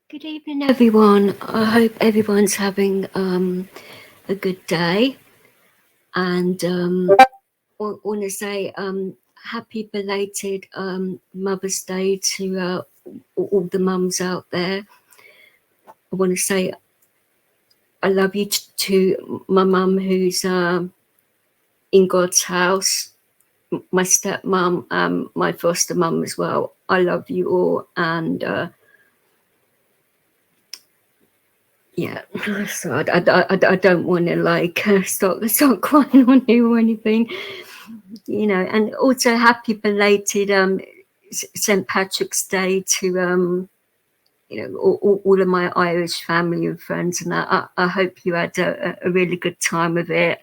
Good evening, everyone. I hope everyone's having a good day. And want to say happy belated Mother's Day to all the mums out there. I want to say I love you to my mum who's in God's house, my stepmom, my foster mum as well. I love you all, and yeah, so I don't want to like start crying on you or anything, and also happy belated St. Patrick's Day to all of my Irish family and friends, and I hope you had a really good time of it,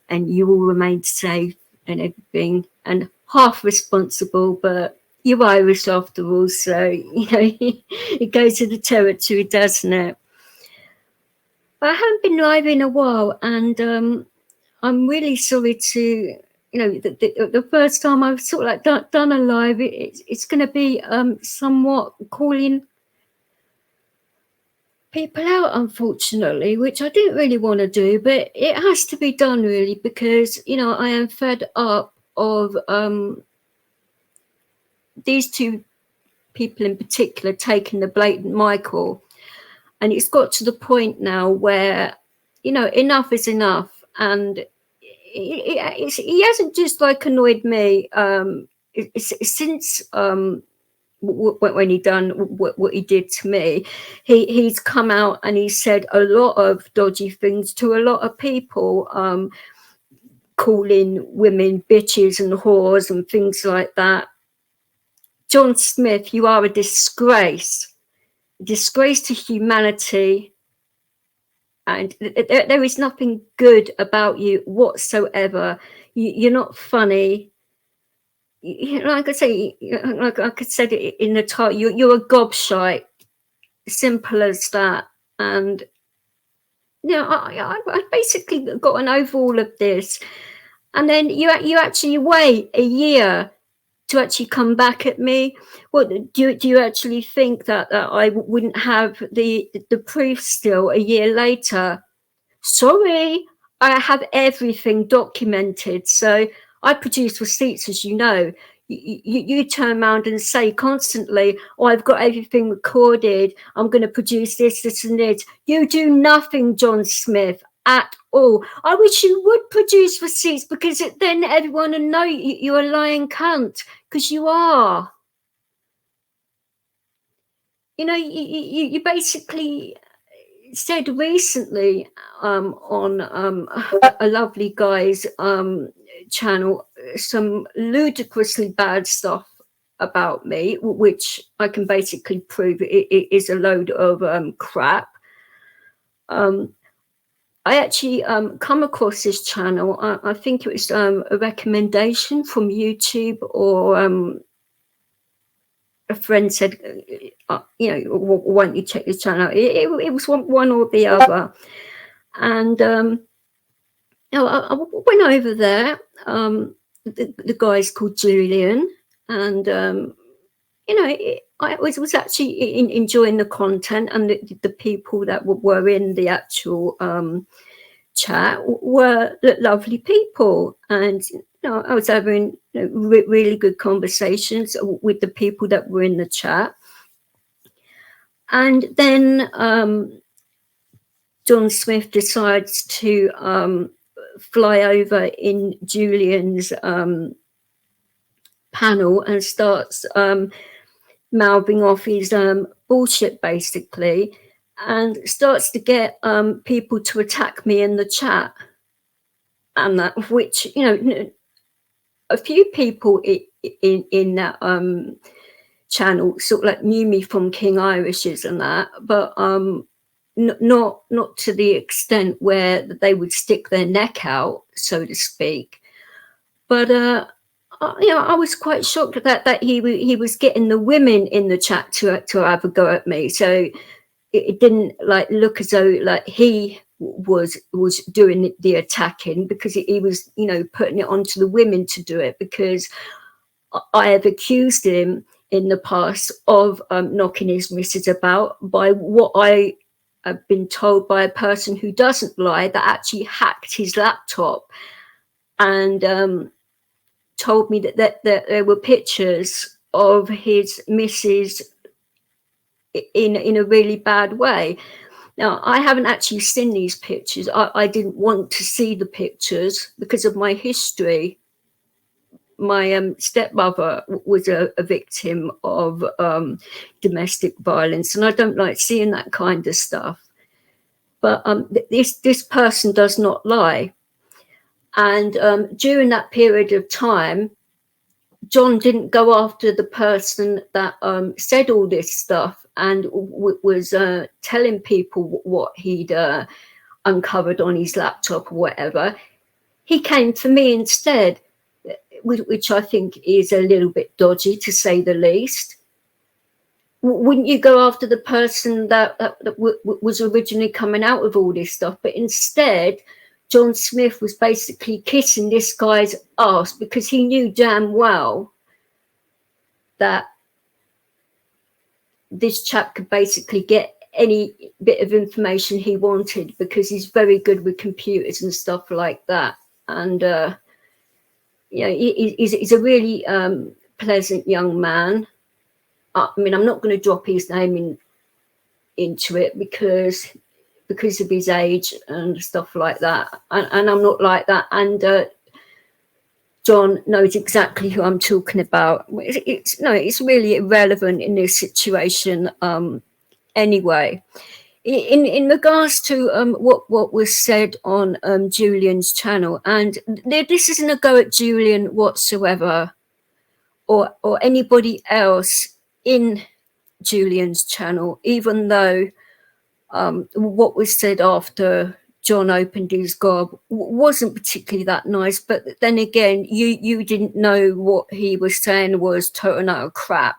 and you all remained safe and everything, and half responsible, but you're Irish after all, so it goes to the territory, doesn't it? I haven't been live in a while, and I'm really sorry to, the first time I've sort of like done a live, it's going to be somewhat calling people out, unfortunately, which I didn't really want to do, but it has to be done really because, I am fed up of these two people in particular taking the blatant Michael. And it's got to the point now where, enough is enough. And he hasn't just like annoyed me since when he done what he did to me. He's come out and he said a lot of dodgy things to a lot of people, calling women bitches and whores and things like that. John Smith, you are a disgrace to humanity, and there is nothing good about you whatsoever. You're not funny. Like I say, like I said it in the title, you're a gobshite. Simple as that. And I basically gotten over all of this, and then you actually wait a year to actually come back at me. What do you actually think that I wouldn't have the proof still a year later? Sorry, I have everything documented. So I produce receipts, as you know. You turn around and say constantly, oh, I've got everything recorded. I'm going to produce this, and this. You do nothing, John Smith, at all. I wish you would produce receipts because then everyone would know you're a lying cunt, because you are. You basically said recently on a lovely guy's channel some ludicrously bad stuff about me, which I can basically prove it is a load of crap. I actually come across this channel. I think it was a recommendation from YouTube, or a friend said, why don't you check this channel out? It was one or the other. And I went over there. The guy's called Julian, and I was actually enjoying the content, and the people that were in the actual chat were lovely people, and I was having really good conversations with the people that were in the chat. And then John Smith decides to fly over in Julian's panel and starts mouthing off his bullshit, basically, and starts to get people to attack me in the chat. And that, which, a few people in that channel sort of like knew me from King Irishes and that, but not to the extent where they would stick their neck out, so to speak. But I was quite shocked that he was getting the women in the chat to have a go at me. So it didn't like look as though like he was doing the attacking, because he was putting it onto the women to do it, because I have accused him in the past of knocking his missus about by what I have been told by a person who doesn't lie, that actually hacked his laptop and told me that there were pictures of his missus in a really bad way. Now, I haven't actually seen these pictures. I didn't want to see the pictures because of my history. My stepmother was a victim of domestic violence, and I don't like seeing that kind of stuff. But this person does not lie. And during that period of time, John didn't go after the person that said all this stuff and was telling people what he'd uncovered on his laptop or whatever. He came for me instead, which I think is a little bit dodgy, to say the least. Wouldn't you go after the person that was originally coming out with all this stuff? But instead, John Smith was basically kissing this guy's ass because he knew damn well that this chap could basically get any bit of information he wanted because he's very good with computers and stuff like that. And, he's a really pleasant young man. I mean, I'm not going to drop his name into it because of his age and stuff like that. And I'm not like that. And John knows exactly who I'm talking about. It's really irrelevant in this situation anyway. In regards to what was said on Julian's channel, and this isn't a go at Julian whatsoever, or anybody else in Julian's channel, even though what was said after John opened his gob wasn't particularly that nice. But then again, you didn't know what he was saying was total utter crap.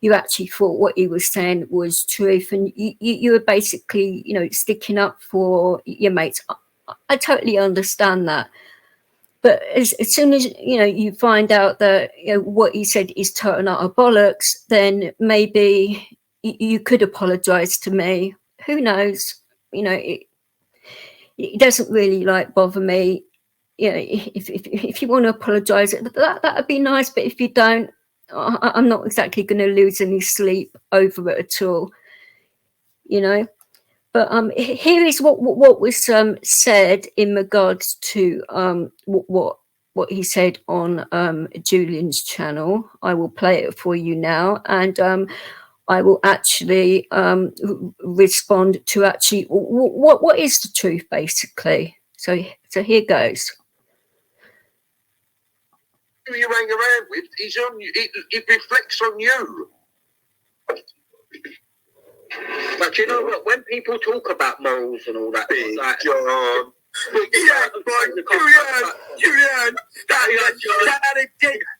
You actually thought what he was saying was truth, and you were basically, sticking up for your mates. I totally understand that. But as soon as, you find out that what he said is total and utter bollocks, then maybe you could apologise to me. Who knows? It doesn't really bother me. If you want to apologise, that would be nice. But if you don't, I'm not exactly going to lose any sleep over it at all. But here is what was said in regards to what he said on Julian's channel. I will play it for you now, and I will actually respond to actually what is the truth, basically. So here goes. Who you hang around with is on you. It reflects on you. But you know what? When people talk about morals and all that, Big like, John. Julian,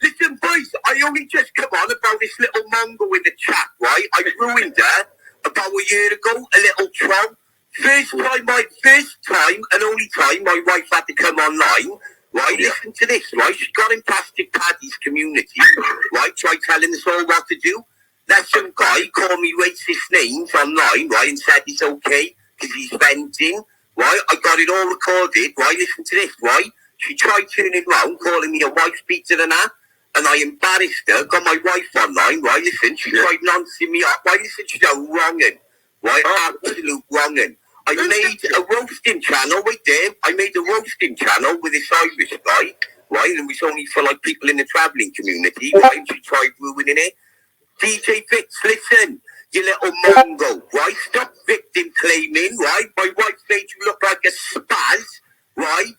listen, boys, I only just come on about this little Mongol with the chat, right? I ruined her about a year ago, a little troll. First time and only time my wife had to come online, right? Listen to this, right? She got in Plastic Paddy's community, right? Tried telling us all what to do. Let some guy call me racist names online, right? And said it's okay because he's venting, right? I got it all recorded, right? Listen to this, right? She tried turning round, calling me a wife beater and that, and I embarrassed her, got my wife online, right? Listen, she tried nonsense me up, right? Listen, she's a wronging, right? Absolute wronging. I made a roasting channel right there. I made a roasting channel with this Irish guy, right? And it was only for people in the travelling community, right? And she tried ruining it. DJ Fitz, listen, you little Mongol, right? Stop victim claiming, right? My wife made you look like a spaz, right?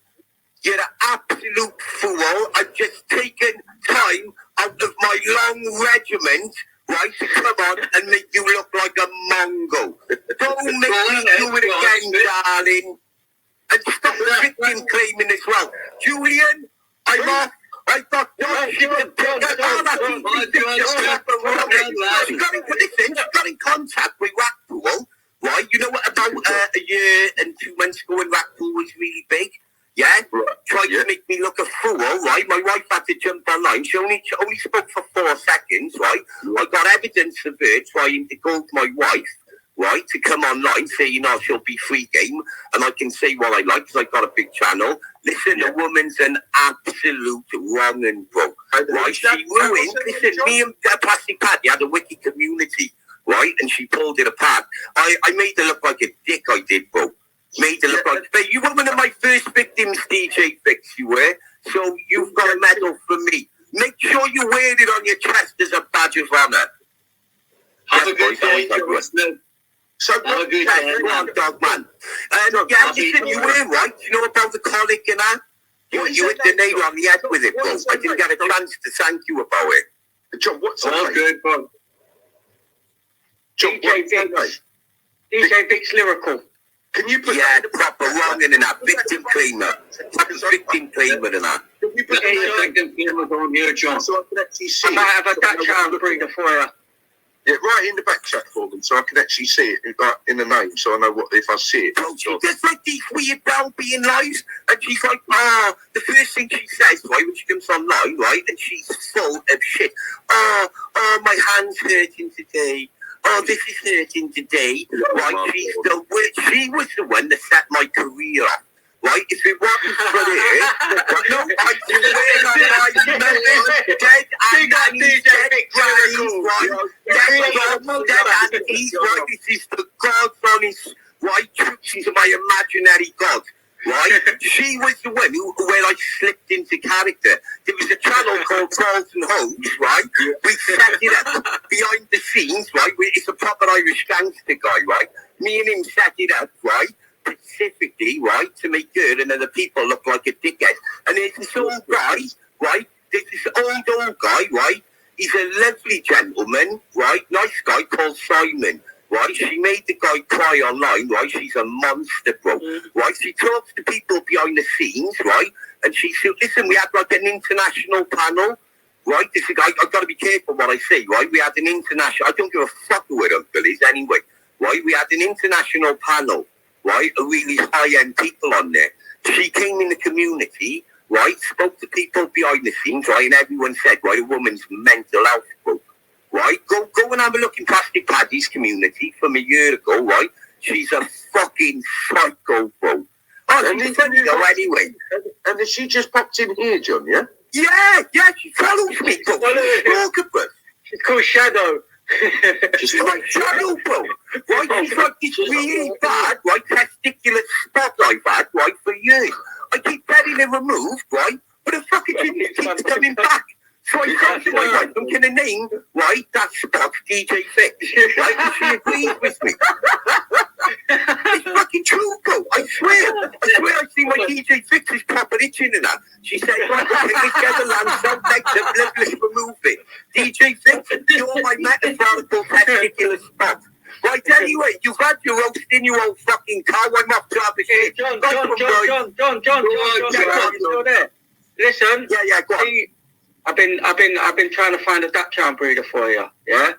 You're an absolute fool. I've just taken time out of my long regiment, right, to come on and make you look like a Mongol. Don't make me do it again, darling. And stop victim claiming as well. Julian, I'm off. I thought she got in contact with Rackpool, right? You know what, about a year and 2 months ago when Rackpool was really big? Yeah? Tried to make me look a fool, right? My wife had to jump online. She only spoke for 4 seconds, right? I told my wife, right, to come online saying, oh, she'll be free game and I can say what I like because I've got a big channel. Listen, the woman's an absolute wrong and bro. Right? She ruined, listen, me and Plastic Paddy had a wiki community, right? And she pulled it apart. I made her look like a dick, I did, bro. Made her look like, but you were one of my first victims, DJ Fix, you were. So you've got a medal from me. Make sure you wear it on your chest as a badge of honor. Have a good day, Jerusalem. So have a good day, dog man. Yeah, listen, you were right. You know about the colic and that? You hit the nail on the head with it, bro. I didn't get a chance to thank you about it. John, what's all good, bro? John, DJ Vic's lyrical. Can you put the proper wrong in that? Victim claimer. Victim claimer and that. Can you put victim claimer on here, John? So I can actually see I might have a Dutch arm breeder for you. Yeah, write in the back chat for them so I can actually see it in the name so I know what if I see it. Bro, she does like these weird well-being lives and she's like, the first thing she says, right, when she comes online, right, and she's full of shit. My hand's hurting today. Oh, this is hurting today. Right, she was the one that set my career up. Right, if it wasn't for her, no, I swear I remember dead and Annie's dead grannies, right? Dead dogs, dead aunties, right? This is the gods on his, right? She's my imaginary god, right? She was the one where I slipped into character. There was a channel called Trolls and Hoes, right? We set it up behind the scenes, right? It's a proper Irish gangster guy, right? Me and him set it up, right? Specifically, right, to make good, and then the people look like a dickhead. And there's this old guy, right? There's this old guy, right? He's a lovely gentleman, right? Nice guy called Simon, right? She made the guy cry online, right? She's a monster, bro, right? She talks to people behind the scenes, right? And she said, listen, we had like an international panel, right? This is, I've got to be careful what I say, right? We had an international, I don't give a fuck who it uncle is anyway, right? We had an international panel, right, a really high-end people on there. She came in the community, right, spoke to people behind the scenes, right, and everyone said, right, a woman's mental health, bro, right? Go and have a look in Plastic Paddy's community from a year ago, right? She's a fucking psycho, bro. Oh, she's a psycho anyway. And she just popped in here, John, yeah? Yeah, she follows me, bro. She's called Shadow. She's like Shadow, bro. Right, she's like this really bad, right, testicular spot I've had, right, for years. I keep getting it removed, right, but the fucking thing keeps coming back. So I said to my wife, I'm going to name, right, that spot DJ Fix, right, and she agrees with me. It's fucking true, bro. I swear I see my DJ Fix's proper itching in that. She said, right, let's get the land so next to let's remove it. DJ Fix, you're my metaphorical testicular spot. Right, anyway, you've had your roast in your old fucking car. I'm off to have a shit. John, you still there? Listen. Yeah, go on. I've been trying to find a Dutch arm breeder for you. Yeah.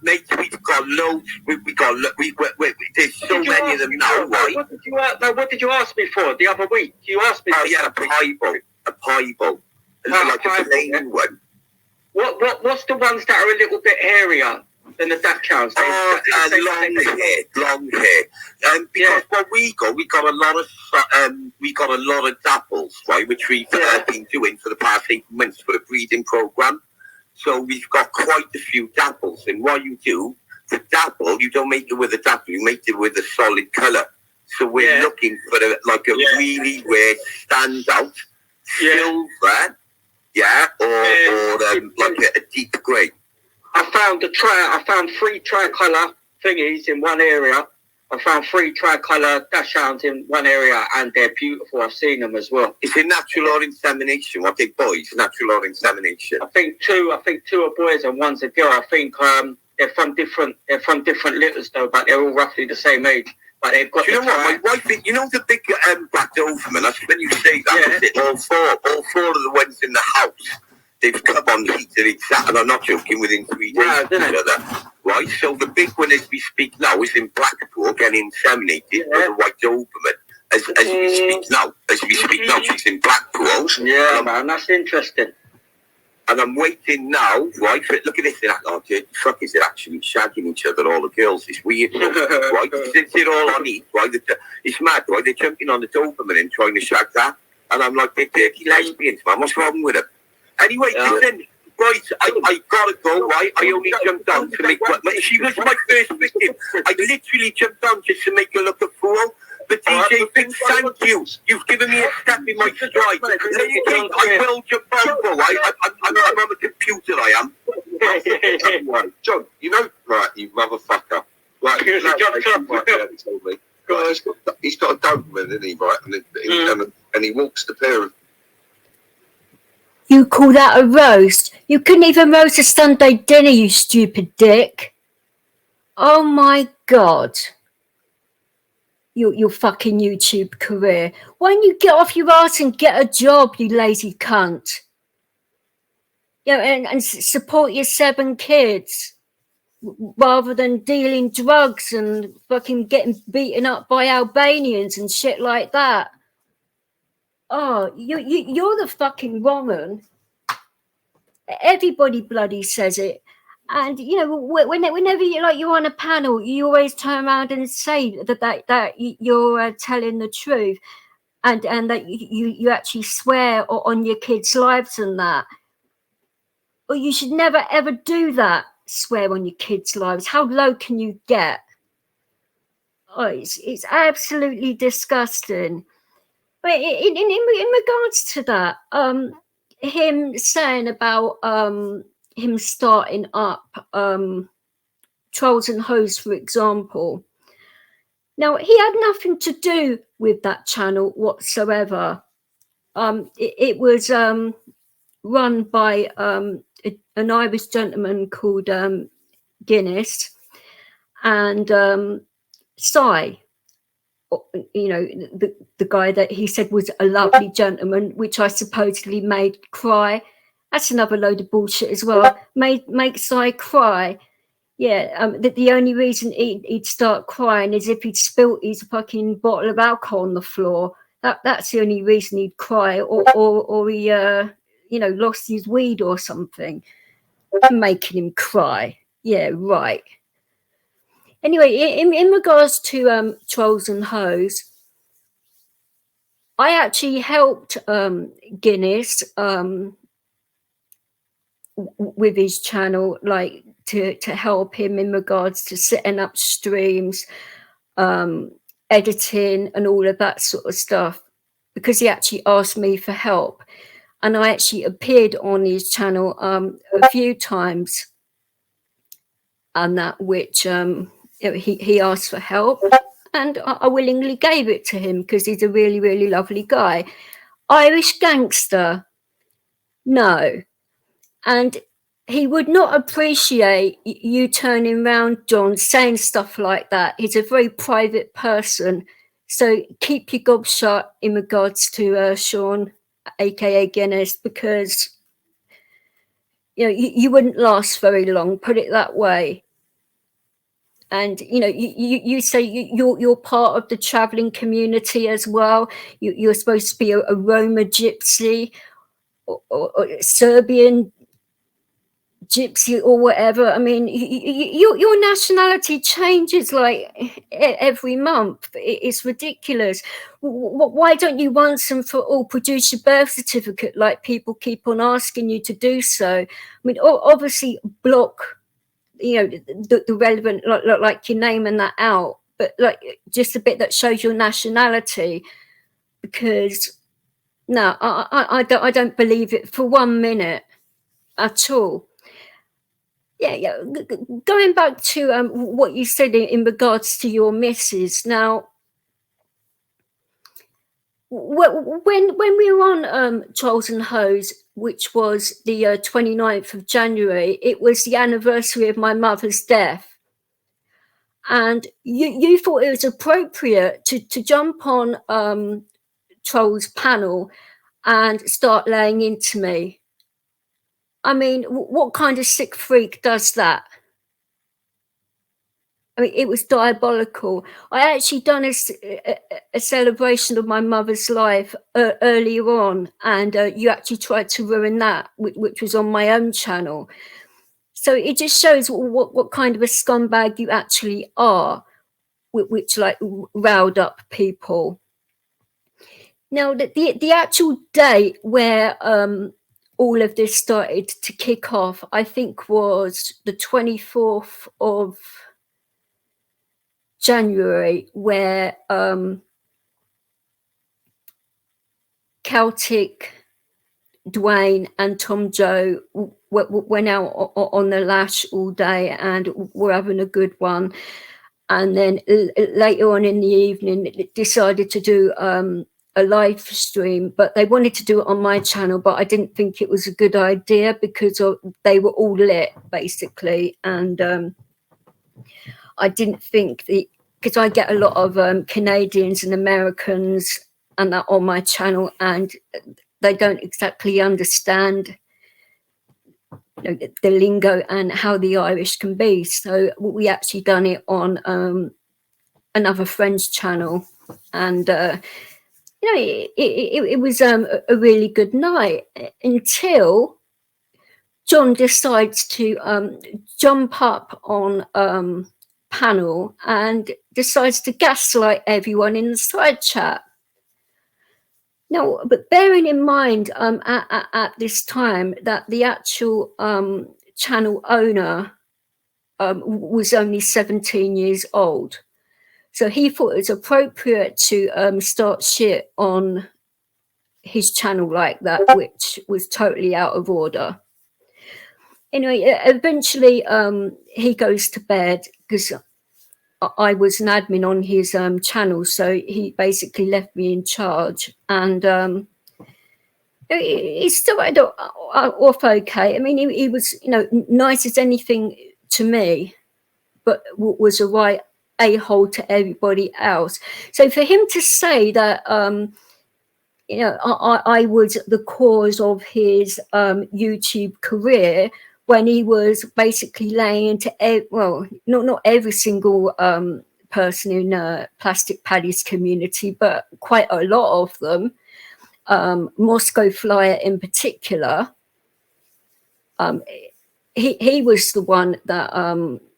Mate, we've got loads. There's so many of them now, right? What did you ask me for the other week? You asked me. Oh, yeah, a pie bowl, like a plain one. What's the ones that are a little bit hairier than the Dutch arms? Long hair. Because when we got a lot of dapples, right, which we've been doing for the past 8 months for the breeding program. So we've got quite a few dapples, and what you do, the dapple, you don't make it with a dapple, you make it with a solid colour. So we're looking for a really rare standout silver, or like a deep grey. I found 3 tricolour thingies in one area. I found 3 tricolour dachshunds in one area, and they're beautiful. I've seen them as well. Is it natural or insemination? What they boys? Natural or insemination? I think two are boys and one's a girl. I think they're from different litters though, but they're all roughly the same age. But they've got. You know what? My wife, you know the big black Doberman. That's when you say that. Yeah. All four of the ones in the house. They've come on heated exact, and I'm not joking, within 3 days of each other. Right, so the big one as we speak now is in Blackpool getting inseminated by the white Doberman. As we speak now, she's in Blackpool. Yeah, man, that's interesting. And I'm waiting now, right? For, look at this, the fuck is it actually shagging each other, all the girls? It's weird, right? Since they're all on it, right? It's mad, right? They're jumping on the Doberman and trying to shag that. And I'm like, they're dirty lesbians, man. What's wrong with them? Anyway, listen, right, I gotta go, right? I only jumped on to make... She was my first victim. I literally jumped on just to make her look a fool. But DJ Fix, thank you. You've given me a step in my stride. I will jump over, right? I'm on the computer, I am. John, you know, right, you motherfucker. Right, told me. Right, he's got a Doberman, isn't he, right? And he walks the pair of... You call that a roast? You couldn't even roast a Sunday dinner, you stupid dick. Oh my God. Your fucking YouTube career. Why don't you get off your ass and get a job, you lazy cunt? You know, and support your 7 kids rather than dealing drugs and fucking getting beaten up by Albanians and shit like that. Oh, you're the fucking wrong one. Everybody bloody says it. And, you know, whenever you're on a panel, you always turn around and say that you're telling the truth and that you actually swear on your kids' lives and that. Well, you should never, ever do that, swear on your kids' lives. How low can you get? Oh, it's absolutely disgusting. But in regards to that, him saying about him starting up Trolls and Hoes, for example. Now, he had nothing to do with that channel whatsoever. It was run by an Irish gentleman called Guinness and Cy. You know, the guy that he said was a lovely gentleman, which I supposedly made cry. That's another load of bullshit as well. Make Cy cry. Yeah, the only reason he'd start crying is if he'd spilt his fucking bottle of alcohol on the floor. That's the only reason he'd cry, or he you know, lost his weed or something, making him cry. Yeah, right. Anyway, in regards to Trolls and Hoes, I actually helped Guinness with his channel, like to help him in regards to setting up streams, editing and all of that sort of stuff, because he actually asked me for help. And I actually appeared on his channel a few times, and that which he asked for help, and I willingly gave it to him because he's a really, really lovely guy. Irish gangster? No. And he would not appreciate you turning around, John, saying stuff like that. He's a very private person. So keep your gob shut in regards to Sean, aka Guinness, because you know you wouldn't last very long, put it that way. And you know, you say you're part of the traveling community as well. You're supposed to be a Roma gypsy or Serbian gypsy or whatever. I mean, your nationality changes like every month. It's ridiculous. Why don't you once and for all produce your birth certificate like people keep on asking you to do so? I mean, obviously block, you know, the relevant, like your name and that out, but like just a bit that shows your nationality, because no, I don't believe it for 1 minute at all. Yeah. Going back to what you said in regards to your missus. Now, when we were on Trolls and Hoes, which was the 29th of January, it was the anniversary of my mother's death. And you thought it was appropriate to jump on Troll's panel and start laying into me. I mean, what kind of sick freak does that? I mean, it was diabolical. I actually done a celebration of my mother's life earlier on, and you actually tried to ruin that, which was on my own channel. So it just shows what kind of a scumbag you actually are, which like riled up people. Now, the actual date where all of this started to kick off, I think, was the 24th of January, where Celtic, Dwayne and Tom Joe went out on the lash all day and were having a good one. And then later on in the evening, decided to do a live stream, but they wanted to do it on my channel, but I didn't think it was a good idea because they were all lit, basically. And I didn't think because I get a lot of Canadians and Americans and that on my channel, and they don't exactly understand, you know, the lingo and how the Irish can be. So we actually done it on another friend's channel, and you know, it was a really good night until John decides to jump up on panel and decides to gaslight everyone in the side chat. Now, but bearing in mind at this time that the actual channel owner was only 17 years old, so he thought it was appropriate to start shit on his channel like that, which was totally out of order. Anyway, eventually he goes to bed because I was an admin on his channel, so he basically left me in charge, and he started off okay. I mean, he was, you know, nice as anything to me, but was a right a-hole to everybody else. So for him to say that, you know, I was the cause of his YouTube career, when he was basically laying into, well, not every single person in Plastic Paddy's community, but quite a lot of them, Moscow Flyer in particular, he was the one that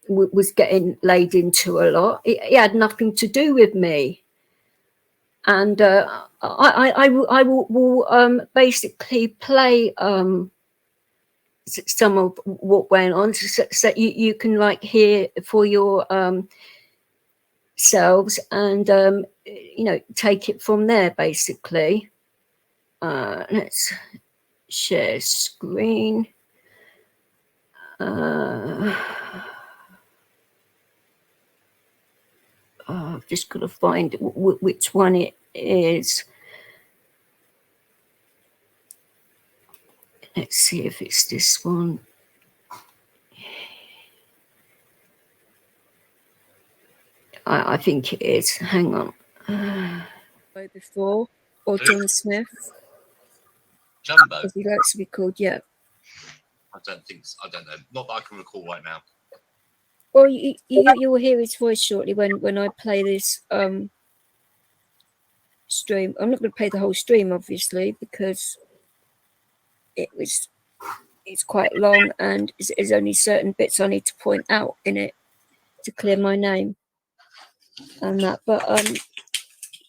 was getting laid into a lot. He had nothing to do with me. And I will basically play some of what went on, so you can like hear for your selves, and you know, take it from there, basically. Let's share screen. I've just got to find which one it is. Let's see if it's this one. I think it is. Hang on. Before, or John Smith. Jumbo. As he likes to be called, yeah. I don't think so. I don't know. Not that I can recall right now. Well, you will hear his voice shortly when I play this stream. I'm not going to play the whole stream, obviously, because it's quite long, and there's only certain bits I need to point out in it to clear my name and that. But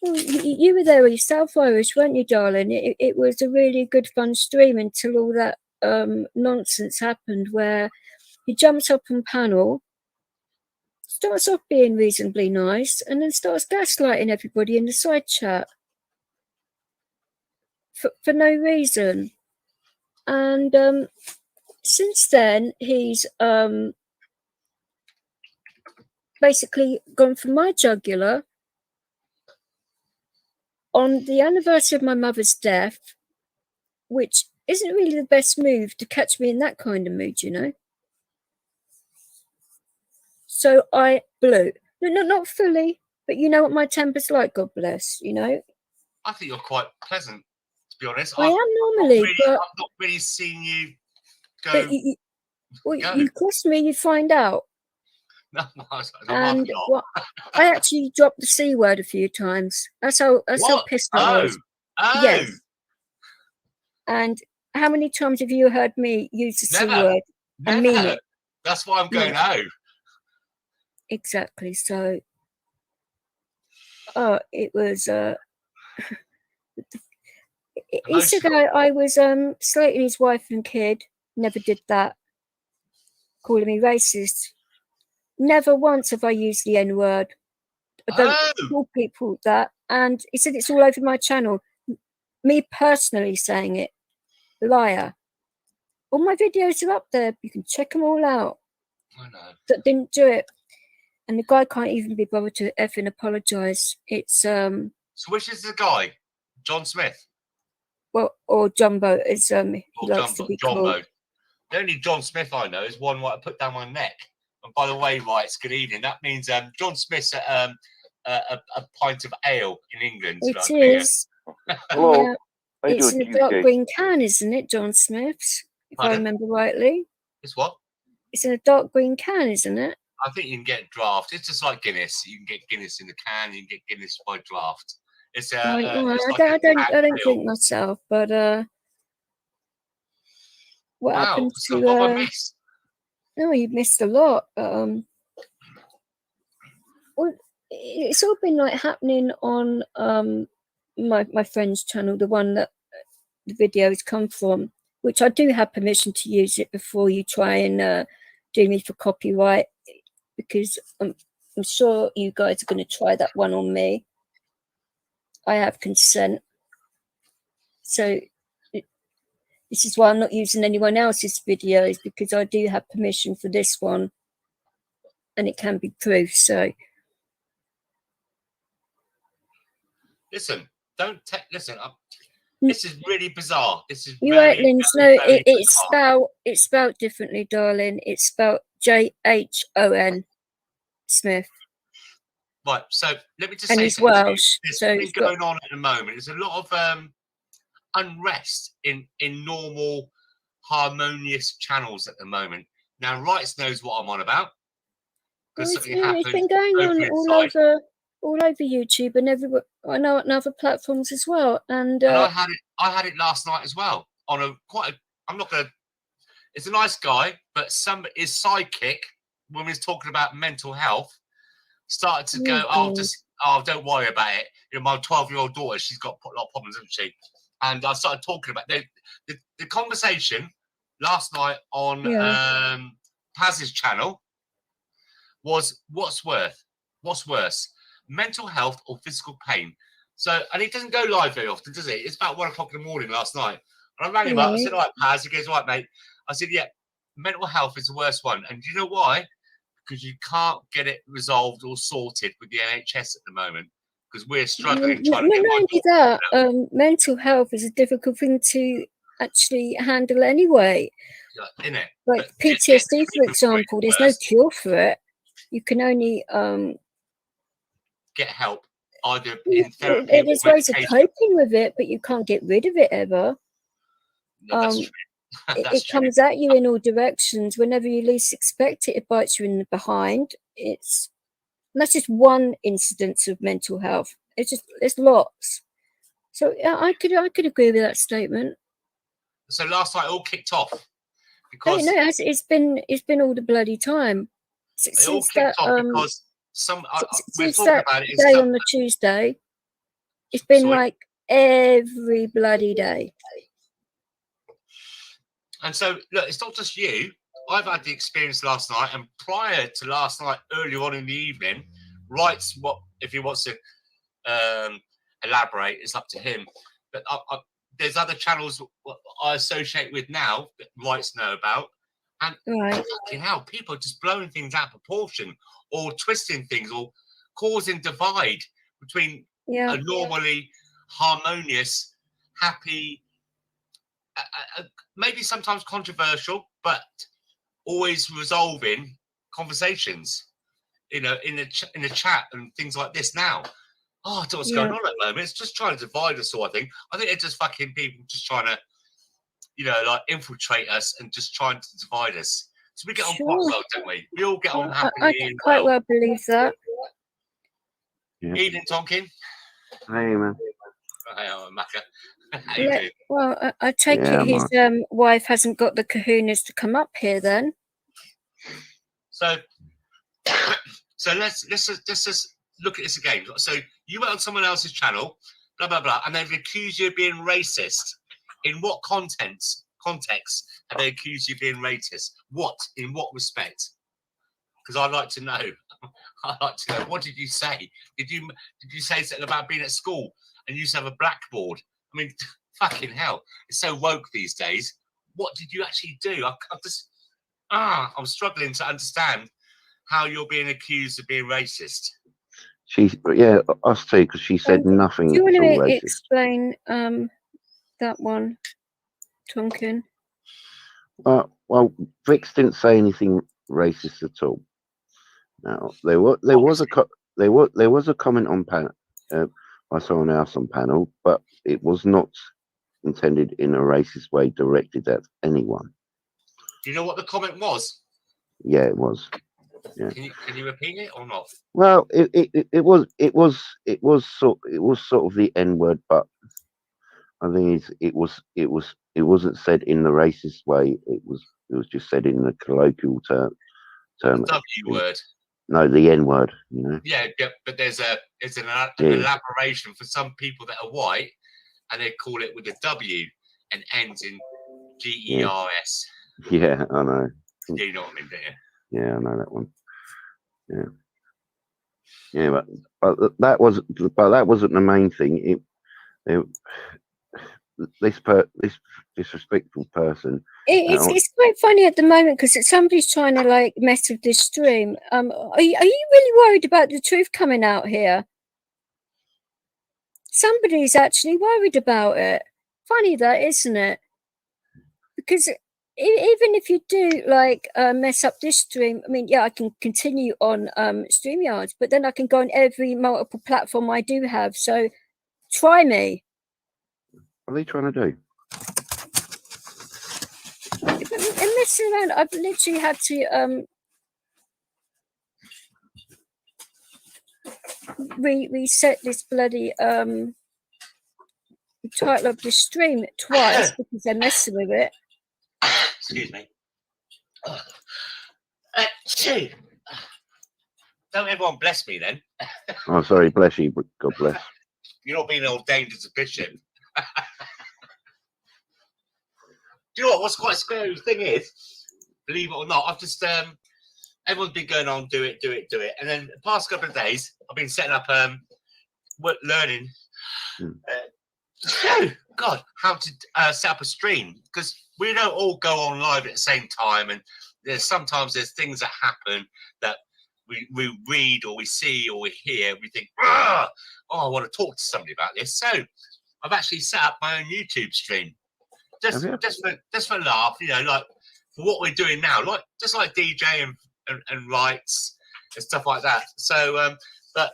you were there yourself, Irish, weren't you, darling? It was a really good fun stream until all that nonsense happened, where he jumps up on panel, starts off being reasonably nice, and then starts gaslighting everybody in the side chat for no reason. And since then, he's basically gone for my jugular on the anniversary of my mother's death, which isn't really the best move to catch me in that kind of mood, you know. So I blew. No, not fully, but you know what my temper's like, God bless, you know. I think you're quite pleasant, to be honest. I am normally, but I've not really seen you go. You cross me, you'd find out. No, And what I actually dropped the C word a few times. That's how pissed I was. Oh, yes. And how many times have you heard me use the C word and mean it? That's why I'm going out. Exactly. So, it was. He said I was slating his wife and kid. Never did that. Calling me racist. Never once have I used the N word. I don't call people that. And he said it's all over my channel. Me personally saying it. Liar. All my videos are up there. You can check them all out. I know. That didn't do it. And the guy can't even be bothered to effing apologise. It's So which is the guy? John Smith? Well, or Jumbo, as he likes to be called. The only John Smith I know is one I put down my neck. And by the way, right, it's good evening. That means John Smith's at a pint of ale in England. It is. Hello. Yeah. It's in a dark green can, isn't it, John Smith's? If I remember rightly. It's what? It's in a dark green can, isn't it? I think you can get draft. It's just like Guinness. You can get Guinness in the can. You can get Guinness by draft. It's I don't drink myself, but what happened to? What I missed? No, you missed a lot. Well, it's all been like happening on my friend's channel, the one that the videos come from, which I do have permission to use it before you try and do me for copyright, because I'm sure you guys are going to try that one on me. I have consent. So this is why I'm not using anyone else's videos, because I do have permission for this one and it can be proof. So listen, this is really bizarre. This is you right, Linz. No, it's spelled differently, darling. It's spelled Jhon Smith. Right, so let me just and say he's Welsh. There's so something going on at the moment. There's a lot of unrest in normal, harmonious channels at the moment. Now, Rights knows what I'm on about. It's been going on all over YouTube and everywhere. I know on other platforms as well. And I had it last night as well. On I'm not gonna. It's a nice guy, but his sidekick, when we was talking about mental health, started to go, don't worry about it. You know, my 12-year-old daughter, she's got a lot of problems, hasn't she? And I started talking about the conversation last night on Paz's channel was what's worse, mental health or physical pain? So, and he doesn't go live very often, does he? It's about 1 o'clock in the morning last night. And I rang him up. I said, all right, Paz. He goes, all right, mate. I said, yeah, mental health is the worst one. And do you know why? Because you can't get it resolved or sorted with the NHS at the moment, because we're struggling trying to get that. Mental health is a difficult thing to actually handle anyway. Isn't it? Like PTSD, for example, there's no cure for it. You can only get help either in therapy. There's ways of coping with it, but you can't get rid of it ever. No, that's true. It comes at you in all directions. Whenever you least expect it, it bites you in the behind. That's just one incidence of mental health. There's lots. So I could agree with that statement. So last night it all kicked off because it's been all the bloody time. It all kicked off because we're talking about it. Today on the Tuesday, it's been like every bloody day. And so, look, it's not just you. I've had the experience last night, and prior to last night, earlier on in the evening, Wrights, if he wants to elaborate, it's up to him. But there's other channels I associate with now that Wrights know about, and fucking hell, people are just blowing things out of proportion, or twisting things, or causing divide between a normally harmonious, happy, maybe sometimes controversial, but always resolving conversations, you know, in the chat and things like this now. Oh, I don't know what's going on at the moment. It's just trying to divide us all, I think. I think they're just fucking people just trying to, you know, like infiltrate us and just trying to divide us. So we get on quite well, don't we? We all get on happily. I can quite well believe that. Yeah. Evening, Tonkin. Hey, man. Hey, Macca. How you doing? Well, I take Yeah, it his wife hasn't got the kahunas to come up here then. So let's just look at this again. So you went on someone else's channel, blah blah blah, and they've accused you of being racist. In what context have they accused you of being racist? In what respect? Because I'd like to know. I'd like to know. What did you say? Did you say something about being at school and you used to have a blackboard? I mean, fucking hell! It's so woke these days. What did you actually do? I'm struggling to understand how you're being accused of being racist. Us too, because she said nothing. Do you want to racist. explain that one, Tonkin? Well, Vix didn't say anything racist at all. Now there was a comment on panel by someone else on panel, but it was not intended in a racist way directed at anyone. Do you know what the comment was? Yeah, it was. Yeah. Can you repeat it or not? Well, it was sort of the N word, but I think it wasn't said in the racist way. It was just said in the colloquial term. The W word. No, the N word. You know. Yeah, but it's an elaboration for some people that are white, and they call it with a W and ends in GERS. Yeah, I know. Yeah, you know what I mean, don't you? Yeah, I know that one. Yeah, but that wasn't the main thing. This disrespectful person. It's quite funny at the moment because somebody's trying to like mess with this stream. Are you really worried about the truth coming out here? Somebody's actually worried about it. Funny that, isn't it? Because even if you do like mess up this stream, I mean, yeah, I can continue on StreamYards, but then I can go on every multiple platform I do have. So try me. What are they trying to do? And messing around, I've literally had to reset this bloody title of the stream twice because they're messing with it. Excuse me. Don't everyone bless me then. Oh, sorry, bless you. God bless. You're not being ordained as a bishop. Do you know what's quite a scary thing is? Believe it or not, I've just everyone's been going on, do it, and then the past couple of days I've been setting up learning. God, how to set up a stream, because we don't all go on live at the same time, and sometimes there's things that happen that we read or we see or we hear. We think, I want to talk to somebody about this. So I've actually set up my own YouTube stream. Just for laugh, you know, like for what we're doing now, like just like DJ and rights and stuff like that. So, but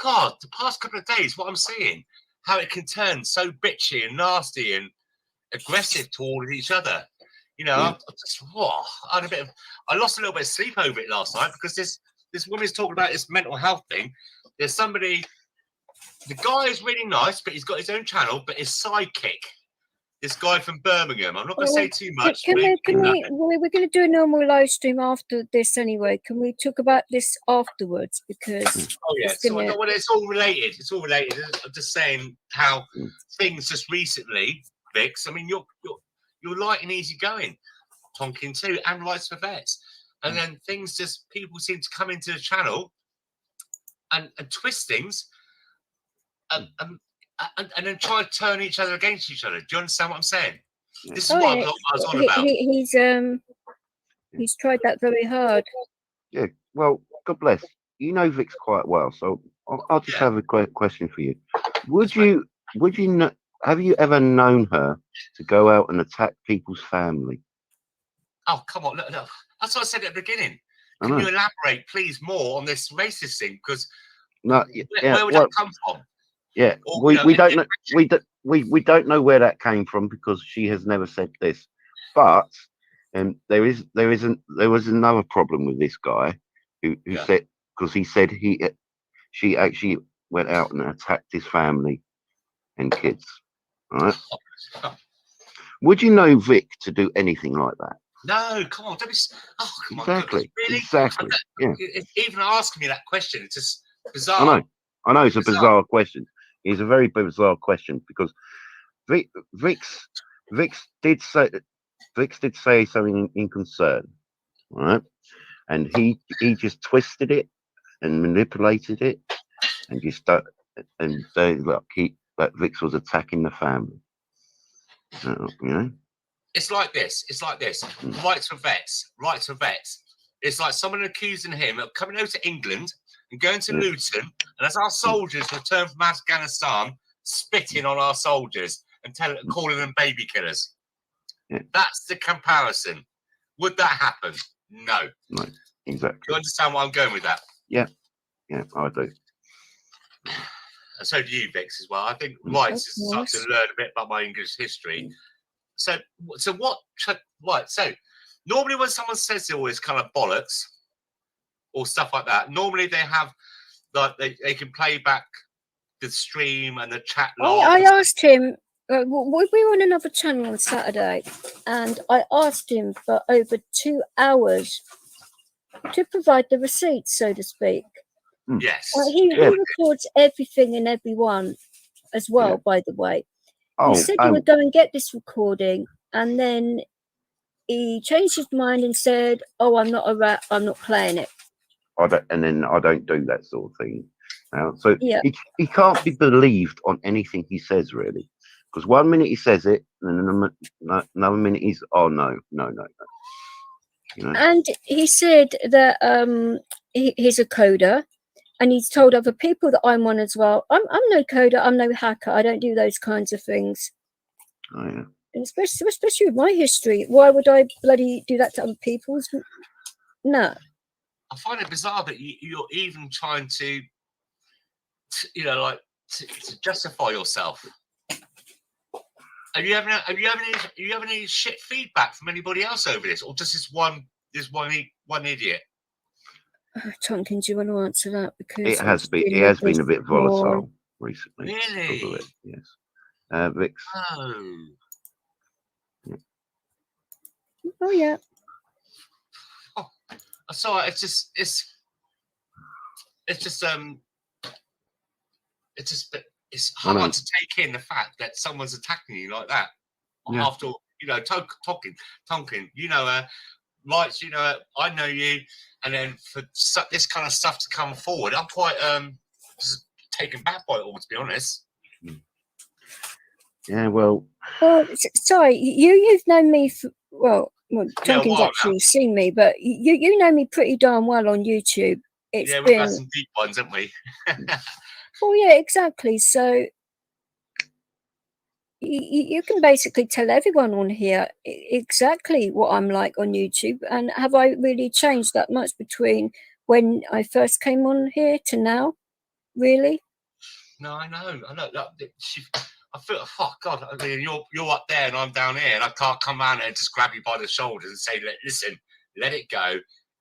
God, the past couple of days, what I'm seeing, how it can turn so bitchy and nasty and aggressive toward each other. You know, I lost a little bit of sleep over it last night because this woman's talking about this mental health thing. There's somebody, the guy is really nice, but he's got his own channel, but his sidekick. This guy from Birmingham. I'm not going to say too much. We're going to do a normal live stream after this anyway. Can we talk about this afterwards? Because it's all related. It's all related. I'm just saying how things just recently, Vix. I mean, you're light and easy going, Tonkin too, and Rights for Vets. And then things just people seem to come into the channel and twist things. And then try to turn each other against each other. Do you understand what I'm saying? This is what I was on about. He's tried that very hard. Yeah, well, God bless. You know Vix quite well, so I'll just have a question for you. Would you have you ever known her to go out and attack people's family? Oh, come on. Look. That's what I said at the beginning. Can you elaborate, please, more on this racist thing? Because where would that come from? Yeah, we don't know. We don't know where that came from because she has never said this. But there was another problem with this guy who said, because he said she actually went out and attacked his family and kids. Right? Would you know Vic to do anything like that? No, come on, don't be. Oh, come Exactly. on, really? Exactly. Yeah. Even asking me that question, it's just bizarre. I know. It's a bizarre question. It's a very bizarre question because Vix did say something in concern, right? And he just twisted it and manipulated it, and just and that Vix was attacking the family. You know. It's like this. Rights for vets. It's like someone accusing him of coming over to England and going to Luton, and as our soldiers return from Afghanistan, spitting on our soldiers and calling them baby killers. Yeah. That's the comparison. Would that happen? No. No, exactly. Do you understand why I'm going with that? Yeah, I do. And so do you, Vix, as well. I think rights is starting to learn a bit about my English history. So what? Right. So normally when someone says all this kind of bollocks or stuff like that, normally they have like they can play back the stream and the chat log. I asked him. We were on another channel on Saturday, and I asked him for over 2 hours to provide the receipts, so to speak. Yes. He records everything and everyone as well, by the way. He said he would go and get this recording, and then he changed his mind and said, "Oh, I'm not a rat. I'm not playing it." I don't do that sort of thing. So he can't be believed on anything he says, really, because one minute he says it, and another minute he's no. You know? And he said that he's a coder. And he's told other people that I'm one as well. I'm no coder. I'm no hacker. I don't do those kinds of things. Oh, yeah. And especially with my history. Why would I bloody do that to other people's? No. I find it bizarre that you're even trying to justify yourself. Have you any shit feedback from anybody else over this, or just this one idiot? Tonkin, do you want to answer that? Because it has been a bit volatile recently. Really? Yes. Vix. Oh. Oh yeah. Oh, sorry. It's hard to take in the fact that someone's attacking you like that. Yeah. After Tonkin, rights, I know you, and then for this kind of stuff to come forward, I'm quite just taken back by it all, to be honest. Yeah, well, sorry, you've known me for Tonkin's actually seen me, but you know me pretty darn well on YouTube. We've had some deep ones, haven't we? Well, yeah, exactly. So you can basically tell everyone on here exactly what I'm like on YouTube. And have I really changed that much between when I first came on here to now? Really? No, I know. I feel, oh God, I mean, you're up there and I'm down here, and I can't come around and just grab you by the shoulders and say, listen, let it go.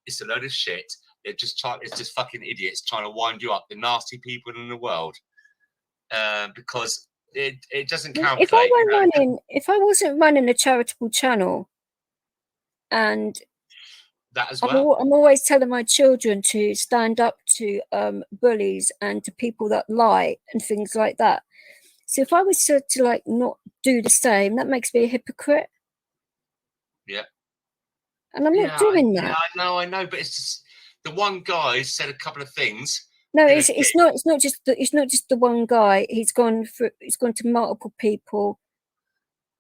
It's a load of shit. It's just fucking idiots trying to wind you up, the nasty people in the world. Because it doesn't calculate. If I wasn't running a charitable channel, and that as well, I'm always telling my children to stand up to bullies and to people that lie and things like that. So if I was to like not do the same, that makes me a hypocrite. Yeah. And I'm not doing that. Yeah, I know, but it's just the one guy said a couple of things. No, it's not just the one guy. He's gone to multiple people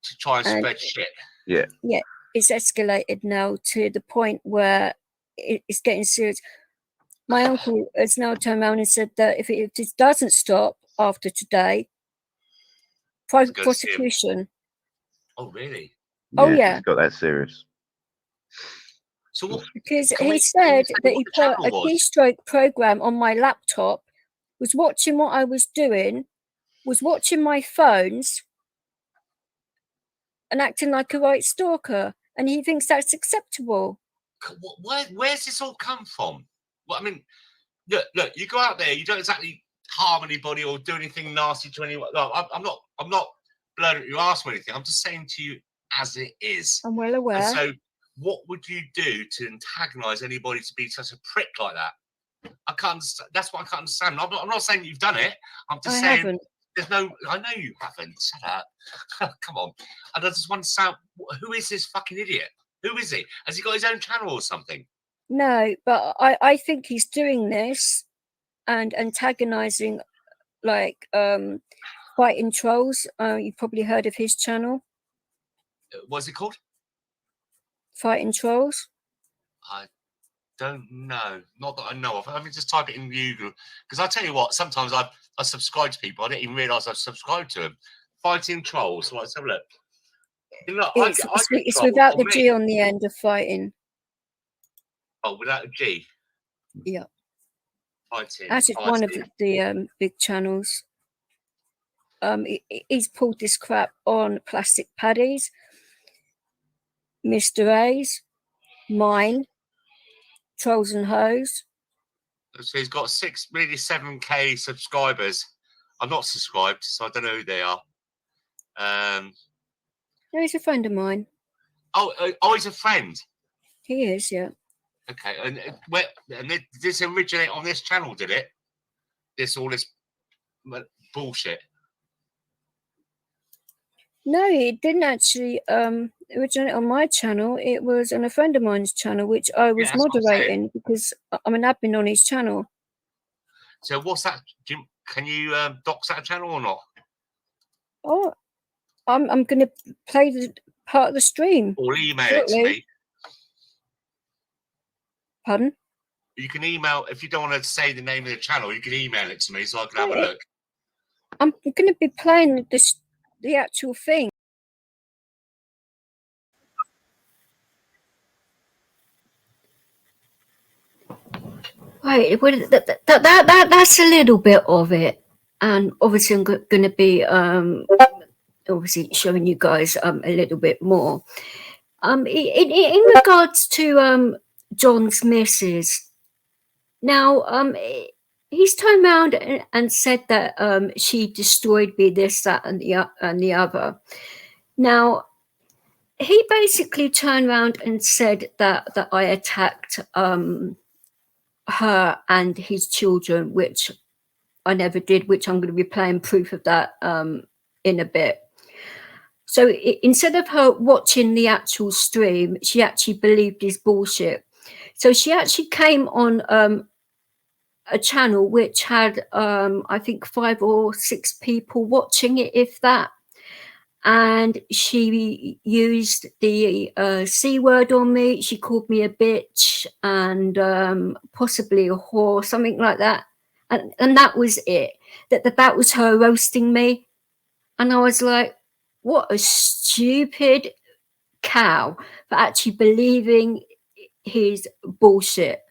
to try and spread shit. Yeah. Yeah, it's escalated now to the point where it's getting serious. My uncle has now turned around and said that if this doesn't stop after today, private prosecution. Oh, really? Oh, yeah. It's got that serious. So what? Because he said that he put a keystroke program on my laptop, was watching what I was doing, was watching my phones, and acting like a right stalker. and he thinks that's acceptable. Where's this all come from? Well, I mean, look, you go out there, you don't exactly harm anybody or do anything nasty to anyone. No, I'm not blowing at your ass or anything. I'm just saying to you as it is. I'm well aware. And so, what would you do to antagonise anybody to be such a prick like that? I can't understand. That's what I can't understand. I'm not saying you've done it. I'm just saying haven't. there's no. I know you haven't. Shut up. Come on. And I just want to sound. Who is this fucking idiot? Who is he? Has he got his own channel or something? No, but I think he's doing this and antagonising, like, fighting trolls. You've probably heard of his channel. What's it called? Fighting trolls. I don't know. Not that I know of. Let me just type it in Google. Because I tell you what, sometimes I subscribe to people. I didn't even realise I subscribed to them. Fighting trolls. So let's have a look. You know, It's without the G on the end of fighting. Oh, without a G? Yeah. Fighting. That's just one of the big channels. He's pulled this crap on Plastic Paddies, Mr. A's, mine, Trolls and Hoes. So he's got 7K subscribers. I'm not subscribed, so I don't know who they are. No, he's a friend of mine. Oh, he's a friend. He is, yeah. Okay, and did this originate on this channel? Did it? All this bullshit. No, it didn't actually originate on my channel. It was on a friend of mine's channel, which I was moderating because I'm an admin on his channel. So what's that? Can you dox that channel or not? Oh, I'm going to play the part of the stream. Or email it to me. Pardon? You can email, if you don't want to say the name of the channel, you can email it to me so I can have a look. I'm going to be playing the actual thing. Right, well, that's a little bit of it, and obviously I'm going to be obviously showing you guys a little bit more. In regards to John's missus, now he's turned around and said that she destroyed me, this, that, and the other. Now he basically turned around and said that I attacked her and his children, which I never did, which I'm going to be playing proof of that in a bit. So instead of her watching the actual stream, she actually believed his bullshit. So she actually came on a channel which had, I think, 5 or 6 people watching it, if that. And she used the C word on me. She called me a bitch and possibly a whore, something like that. And that was it. That was her roasting me. And I was like, what a stupid cow for actually believing his bullshit.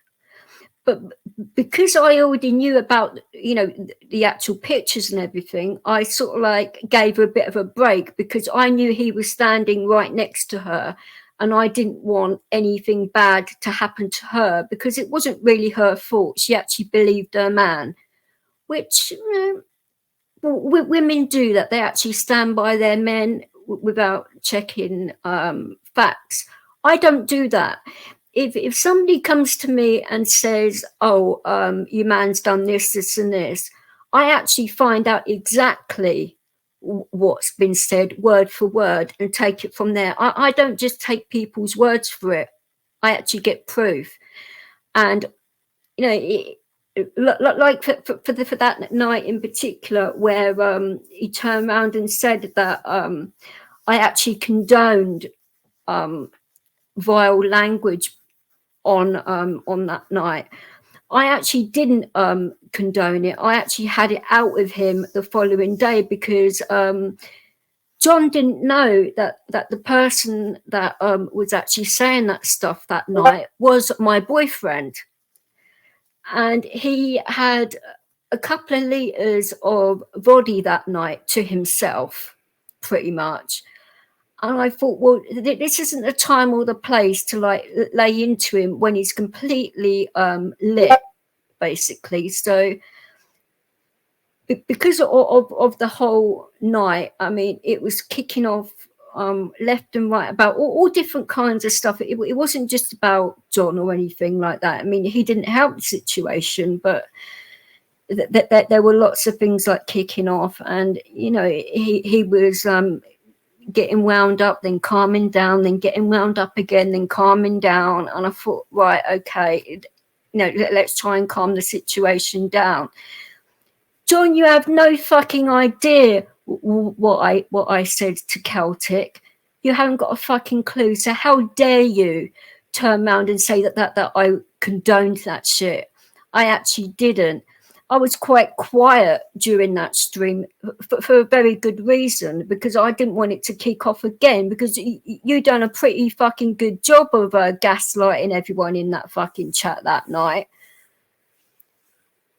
But because I already knew about, the actual pictures and everything, I sort of like gave her a bit of a break because I knew he was standing right next to her and I didn't want anything bad to happen to her because it wasn't really her fault. She actually believed her man, which, women do that. They actually stand by their men without checking facts. I don't do that. If somebody comes to me and says, oh, your man's done this, this and this, I actually find out exactly what's been said word for word and take it from there. I don't just take people's words for it. I actually get proof. And, like for that night in particular where he turned around and said that I actually condoned vile language on that night. I actually didn't condone it. I actually had it out with him the following day because John didn't know that the person that was actually saying that stuff that night was my boyfriend. And he had a couple of litres of vodka that night to himself, pretty much. And I thought, well, this isn't the time or the place to like lay into him when he's completely lit, basically. So because of the whole night, I mean, it was kicking off left and right about all different kinds of stuff. It wasn't just about John or anything like that. I mean, he didn't help the situation, but there were lots of things like kicking off, and you know, he was getting wound up, then calming down, then getting wound up again, then calming down. And I thought, right, okay, you know, let's try and calm the situation down. John, you have no fucking idea what I said to Celtic. You haven't got a fucking clue. So how dare you turn around and say that I condoned that shit? I actually didn't. I was quite quiet during that stream for a very good reason, because I didn't want it to kick off again, because you done a pretty fucking good job of gaslighting everyone in that fucking chat that night.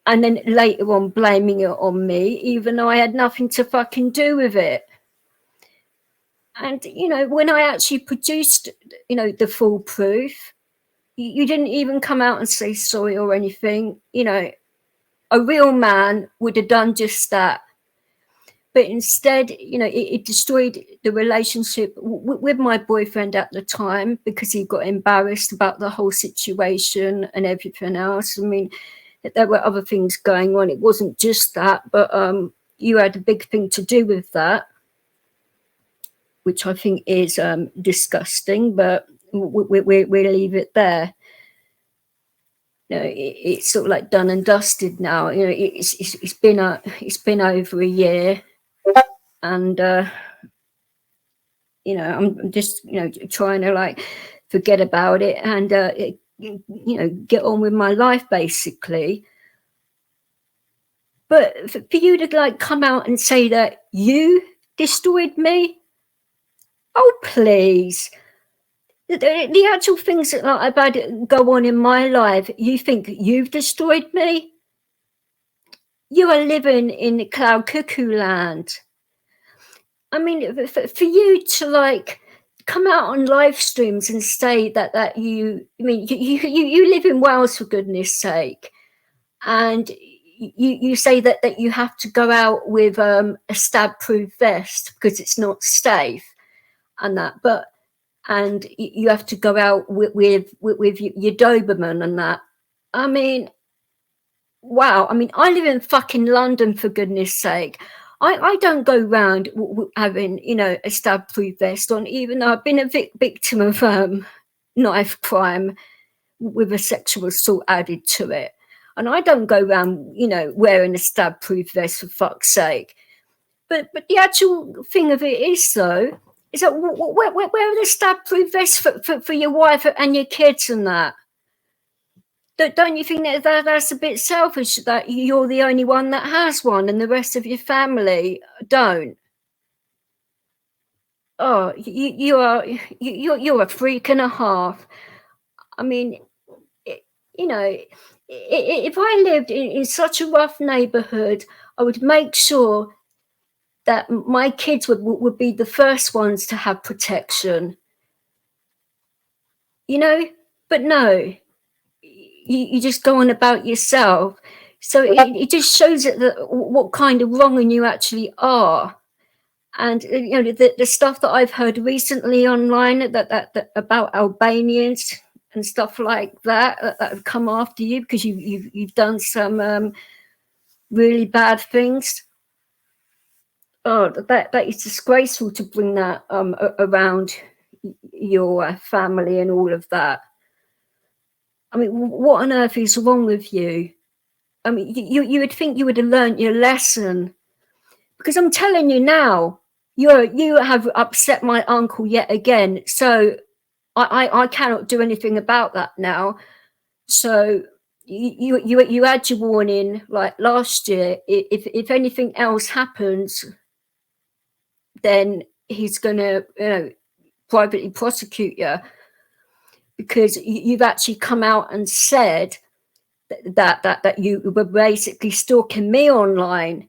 And then later on blaming it on me, even though I had nothing to fucking do with it. And, you know, when I actually produced, you know, the full proof, you didn't even come out and say sorry or anything. You know, a real man would have done just that. But instead, you know, it destroyed the relationship with my boyfriend at the time, because he got embarrassed about the whole situation and everything else. I mean, there were other things going on. It wasn't just that, but you had a big thing to do with that, which I think is disgusting, but we'll leave it there. You know, it's sort of like done and dusted now. You know, it's been over a year, and you know, I'm just, you know, trying to like forget about it and you know, get on with my life basically. But for you to like come out and say that you destroyed me, oh please. The actual things that like, about go on in my life, you think you've destroyed me? You are living in cloud cuckoo land. I mean, for you to like come out on live streams and say that you, I mean, you live in Wales, for goodness sake, and you say that you have to go out with a stab-proof vest because it's not safe and that, but and you have to go out with your Doberman and that. I mean, wow. I mean, I live in fucking London, for goodness sake. I don't go round having, you know, a stab-proof vest on, even though I've been a victim of knife crime with a sexual assault added to it. And I don't go around, you know, wearing a stab-proof vest, for fuck's sake. But the actual thing of it is, though, is that where are the stab-proof vests for your wife and your kids and that? Don't you think that's a bit selfish, that you're the only one that has one and the rest of your family don't? Oh, you're a freak and a half. I mean, you know, if I lived in such a rough neighborhood, I would make sure that my kids would be the first ones to have protection. You know, but no, you just go on about yourself. So it just shows that what kind of wrong you actually are. And you know, the stuff that I've heard recently online that about Albanians and stuff like that have come after you because you've done some really bad things. Oh, that is disgraceful to bring that around your family and all of that. I mean, what on earth is wrong with you? I mean, you would think you would have learnt your lesson, because I'm telling you now, you have upset my uncle yet again. So I cannot do anything about that now. So you had your warning like last year. If anything else happens, then he's going to, you know, privately prosecute you, because you've actually come out and said that you were basically stalking me online.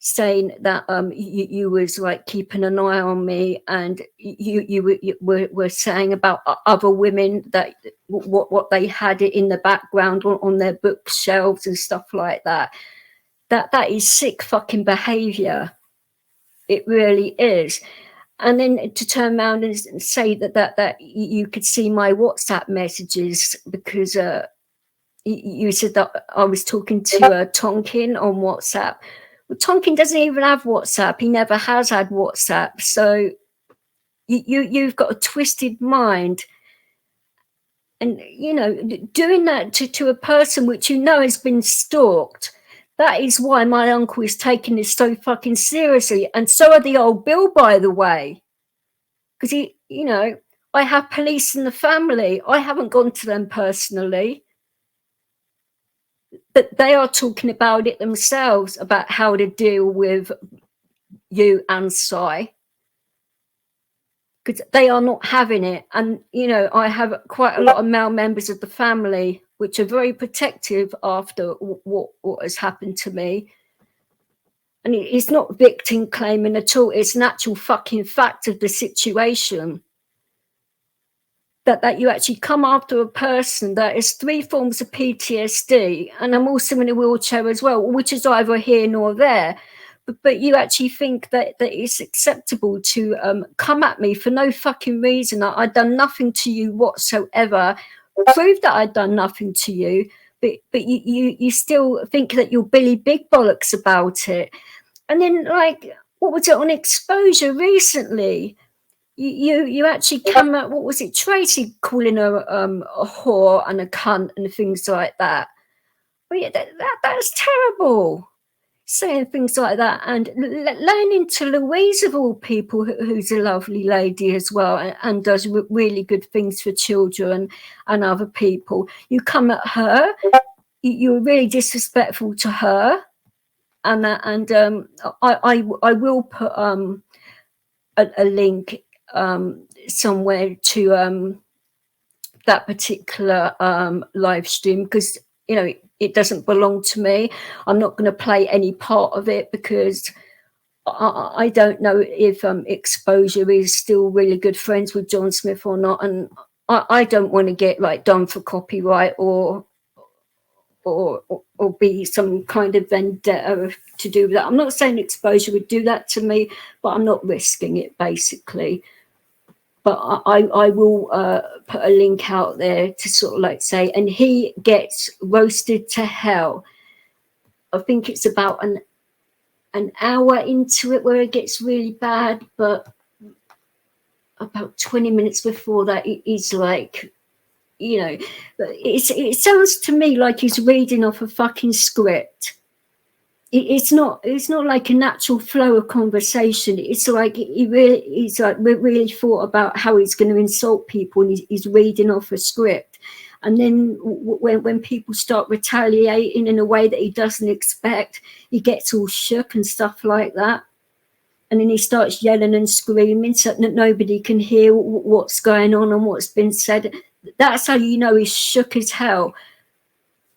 saying that you was like keeping an eye on me, and you were saying about other women that what they had in the background on their bookshelves and stuff like that. That is sick fucking behavior. It really is. And then to turn around and say that you could see my WhatsApp messages because you said that I was talking to Tonkin on WhatsApp. Well, Tonkin doesn't even have WhatsApp. He never has had WhatsApp. So you've got a twisted mind. And, you know, doing that to a person which you know has been stalked, that is why my uncle is taking this so fucking seriously. And so are the old Bill, by the way. Because, you know, I have police in the family. I haven't gone to them personally. But they are talking about it themselves, about how to deal with you and Si. Because they are not having it. And, you know, I have quite a lot of male members of the family which are very protective after what has happened to me. And it's not victim claiming at all. It's an actual fucking fact of the situation. That you actually come after a person that has 3 forms of PTSD, and I'm also in a wheelchair as well, which is either here nor there. But you actually think that it's acceptable to come at me for no fucking reason. I'd done nothing to you whatsoever. Prove that I'd done nothing to you, but you still think that you're Billy Big Bollocks about it. And then, like, what was it on Exposure recently? You actually come at, what was it, Tracy calling her a whore and a cunt and things like that. Well, yeah, that's terrible, saying things like that, and laying into Louise of all people, who's a lovely lady as well, and does really good things for children and other people. You come at her, you're really disrespectful to her, and I will put a link somewhere to that particular live stream, because, you know, it doesn't belong to me. I'm not going to play any part of it because I don't know if Exposure is still really good friends with John Smith or not, and I don't want to get like done for copyright or be some kind of vendetta to do with that. I'm not saying Exposure would do that to me, but I'm not risking it, basically. But I will put a link out there to sort of like say, and he gets roasted to hell. I think it's about an hour into it where it gets really bad, but about 20 minutes before that, he's like, you know, it sounds to me like he's reading off a fucking script. It's not like a natural flow of conversation. It's like he's really thought about how he's going to insult people, and he's reading off a script. And then when people start retaliating in a way that he doesn't expect, he gets all shook and stuff like that. And then he starts yelling and screaming so that nobody can hear what's going on and what's been said. That's how you know he's shook as hell.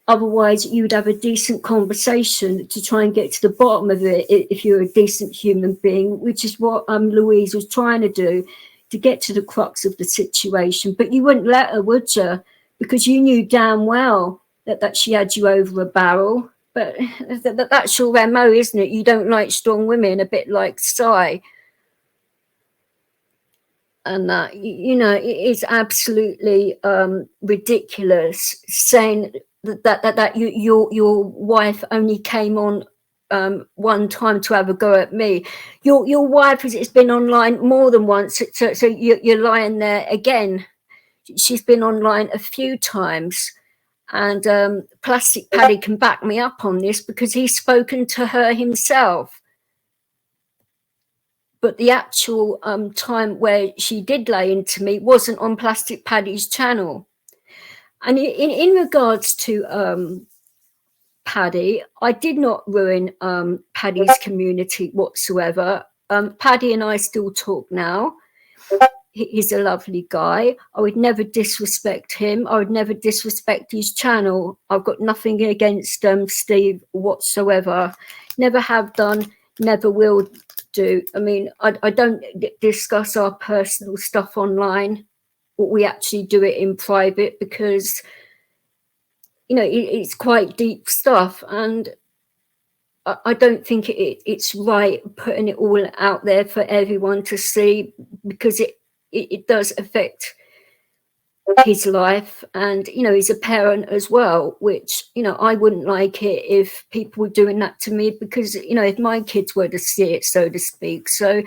Otherwise, you would have a decent conversation to try and get to the bottom of it if you're a decent human being, which is what Louise was trying to do, to get to the crux of the situation. But you wouldn't let her, would you? Because you knew damn well that she had you over a barrel. But that's your MO, isn't it? You don't like strong women, a bit like Si. And that, you know, it is absolutely ridiculous saying that your wife only came on one time to have a go at me. Your wife has been online more than once, so you're lying there again. She's been online a few times, and Plastic Paddy can back me up on this because he's spoken to her himself. But the actual time where she did lay into me wasn't on Plastic Paddy's channel. And in regards to Paddy, I did not ruin Paddy's community whatsoever. Paddy and I still talk now. He's a lovely guy. I would never disrespect him. I would never disrespect his channel. I've got nothing against Steve whatsoever. Never have done, never will do. I mean, I don't discuss our personal stuff online. We actually do it in private because, you know, it's quite deep stuff, and I don't think it's right putting it all out there for everyone to see, because it does affect his life, and you know, he's a parent as well, which, you know, I wouldn't like it if people were doing that to me, because, you know, if my kids were to see it, so to speak. So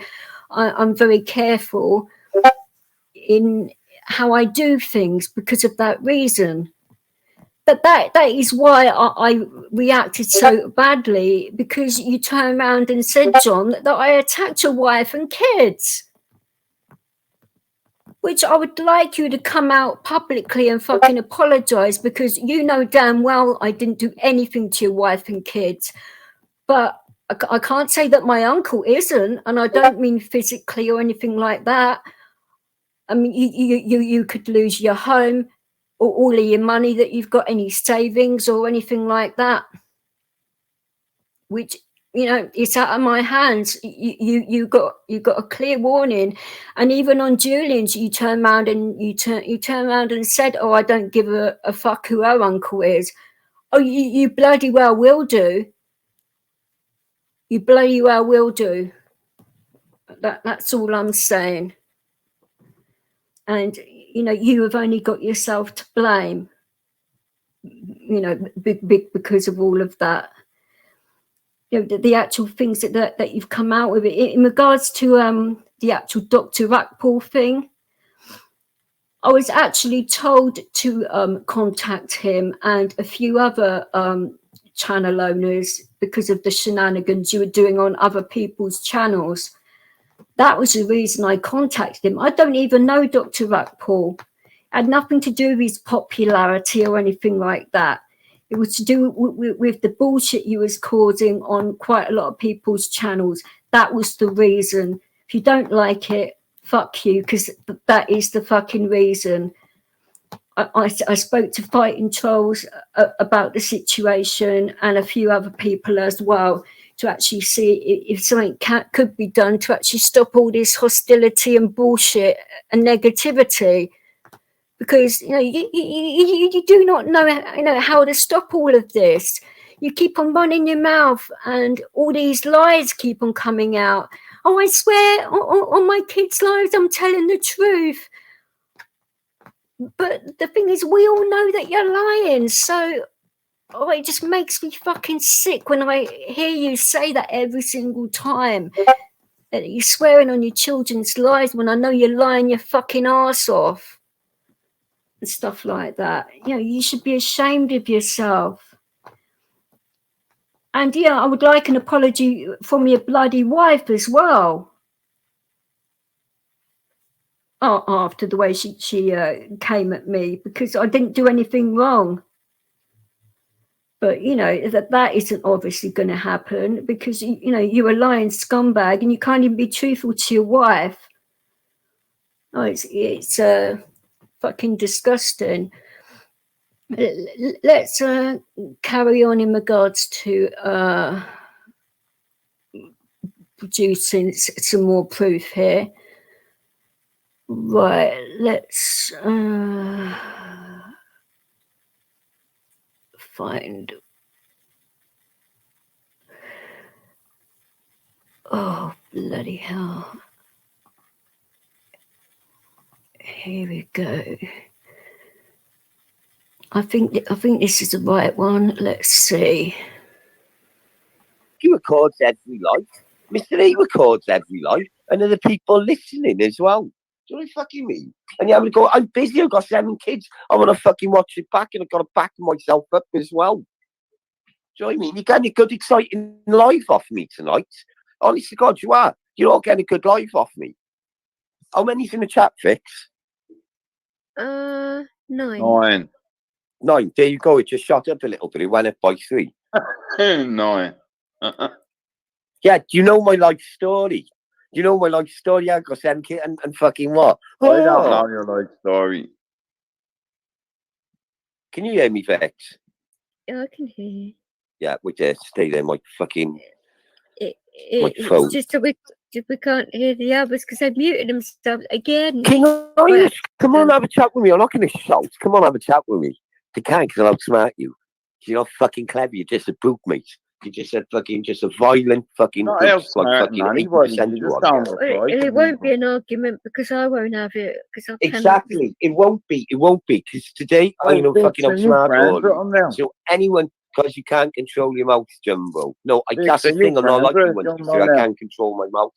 I'm very careful in how I do things because of that reason. But that is why I reacted so badly, because you turned around and said, John, that I attacked your wife and kids. Which I would like you to come out publicly and fucking apologise, because you know damn well I didn't do anything to your wife and kids. But I can't say that my uncle isn't, and I don't mean physically or anything like that. I mean, you could lose your home or all of your money that you've got, any savings or anything like that, which, you know, it's out of my hands. You got a clear warning. And even on Julian's, you turn around and said, oh, I don't give a fuck who our uncle is. Oh, you bloody well will do. You bloody well will do. That's all I'm saying. And, you know, you have only got yourself to blame, you know, because of all of that. You know, the actual things that you've come out with it in regards to the actual Dr. Rackpool thing. I was actually told to contact him and a few other channel owners because of the shenanigans you were doing on other people's channels. That was the reason I contacted him. I don't even know Dr. Rackpool. It had nothing to do with his popularity or anything like that. It was to do with the bullshit you was causing on quite a lot of people's channels. That was the reason. If you don't like it, fuck you, because that is the fucking reason. I spoke to Fighting Trolls about the situation and a few other people as well, to actually see if something could be done to actually stop all this hostility and bullshit and negativity. Because, you know, you do not know, you know, how to stop all of this. You keep on running your mouth and all these lies keep on coming out. Oh, I swear on my kids' lives, I'm telling the truth. But the thing is, we all know that you're lying. So, oh, it just makes me fucking sick when I hear you say that every single time. That you're swearing on your children's lives when I know you're lying your fucking arse off. And stuff like that. You know, you should be ashamed of yourself. And yeah, I would like an apology from your bloody wife as well. Oh, after the way she came at me, because I didn't do anything wrong. But you know that isn't obviously going to happen, because you know you're a lying scumbag and you can't even be truthful to your wife. Oh, it's fucking disgusting. Let's carry on in regards to producing some more proof here. Right, let's find. Oh, bloody hell. Here we go. I think this is the right one. Let's see. He records every life. Mr. E records every life, and there are people listening as well. Do you know what I fucking mean? And you have to go, I'm busy, I've got 7 kids. I want to fucking watch it back, and I've got to back myself up as well. Do you know what I mean? You're getting a good, exciting life off me tonight. Honest to God, you are. You're all getting a good life off me. How many's in the chat, Fix? 9. 9. 9. There you go. It just shot up a little bit. It went up by 3. 9. Yeah, do you know my life story? Do you know my life story? I got 7 kids and fucking what? I don't know your life story. Can you hear me, Vex? Yeah, I can hear you. Yeah, we just stay there, my fucking... Microphone. It's just that we can't hear the others because they've muted themselves again. King Irish, come on, have a chat with me. I'm not going to shout. Come on, have a chat with me. They can't because I'll outsmart you. You're not fucking clever. You're just a brute, mate. You're just a violent fucking Not brute. Like outsmarting fucking anybody, 80% you you just are. don't reply to It won't people. be an argument because I won't have it. Because I Exactly. It won't be. It won't be. Because today, Oh, I'm fucking Vix, are you outsmart friends all with you. them now? So anyone, because you can't control your mouth, Jumbo. No, Vix, that's the are you thing. I'm not friends like you with when you Jumbo say I now? can't control my mouth.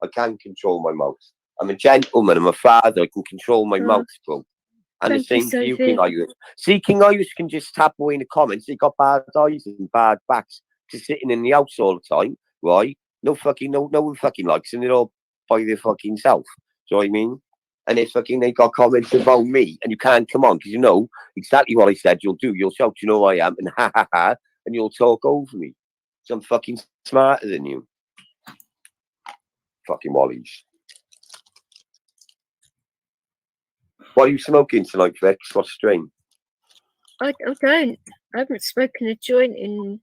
I can control my mouth. I'm a gentleman. I'm a father. I can control my mouth, bro. And the Thank you, same for you, Sophie. King Irish. See, King Irish can just tap away in the comments. They got bad eyes and bad backs. Just sitting in the house all the time, right? No one fucking likes them. They're all by their fucking self. Do you know what I mean? And if fucking they got comments about me and you can't come on because you know exactly what I said you'll do. You'll shout, you know who I am, and ha ha ha, and you'll talk over me. So I'm fucking smarter than you. Fucking wallies. What are you smoking tonight, Vex? What strain? I don't. I haven't spoken a joint in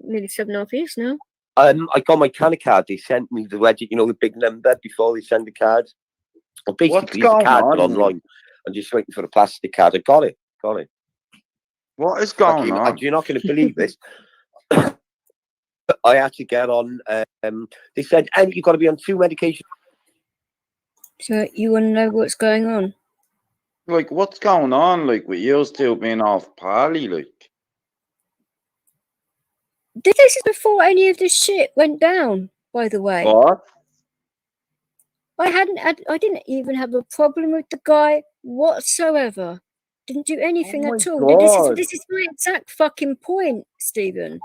nearly 7.5 years now. I got my Canna card. They sent me the legend, you know, the big number before they send the card. Well, basically, it's a going card but on? online. I'm just waiting for the plastic card. I got it. What is going Fucking, on? you're not going to believe this. I had to get on. They said, and you've got to be on 2 medications. So you want to know what's going on? Like, what's going on? Like, with you still being off Pally, like. This is before any of this shit went down, by the way. What? I didn't even have a problem with the guy whatsoever. Didn't do anything Oh at my all. God. This is my exact fucking point, Stephen.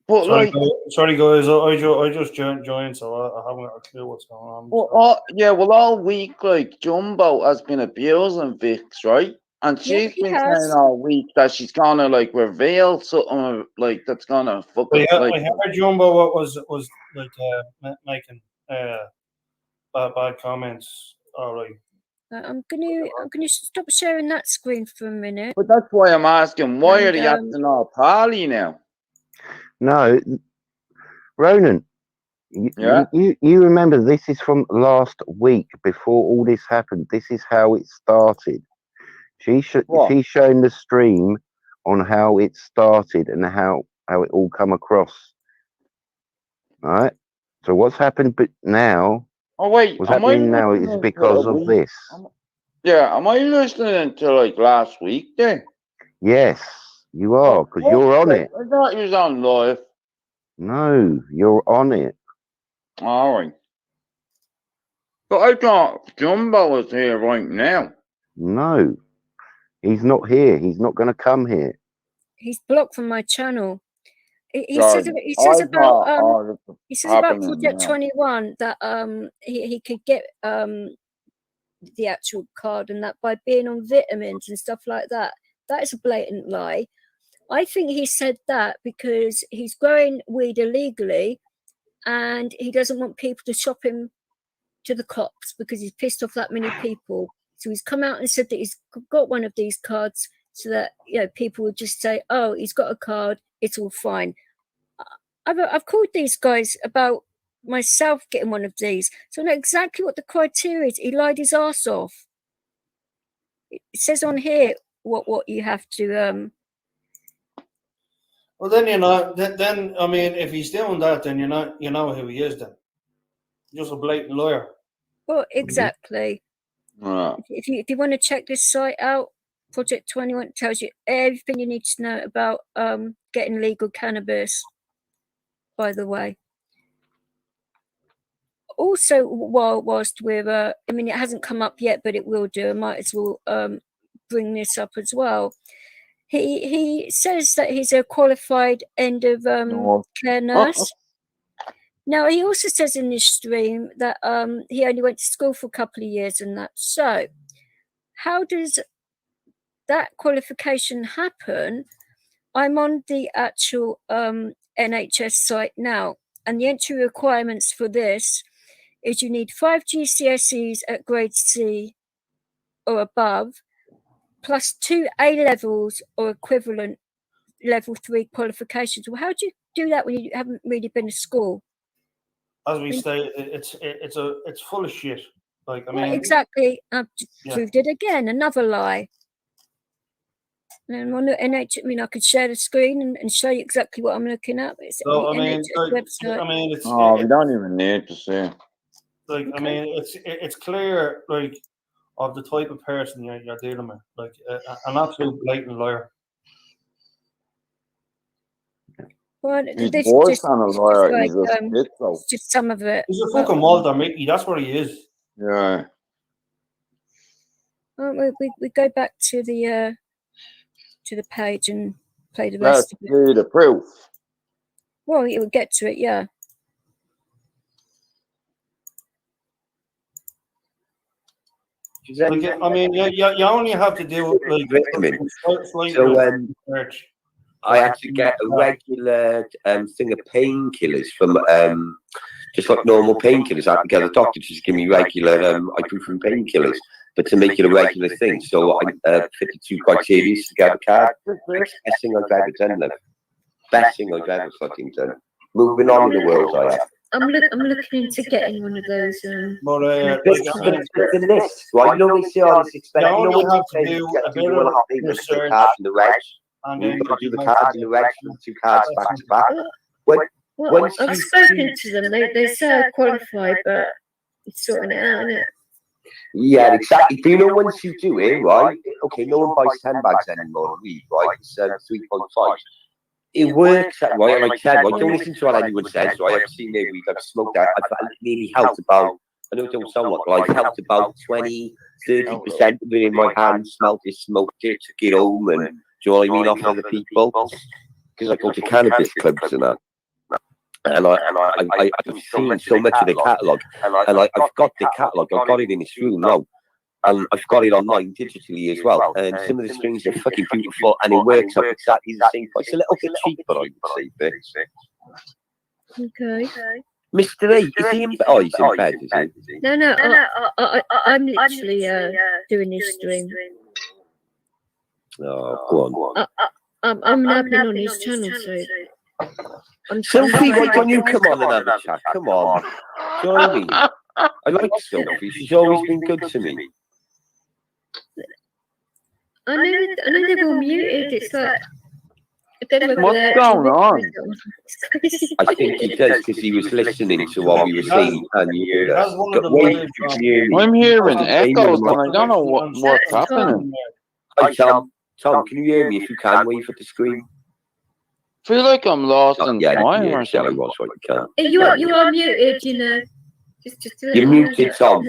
But like, sorry guys, I just joined, so I haven't got a clue what's going on. well, all week, like, Jumbo has been abusing Vix, right? And Yeah, she's he been has. saying all week that she's gonna like reveal something like that's gonna fuck I up. Like, heard Jumbo was like making bad comments. All right. I'm gonna stop sharing that screen for a minute. but that's why I'm asking, why are And, they acting all Pally now? No, Ronan, Yeah. you remember this is from last week before all this happened. This is how it started. She's showing the stream on how it started and how it all come across. All right. So what's happened now? Oh wait, What's happening now is because of this. Yeah, am I listening to like last week then? Yes, you are, because you're on it. I thought you was on live. No, you're on it. All right. But I thought Jumbo was here right now. No, he's not here. He's not going to come here. he's blocked from my channel. He Sorry, says about happening Project now. 21 that he could get the actual card, and that by being on vitamins and stuff like that. That is a blatant lie. I think he said that because he's growing weed illegally and he doesn't want people to shop him to the cops because he's pissed off that many people. So he's come out and said that he's got one of these cards so that, you know, people would just say, oh, he's got a card, it's all fine. I've called these guys about myself getting one of these, so I know exactly what the criteria is. He lied his ass off. It says on here what you have to Well, then you know. Then I mean, if he's doing that, then you know who he is. Then just a blatant liar. Well, exactly. If you want to check this site out, Project 21 tells you everything you need to know about getting legal cannabis. By the way. Also, whilst we're, I mean, it hasn't come up yet, but it will do. I might as well bring this up as well. He says that he's a qualified end of care nurse. Now, he also says in this stream that he only went to school for a couple of years and that. So, how does that qualification happen? I'm on the actual NHS site now, and the entry requirements for this is you need 5 GCSEs at grade C or above, plus 2 A levels or equivalent level 3 qualifications. Well, how do you do that when you haven't really been to school? As we say, it's full of shit. Like, I mean, exactly. I've proved it again. Another lie. And on the NHS, I mean, I could share the screen and show you exactly what I'm looking at. It's so, the NHS website. I mean, it's. We don't even need to see. Like, I mean, it's clear, like, of the type of person you're dealing with, like an absolute blatant liar. Well, He's this worse just, than a it's liar. just He's like, a shit, though. it's just some of it. He's a fucking Walter Mickey. That's what he is. Yeah. Well, we go back to the page and play the rest Let's of it. see the proof. Well, it will get to it, yeah. Like, I mean, you only have to do like research. I had to get a regular thing of painkillers from just like normal painkillers. I had to get a doctor to just give me regular ibuprofen painkillers, but to make it a regular thing. So I fitted 2 criteria to get a card. Best thing I've ever done, love. Best thing I've ever fucking done. Moving on in the world, I have. I'm looking into getting one of those. But the list, right? You know, they say all this expensive. You know, only when have to do a bit of research, card in the reg. and You've then got to do the cards in the reg, 2 cards back to back. Well, I've spoken to them. They say I qualify, but it's sorting it out, isn't it? Yeah, exactly. But you know, once you do it, right? Okay, no one buys 10 bags anymore a week, right? It's 3.5. It works out, right? And I tell you, I don't listen to what anyone says, right? I've seen their week, I've smoked that. I've nearly helped about, I know it don't sound like, but I've helped about 20, 30% of it in my hand, smelt it, smoked it, took it home, and do you know what I mean, off other people? Because I go to cannabis clubs and that. And I've seen so much of the catalogue, and I've got the catalogue, I've got it in this room now. And I've got it online digitally as well. And some of the strings are fucking beautiful, and it works out exactly the same price. A little bit cheaper, I would say, Bix. Okay. Mr. A, is he in bed? Oh, he's in bed, is he? No, I'm literally doing this stream. Oh, go on. I'm napping on his channel, so. Sophie, why don't you come on and have a chat? Come on. Do you know what I mean? I like Sophie. She's always been good to me. I know they're all muted. It's like what's going on? I think he does because he was listening to what we were saying, and you heard us. I'm hearing echoes, and I don't know what's happening. Hi, Tom. Tom, can you hear me? If you can, wave at the screen. I feel like I'm lost in time or something. You are muted, you know. You're muted, Tom.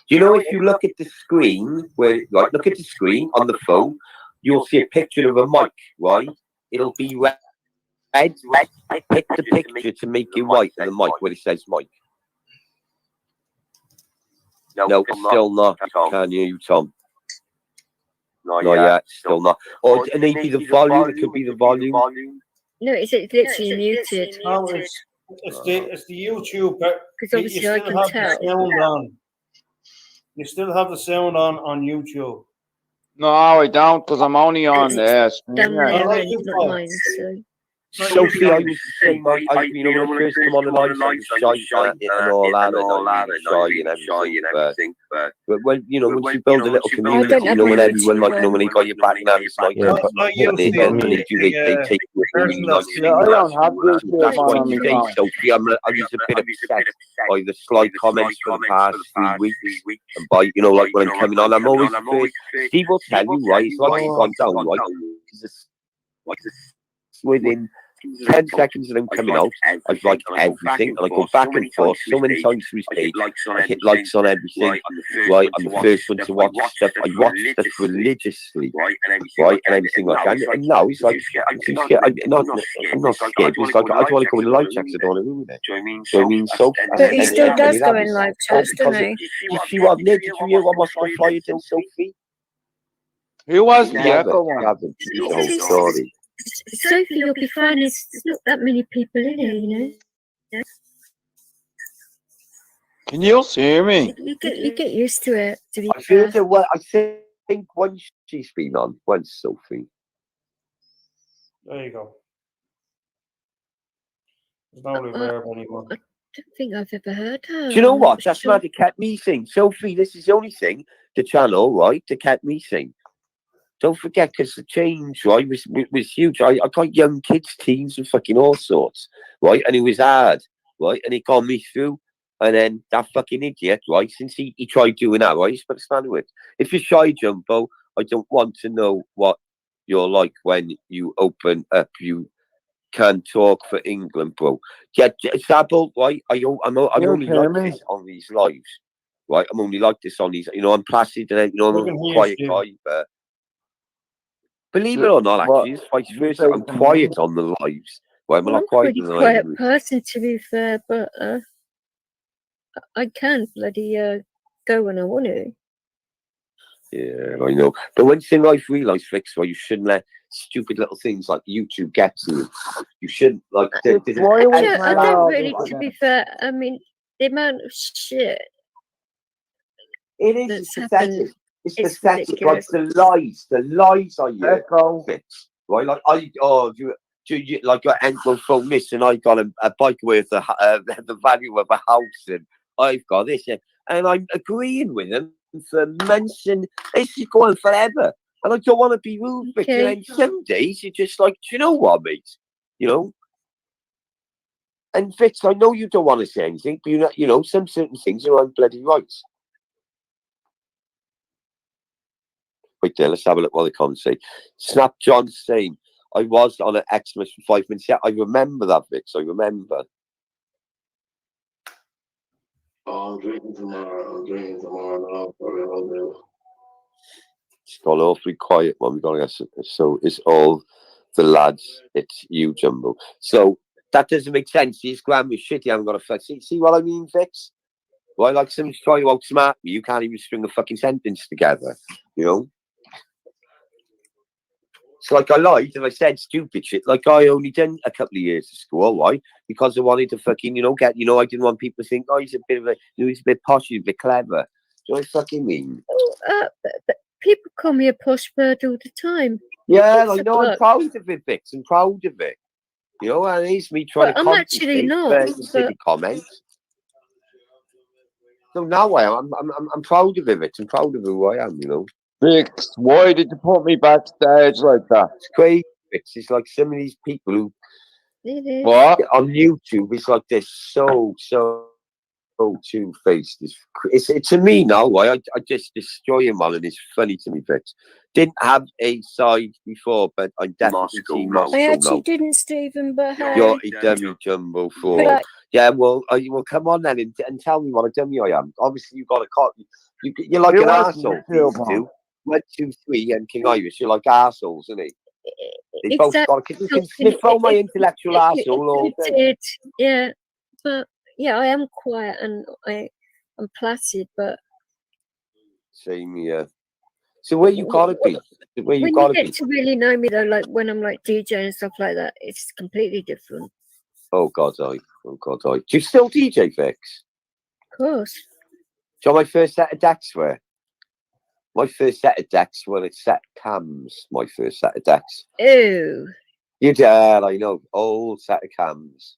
You know, if you look at the screen, look at the screen on the phone, you'll see a picture of a mic, right? It'll be red. Pick the picture to make it white of the mic where it says mic. No, still not. Can you, Tom? Not yet, still not. Or it may be the volume, it could be the volume. No, it's literally muted. No, it's the YouTube. Because obviously I can tell. You still have the sound on YouTube. No, I don't, because I'm only on the Sophie, I was the same. When I first come on the line, I was shy and all that, and everything. But when once you build a little community, when everyone, when they got your back now, it's like they take you really nice. I don't have this. That's why today, Sophie, I was a bit upset by the slight comments for the past 3 weeks, and by like when I'm coming on, I'm always the first. Steve will tell you, right? It's like you've gone down, right? Within 10 seconds of them coming out, I've liked everything, and I go back and forth so many times through his page. I hit likes on everything, right? I'm the first one to watch stuff. I watch stuff religiously, right? And everything like that. And now he's like, I'm too scared. I'm not scared, but it's like, I don't want to go in live chats, I don't want to ruin it. Do you know what I mean? So, but he still does go in live chats, doesn't he? You see what, Nick, did you hear what Moscow Flyer did, Sophie? Who was the echo one? The whole story. Sophie, you'll be fine. There's not that many people in here, you know. Yeah. Can you hear me? You get used to it. To be I feel that I think once she's been on, once Sophie. There you go. There's no reverb anymore. I don't think I've ever heard her. Do you know I'm what? not That's sure. mad. It kept me sing. Sophie, this is the only thing, the channel, right, that kept me sing. Don't forget, because the change, right, was huge. I got young kids, teens, and fucking all sorts, right? And it was hard, right? And it got me through. And then that fucking idiot, right, since he tried doing that, right, he's put a spanner with. If you're shy, Jumbo, I don't want to know what you're like when you open up. You can talk for England, bro. Yeah, Sable, right? I'm only like this on these lives, right? I'm only like this on these. You know, I'm placid and you know, I'm a quiet guy, but believe it or not, actually, it's vice versa. I'm quiet on the lives. Right? I'm a lot quieter pretty than quiet I am. person, to be fair, but I can bloody go when I want to. Yeah, I know. But one thing I've realised, Fix, why you shouldn't let stupid little things like YouTube get to you. You shouldn't, like... Actually, I don't really, to be fair. I mean, the amount of shit it is that's pathetic. happened It's is pathetic. ridiculous. Like the lies I hear, Fix, right? Like, you like your ankle phone this, and I got a bike worth the value of a house, and I've got this, and I'm agreeing with them for months, and this is going forever. And I don't want to be rude, but you know, some days you're just like, do you know what, mate? You know. And Fitz, I know you don't want to say anything, but you know, some certain things are on bloody rights. Wait there, let's have a look what they can't say. Snap John saying, I was on an Xmas for 5 minutes. Yeah, I remember that, Vix. I remember. Oh, I'm drinking tomorrow now. Probably all day. It's got awfully quiet, man. We got to get so it's all the lads. It's you, Jumbo. So that doesn't make sense. His grandma's shit. You haven't got a fuck. See what I mean, Vix? Why, like someone's trying to outsmart me, you can't even string a fucking sentence together. You know. It's like I lied and I said stupid shit. Like I only done a couple of years of school, right? Because I wanted to fucking, get, I didn't want people to think, oh, he's a bit of a, he's a bit posh, he's a bit clever. Do you know what I fucking mean? But people call me a posh bird all the time. Yeah, I know. I'm proud of it, Vix. I'm proud of it. You know, and it's me trying to I'm actually not. silly comments. So now I'm proud of it. I'm proud of who I am. You know. Vix, why did you put me backstage like that? It's crazy, Vix. It's like some of these people who what on YouTube. It's like they're so two-faced. It's to me now. I just destroy him, man, and it's funny to me, Vix. Didn't have a side before, but I definitely see Moscow I actually now. didn't, Stephen, but hey. You're a dummy, Jumbo, for. Yeah, well, come on then and tell me what a dummy I am. Obviously, you've got a cop. You're like an arsehole. These two. 1, 2, 3, and King Irish. You're like arseholes, isn't he? They both got. You can sniff out my intellectual arsehole all day. Yeah, but yeah, I am quiet and I'm placid, but same here. So where you gotta be? Where you when gotta you get to really know me, though, like when I'm like DJ and stuff like that, it's completely different. Oh God, I. Do you still DJ, Vix? Of course. Do you know my first set of decks were? My first set of decks were at set cams. My first set of decks. Ew. You did, I know. Old set of cams.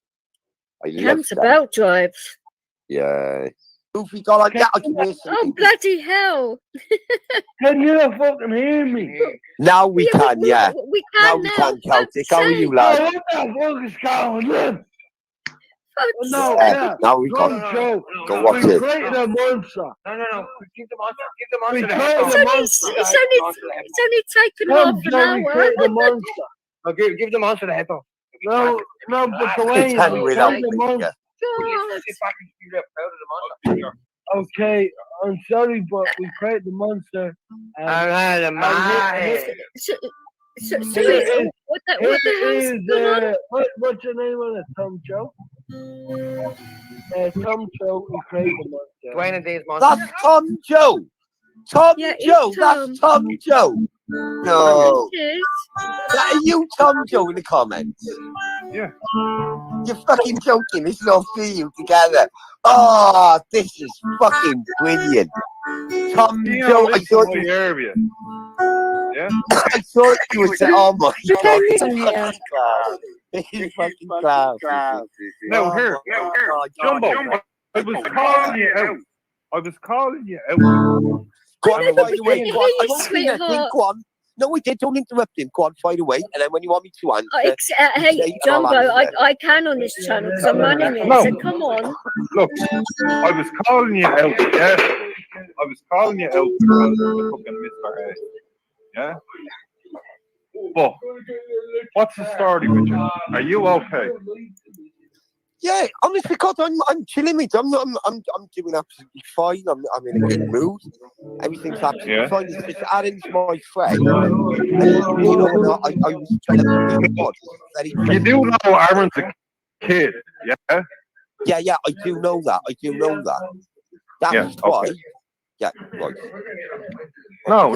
Cams are belt drives. Yeah. If we got like that, I can hear something. Oh, bloody hell. Can you fucking hear me? Now we can, yeah. We can now. We can, Celtic. How are you, lad? Oh, what the fuck is going on? No, now we got go watch it. Created a monster. No. Give the monster. Give the monster. It's only taken half an hour. The monster. No, give the monster the headphone. No, but the way the monster. Sit back and be proud of the monster. Okay, I'm sorry, but we created the monster. What the hell's going on? What's your name on it? Tom Joe? Tom Joe, we created the monster. Dwayne and Dave's monster. That's Tom Joe. That's Tom Joe. No. That are you, Tom Joe, in the comments? Yeah. You're fucking joking. This is all for you together. Oh, this is fucking brilliant. Tom Joe, I thought you. Yeah. I thought you were saying, oh my God, Can he's you- fucking clown. He's fucking clown. No, here, Jumbo. I was calling you out. I was calling you out. Go on, And I by was the way, saying- go on. I Please, won't say nothing. sweetheart. Go on. No, I did. Don't interrupt him. Go on, by the way. And then when you want me to answer, Hey, say, Jumbo, and I'll answer. I can on this channel because I'm running it. No. So come on. Look, I was calling you out, yeah? I was calling you out because the fucking Mr. A. Yeah? But, what's the story with you? Are you okay? Yeah, honestly, God, I'm chilling, mate. I'm doing absolutely fine. I'm in a good mood. Everything's absolutely fine. It's just Aaron's my friend. And, you know, I was trying to be very You do know Aaron's a kid, yeah? Yeah, I do know that. That's Yeah, why. okay. Yeah, right. No,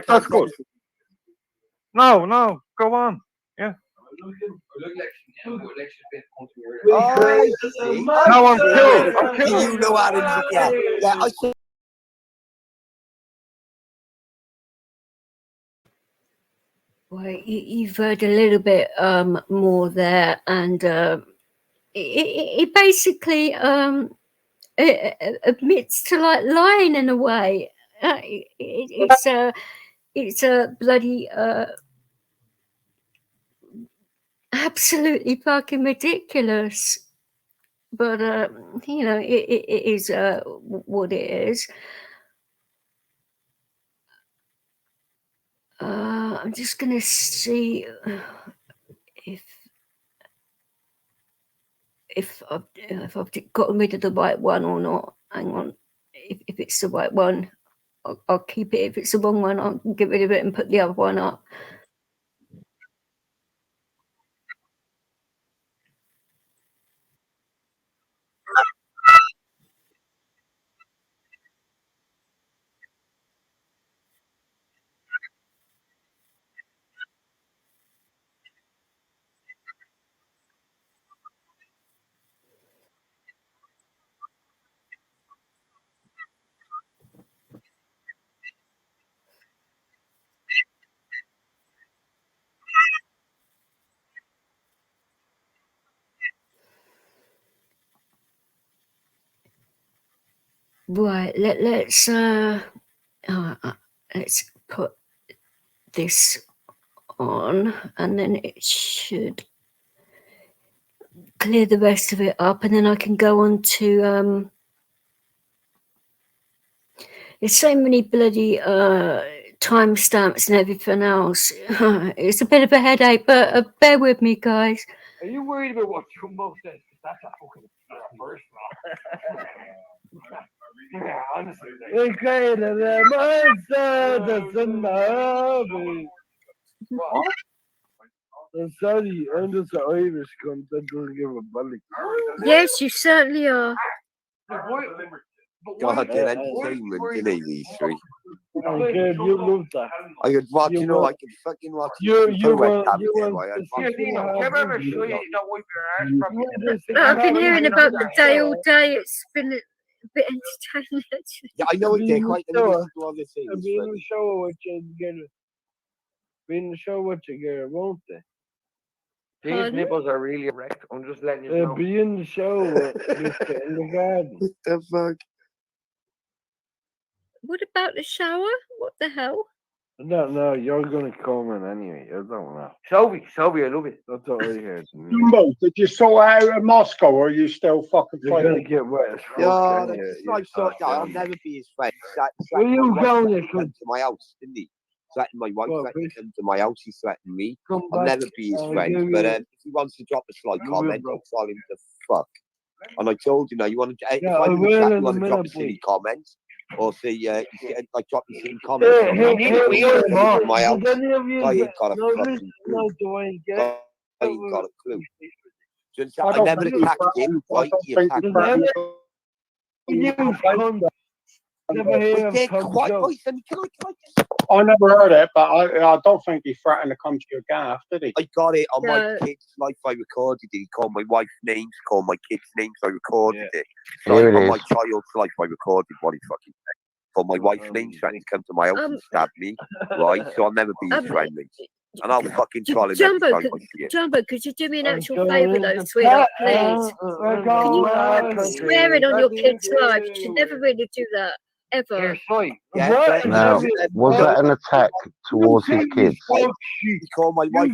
that's good. No, go on. Yeah. Oh, see. No, I'm killed. You know Aaron's, yeah. I saw. Well, you've heard a little bit more there, and it basically admits to like lying in a way. It's a bloody absolutely fucking ridiculous. But you know, it is what it is. I'm just gonna see if I've gotten rid of the right one or not. Hang on, if it's the right one, I'll keep it. If it's the wrong one, I'll get rid of it and put the other one up. Right, let's put this on, and then it should clear the rest of it up, and then I can go on to there's so many bloody timestamps and everything else. It's a bit of a headache, but bear with me, guys. Are you worried about what Jumbo says? That's a fucking first yeah, honestly. Sorry, I'm just an Irish cunt that doesn't give a bollock. Yes, you certainly are. God, they're entertainment, didn't they, these three? Okay, you love that. I could watch, I could fucking watch I've been hearing about the day all day. It's been a bit entertaining. Yeah, I know they're quite Be in the the show with you together. Be in the show with you together, won't they? These nipples are really erect. I'm just letting you know. Be in the show with in the garden. What the fuck? What about the shower? What the hell? I don't know. You're going to come in anyway. I don't know. Sophie, I love it. That's what I heard. Jumbo, did you sort out of Moscow, or are you still fucking You're going to fighting? get wet as fuck. Yeah, that's like sort of, I'll never be his friend. Where you going, you to my house, didn't he? Threatened my wife, threatened him to my house, he threatened me. Come I'll back. never be his friend. But if he wants to drop a slight comment, I'll tell him to fuck. And I told you now, you want to, if I'm in the chat, you want to drop a silly comment, or say, like drop me silly comments. Hey, my house. did any of you I ain't got a no, fucking no, clue. Dwayne, get I ain't got a clue. I I never attacked him, right? He attacked me. Never hear of They're Tom quite Jones. nice. And can I just... I never heard it, but I don't think he threatened to come to your gaff, did he? I got it on No. my kid's life. I recorded it. He called my wife's names, called my kids' names. I recorded it. Here Like, it on is. my child's life, I recorded what he fucking said. but my wife name's threatening to come to my house and stab me, right? So I'll never be his friend, mate. And I'll fucking troll him every time I see him. Jumbo, could you do me an actual favour though, sweetheart, please? Can you swear it on your kids' lives? You should never really do that, ever. Now, was that an attack towards his kids? He called my wife.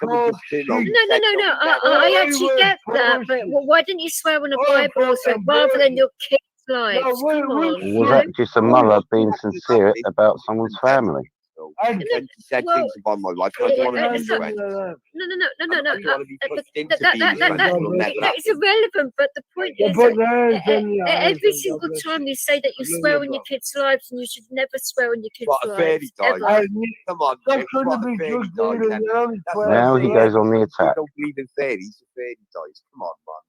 No. I actually get that, but why didn't you swear on a Bible or something rather than your kids' lives? Come on. Or was that just a mother being sincere about someone's family? And he said things about my wife. I don't want to be his friend. No. That is irrelevant, but the point is every single time you say that you swear on your kids' lives and you should never swear on your kids' lives. Come on, now he goes on the attack. I don't believe in fairies. Fairy dies. Come on, man.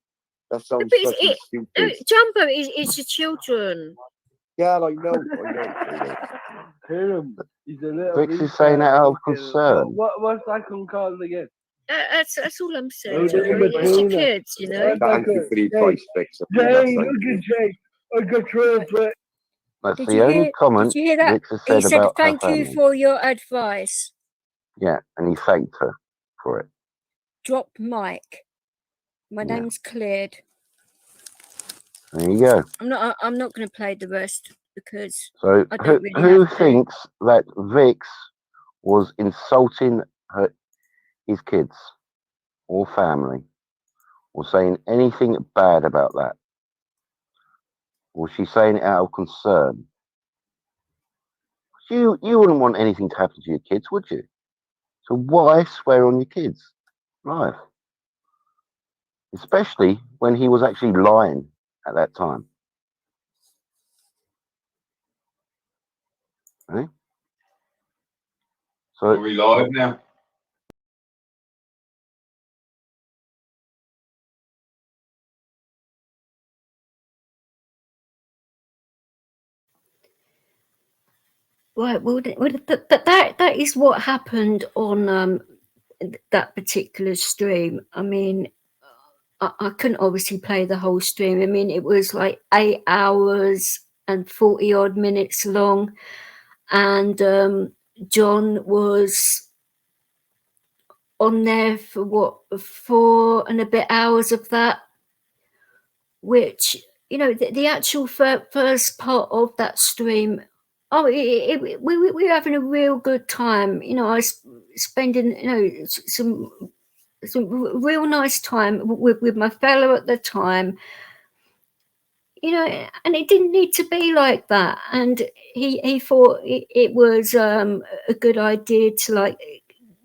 That sounds fucking stupid. Jumbo, it's your children. Yeah, I know. Hear him. He's a little. Vix is saying that out of concern. What's that called again? That's all I'm saying. It's your kids, you know. Thank you for the advice, Vix. I got through it. That's the only comment Did you hear that? Vix has said He said, about her thank you family. for your advice. Yeah, and he thanked her for it. Drop mic. My name's cleared. There you go. I'm not going to play the rest because So I don't really who have to. thinks that Vix was insulting his kids or family or saying anything bad about that? Or she's saying it out of concern? You wouldn't want anything to happen to your kids, would you? So why swear on your kids' life? Especially when he was actually lying at that time. Right? So are we live now? Right, well, that is what happened on that particular stream. I mean, I couldn't obviously play the whole stream. I mean, it was like 8 hours and 40 odd minutes long, and John was on there for 4 and a bit hours of that, which, you know, the actual first part of that stream. Oh, we were having a real good time. You know, I was spending, you know, some real nice time with my fellow at the time. You know, and it didn't need to be like that. And he thought it was a good idea to like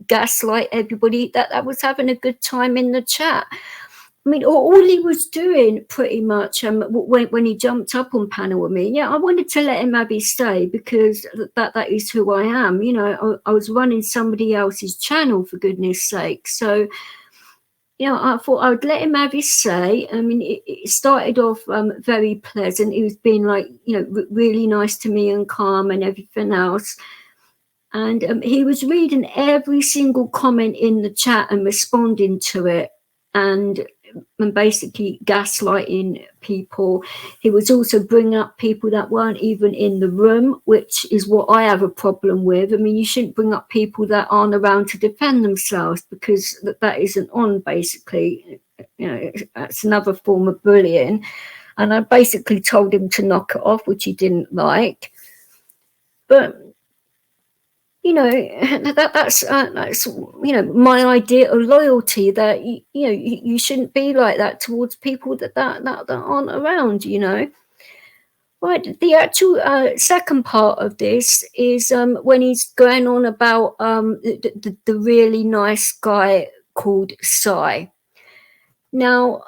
gaslight everybody that I was having a good time in the chat. I mean, all he was doing pretty much when he jumped up on panel with me, I wanted to let him have his say because that is who I am. You know, I was running somebody else's channel, for goodness sake. So, you know, I thought I would let him have his say. I mean, it started off very pleasant. He was being like, you know, really nice to me and calm and everything else. And he was reading every single comment in the chat and responding to it. And basically gaslighting people. He was also bringing up people that weren't even in the room, which is what I have a problem with. I mean, you shouldn't bring up people that aren't around to defend themselves because that isn't on, basically. You know, that's another form of bullying. And I basically told him to knock it off, which he didn't like. But you know, that's you know, my idea of loyalty, that you know you shouldn't be like that towards people that aren't around, you know. Right, the actual second part of this is when he's going on about the really nice guy called Sai. Now,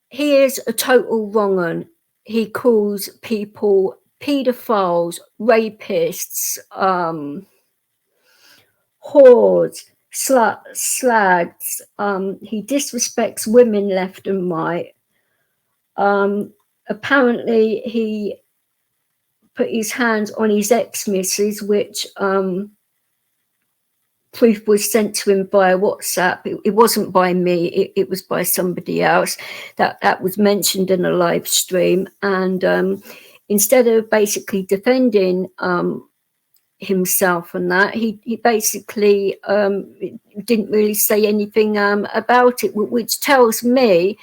he is a total wrong un. He calls people pedophiles, rapists, whores, slags. He disrespects women left and right. Apparently, he put his hands on his ex-missus, which proof was sent to him via WhatsApp. It wasn't by me. It was by somebody else. That was mentioned in a live stream. And instead of basically defending himself and that, he basically didn't really say anything about it, which tells me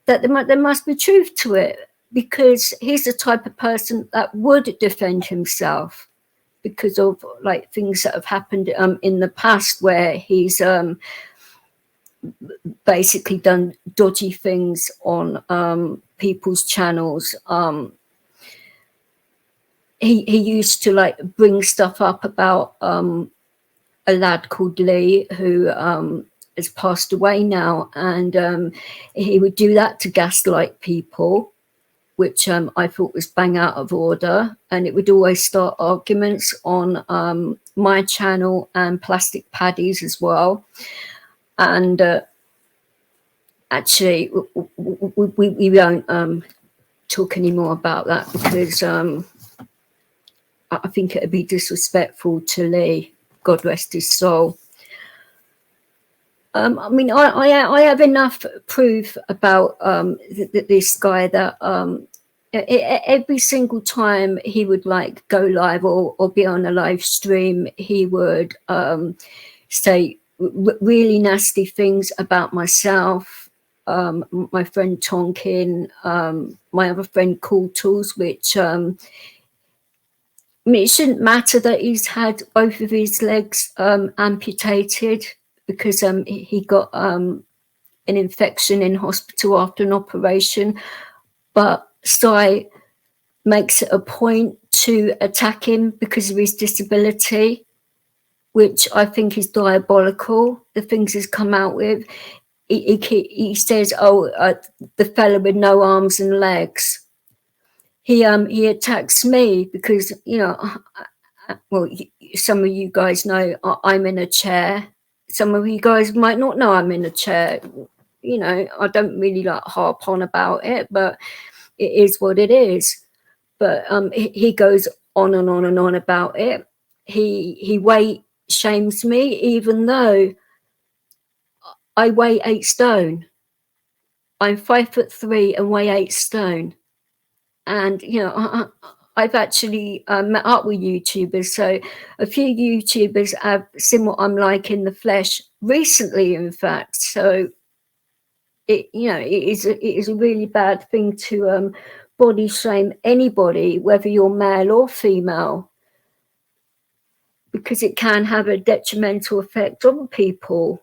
that there must be truth to it, because he's the type of person that would defend himself because of like things that have happened in the past where he's basically done dodgy things on people's channels. He used to like bring stuff up about a lad called Lee who has passed away now, and he would do that to gaslight people, which I thought was bang out of order, and it would always start arguments on my channel and Plastic Paddy's as well. And actually, we won't talk anymore about that, because I think it would be disrespectful to Lee, God rest his soul. I mean, I have enough proof about this guy that every single time he would like go live or be on a live stream, he would say really nasty things about myself, my friend Tonkin, my other friend Cool Tools, which I mean, it shouldn't matter that he's had both of his legs amputated, because he got an infection in hospital after an operation, but Sai makes it a point to attack him because of his disability, which I think is diabolical, the things he's come out with. He says, the fella with no arms and legs. He attacks me because, you know, well, some of you guys know I'm in a chair. Some of you guys might not know I'm in a chair. You know, I don't really like harp on about it, but it is what it is. But he goes on and on and on about it. He weight shames me, even though I weigh 8 stone. I'm 5'3" and weigh 8 stone. And, you know, I've actually met up with YouTubers. So a few YouTubers have seen what I'm like in the flesh recently, in fact. So, it is a really bad thing to body shame anybody, whether you're male or female, because it can have a detrimental effect on people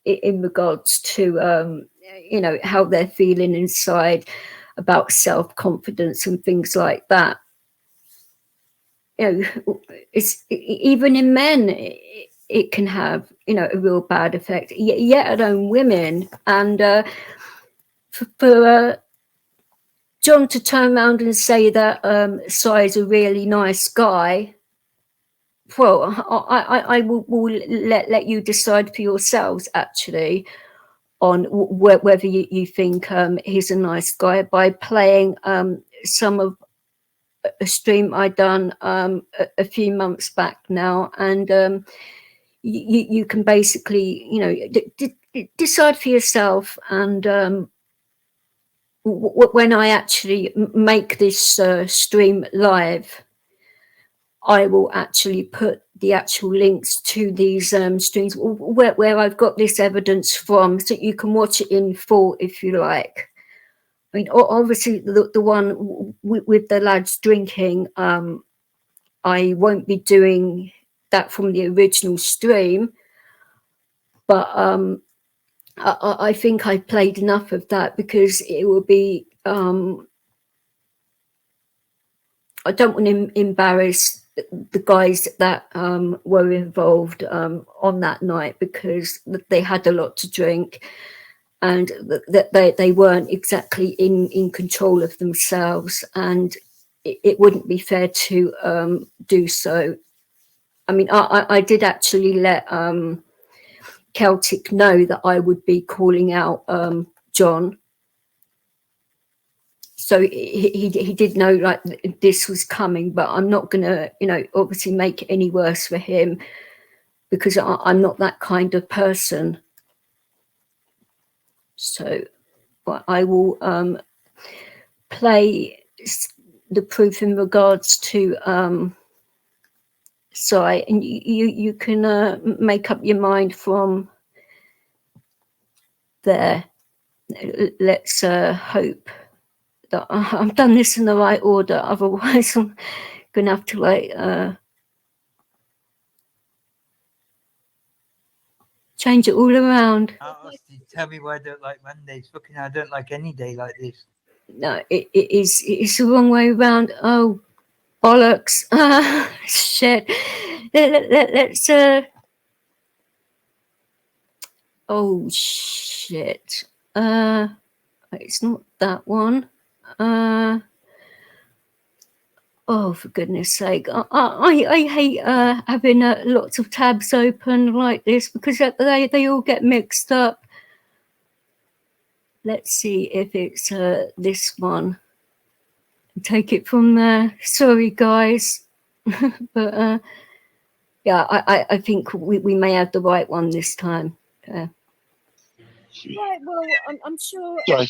in regards to, you know, how they're feeling inside, about self-confidence and things like that. You know, it's even in men, it can have, you know, a real bad effect, yet alone women. And for John to turn around and say that Sai is a really nice guy, well, I will let you decide for yourselves, actually, on whether you think he's a nice guy by playing some of a stream I done a few months back now, and you can basically, you know, decide for yourself. And when I actually make this stream live, I will actually put the actual links to these streams where I've got this evidence from, so you can watch it in full if you like. I mean, obviously the one with the lads drinking, I won't be doing that from the original stream, but I think I played enough of that, because it will be, I don't want to embarrass the guys that were involved on that night, because they had a lot to drink, and that they weren't exactly in control of themselves, and it wouldn't be fair to do so. I mean, I did actually let Celtic know that I would be calling out John. So he did know like this was coming, but I'm not going to, you know, obviously make it any worse for him, because I'm not that kind of person. So but I will play the proof in regards to Sai, and you can make up your mind from there. Let's hope that I've done this in the right order. Otherwise, I'm gonna have to like change it all around. Tell me why I don't like Mondays. Fucking, I don't like any day like this. No, it's the wrong way around. Oh, bollocks! Shit. Let's oh shit. It's not that one. Oh, for goodness sake. I hate having lots of tabs open like this because they all get mixed up. Let's see if it's this one. Take it from there. Sorry, guys. But yeah, I think we may have the right one this time. Right, well, I'm sure. Sorry,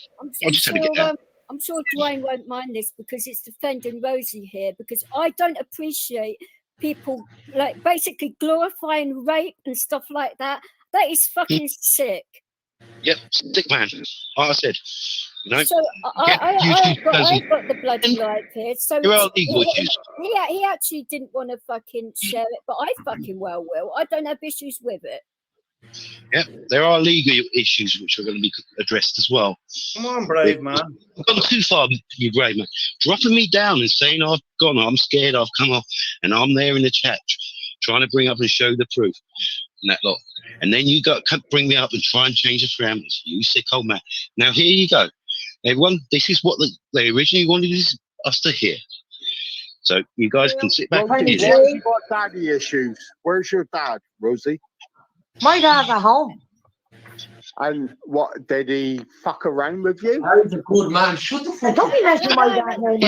I'm sure Dwayne won't mind this because it's defending Rosie here, because I don't appreciate people like basically glorifying rape and stuff like that. That is fucking sick. Yep, sick man. Like I said, you know. So I've got the bloody light here. So there are legal issues. He actually didn't want to fucking share it, but I fucking well will. I don't have issues with it. Yeah, there are legal issues which are going to be addressed as well. Come on, brave man. I've gone too far to be brave man. Dropping me down and saying I've gone, I'm scared, I've come off, and I'm there in the chat trying to bring up and show the proof and that lot. And then you got bring me up and try and change the parameters. You sick old man. Now here you go. Everyone, this is what they originally wanted us to hear. So you guys can sit back and hear Rosie it. got daddy issues. Where's your dad, Rosie? My dad's at home. And what, did he fuck around with you? He's a good man. Shut the fuck up. Don't be mentioning my dad's name.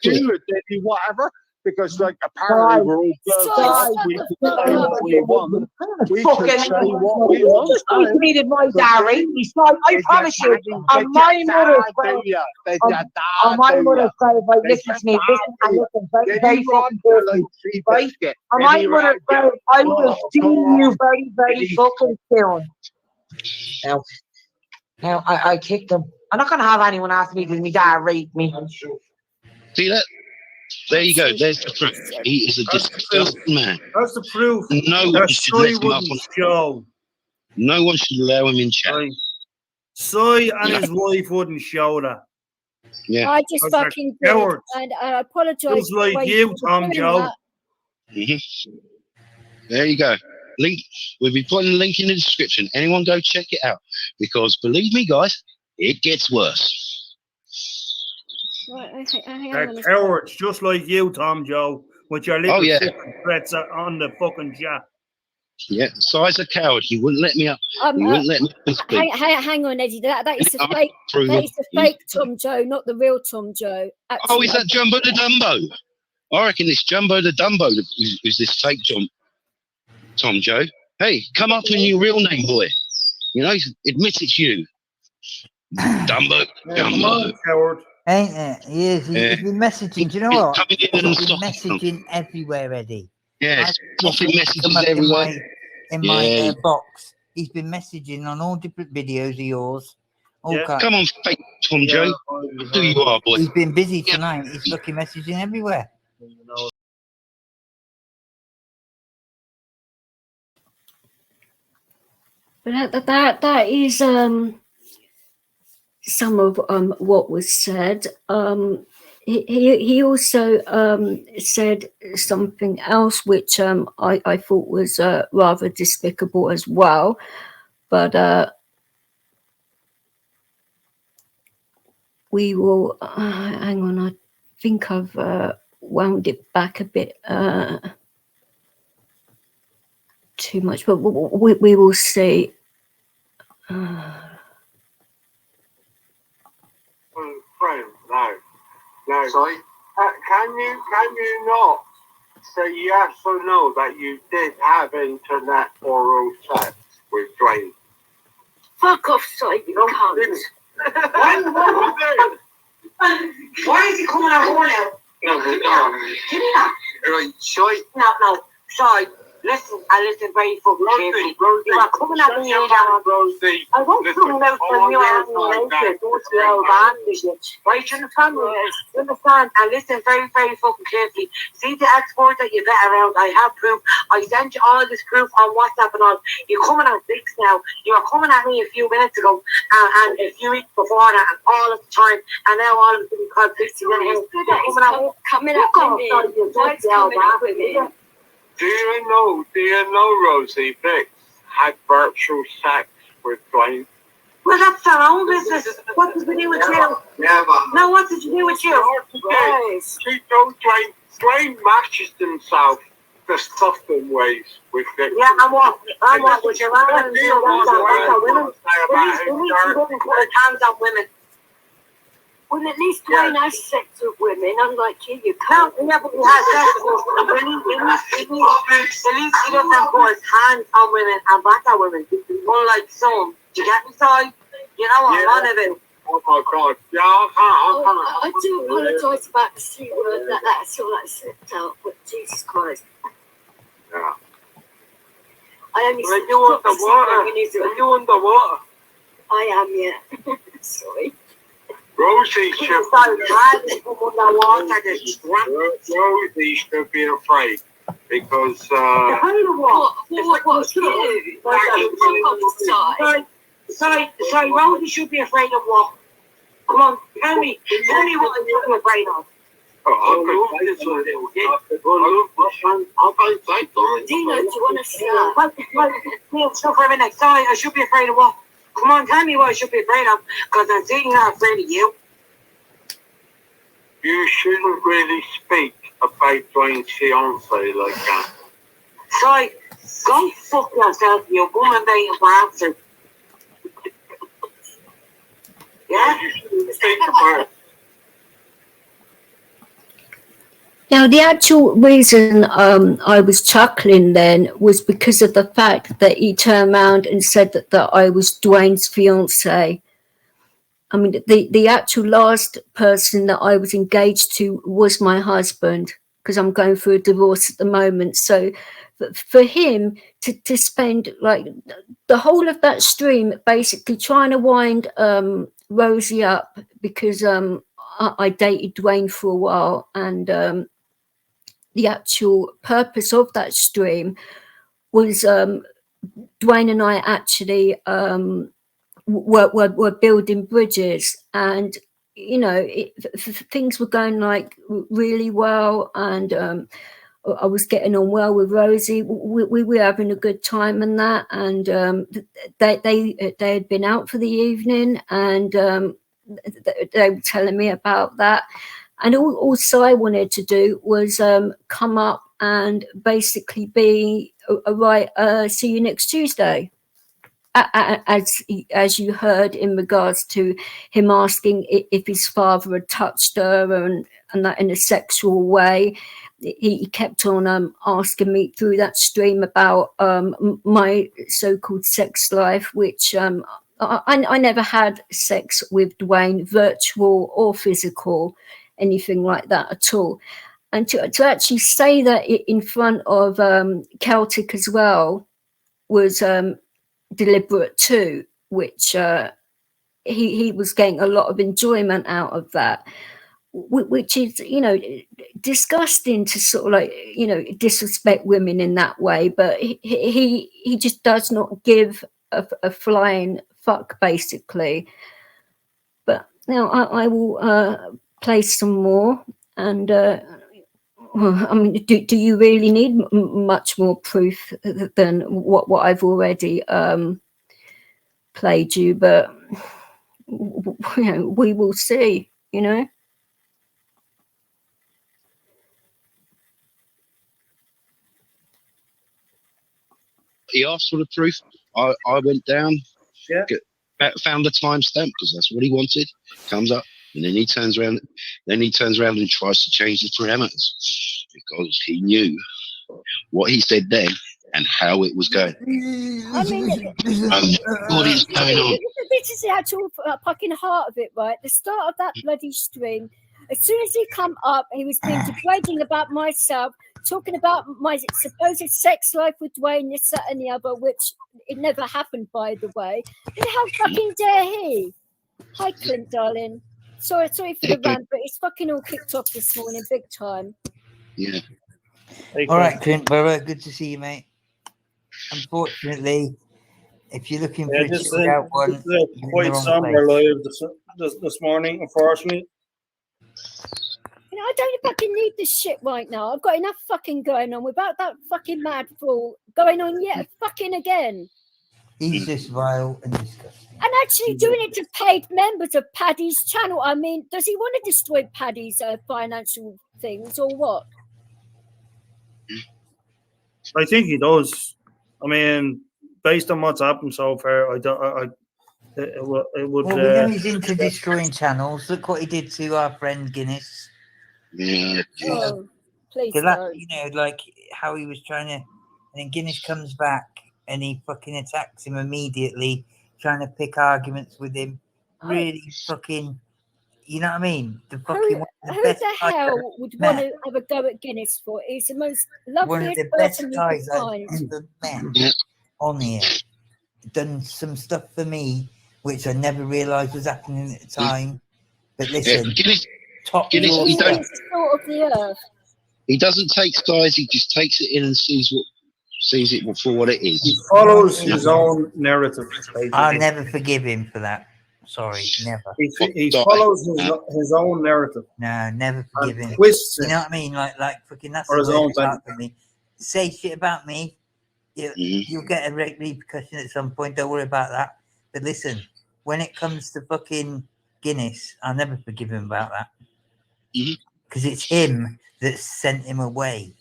Did he whatever? Because, like, apparently we're all girls. We can say what we want. We can say what we want. You just told me that my dad raped me. So I promise you, on my mother's grave, on my mother's grave, right, listen to me, listen very, very fucking carefully, right? On my mother's grave, I will see you very, very fucking soon. Now, I kicked him. I'm not going to have anyone ask me, did my dad rape me? See that? There you go. There's the proof. He is a disgusting man. That's the proof. No one should let him up on show. No one should allow him in chat. Right. Soy and his wife wouldn't show that. Yeah. I just fucking did, and I apologise. Just like you, Tom Joe. There you go. Link. We'll be putting a link in the description. Anyone go check it out, because believe me, guys, it gets worse. Right, They're cowards, just like you, Tom Joe, with your little threats on the fucking chat. Yeah, Sai's a coward. He wouldn't let me up. He wouldn't let me speak. Hang on, Eddie. That is a fake. That is the fake Tom Joe, not the real Tom Joe. Actually, oh, is that Jumbo the Dumbo? I reckon it's Jumbo the Dumbo who's this fake Tom Joe. Hey, come up with your real name, boy. You know, admit it's you. Dumbo. Come on, coward. Ain't it? He is. He's been messaging. Do you know what? He's been messaging everywhere, Eddie. Yeah, dropping messages everywhere. In my box. He's been messaging on all different videos of yours. Come on, fake Tom Joe. Who you are, boy. He's been busy tonight. He's fucking messaging everywhere. But that is some of what was said. He also said something else which I thought was rather despicable as well. But we will hang on. I think I've wound it back a bit too much, but we will see. No. Sorry? Can you not say yes or no that you did have internet oral sex with Dwayne? Fuck off, sorry, you cunt. When was it? Why is he coming out more now? No. Right, shite. No. Sorry. Listen, I listen very fucking carefully. You are coming at me here now. Rosie. I won't come out from you and me. Don't you know that? Right, you understand? You understand? And listen very, very fucking carefully. See the export that you get around. I have proof. I sent you all this proof on WhatsApp and all. You're coming at six now. You were coming at me a few minutes ago and a few weeks before that and all of the time. And now all of a sudden because this is Coming up with me. Do you know, Rosie Bix had virtual sex with Dwayne? Well, that's our own business. What did we do with you? Yeah, but... No, what did you do with you? Yes. Dwayne matches himself the stuffing ways with Bix. Yeah, and what would you rather do? That's on women. At least you wouldn't put his hands on women. Well, at least Dwayne has sex with women, unlike you can't. can't. Yeah, but he has sex with women. At least he doesn't put his hands on women and back at women. More like some. Do you get me, sorry? You know what I'm on about. Oh my God! Yeah, I do apologise about the C word that's all that slipped out, but Jesus Christ. Yeah. I only said you underwater. I am, yeah. Sorry. Rosie should be afraid because Sorry, Rosie should be afraid of what? Come on, tell me what you should be afraid of. Dino, do you want to start? Stop for a minute. Sorry, I should be afraid of what? Come on, tell me what I should be afraid of, because I'm saying I'm afraid of you. You shouldn't really speak about Dwayne's fiance like that. Sorry, go fuck yourself, you woman being bastard. Yeah? Speak about it. Now, the actual reason I was chuckling then was because of the fact that he turned around and said that I was Dwayne's fiance. I mean, the actual last person that I was engaged to was my husband, because I'm going through a divorce at the moment. So for him to spend like the whole of that stream basically trying to wind Rosie up, because I dated Dwayne for a while, and the actual purpose of that stream was Dwayne and I actually were building bridges, and you know things were going like really well, and I was getting on well with Rosie. We were having a good time and that, and they had been out for the evening, and they were telling me about that. And also I wanted to do was come up and basically be right. See you next Tuesday, as you heard in regards to him asking if his father had touched her and that in a sexual way. He kept on asking me through that stream about my so-called sex life, which I never had sex with Dwayne, virtual or physical, anything like that at all. And to actually say that in front of Celtic as well was deliberate too, which he was getting a lot of enjoyment out of that, which is, you know, disgusting to sort of like, you know, disrespect women in that way. But he just does not give a flying fuck, basically. But now I will play some more, and I mean, do you really need much more proof than what I've already played you? But you know, we will see, you know. He asked for the proof. I went down, found the timestamp because that's what he wanted. Comes up, and then he turns around. Then he turns around and tries to change the parameters because he knew what he said then and how it was going. I mean, what is going on? this this is the actual fucking heart of it, right? The start of that bloody stream. As soon as he come up, he was being degrading about myself, talking about my supposed sex life with Dwayne, this, that, and the other, which it never happened, by the way. And how fucking dare he? Hi, Clint, darling. Sorry for the rant, but it's fucking all kicked off this morning, big time. Yeah. All right, Clint, brother, good to see you, mate. Unfortunately, if you're looking for a chilled out one, quite somber live this morning, unfortunately. You know, I don't fucking need this shit right now. I've got enough fucking going on without that fucking mad fool going on yet fucking again. He's just vile and disgusting. And actually doing it to paid members of Paddy's channel. I mean, does he want to destroy Paddy's financial things or what? I think he does. I mean, based on what's happened so far, it would. Well, we know he's into destroying channels. Look what he did to our friend Guinness. Yeah. Oh, please don't. You know, like how he was trying to, and then Guinness comes back and he fucking attacks him immediately, trying to pick arguments with him. Really fucking, you know what I mean? The fucking who the hell would want to have a go at Guinness for? He's the most one of the loveliest best person guys you I've can find. ever met on here. Done some stuff for me which I never realised was happening at the time. But listen, top Guinness, He's the salt of the earth. he doesn't take skies, he just takes it in and sees it for what it is. He follows his own narrative. Basically. I'll never forgive him for that. Sorry, never. He follows his own narrative. No, never forgive him. Twists it. You know what I mean? Like fucking that's For his the own worst part for me. Say shit about me, you'll get a repercussion at some point. Don't worry about that. But listen, when it comes to fucking Guinness, I'll never forgive him about that. Because it's him that sent him away.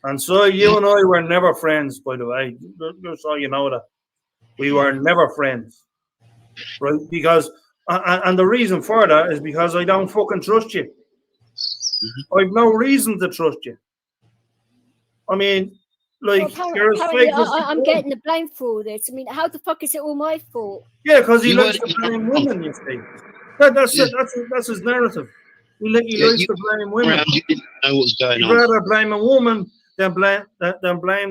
And so you and I were never friends, by the way. Just so you know that. We were never friends. Right? Because, and the reason for that is because I don't fucking trust you. I've no reason to trust you. I mean, like, you're as fake as I'm getting the blame for all this. I mean, how the fuck is it all my fault? Yeah, because he likes to blame women, you see. That's his narrative. He likes to blame women. You didn't know what's going He'd on. rather blame a woman than blame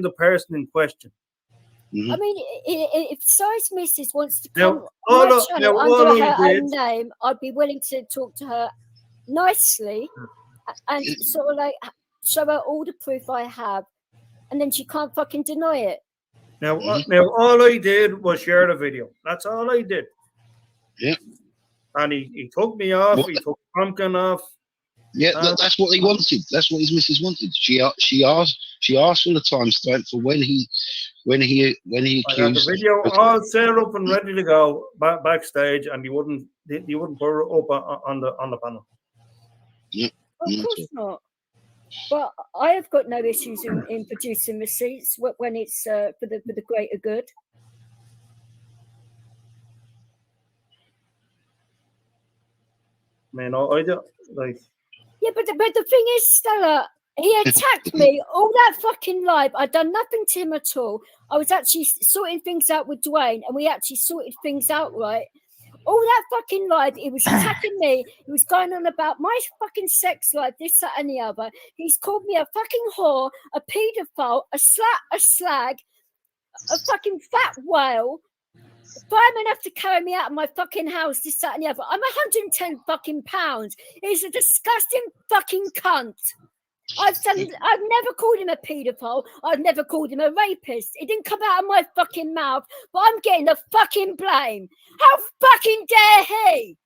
the person in question. I mean, if Size Mrs. wants to Now, come on my channel all under he her did- own name, I'd be willing to talk to her nicely and sort of like show her all the proof I have, and then she can't fucking deny it. Now, all I did was share the video. That's all I did. Yeah. And he took me off. He took Pumpkin off. Yeah, that's what he wanted. That's what his missus wanted. She asked for the timestamp for when he I had the accused. video all set up and ready to go backstage, and he wouldn't put it up on the panel. Yeah. Of course not. But I have got no issues in producing receipts when it's for the greater good. Man, I don't like. Yeah, but the thing is, Stella, he attacked me all that fucking live. I'd done nothing to him at all. I was actually sorting things out with Dwayne, and we actually sorted things out right. All that fucking live, he was attacking me. He was going on about my fucking sex life, this, that, and the other. He's called me a fucking whore, a paedophile, a slag, a fucking fat whale. Firemen have to carry me out of my fucking house, this, that, and the other. I'm 110 fucking pounds. He's a disgusting fucking cunt. I've never called him a paedophile. I've never called him a rapist. It didn't come out of my fucking mouth, but I'm getting the fucking blame. How fucking dare he?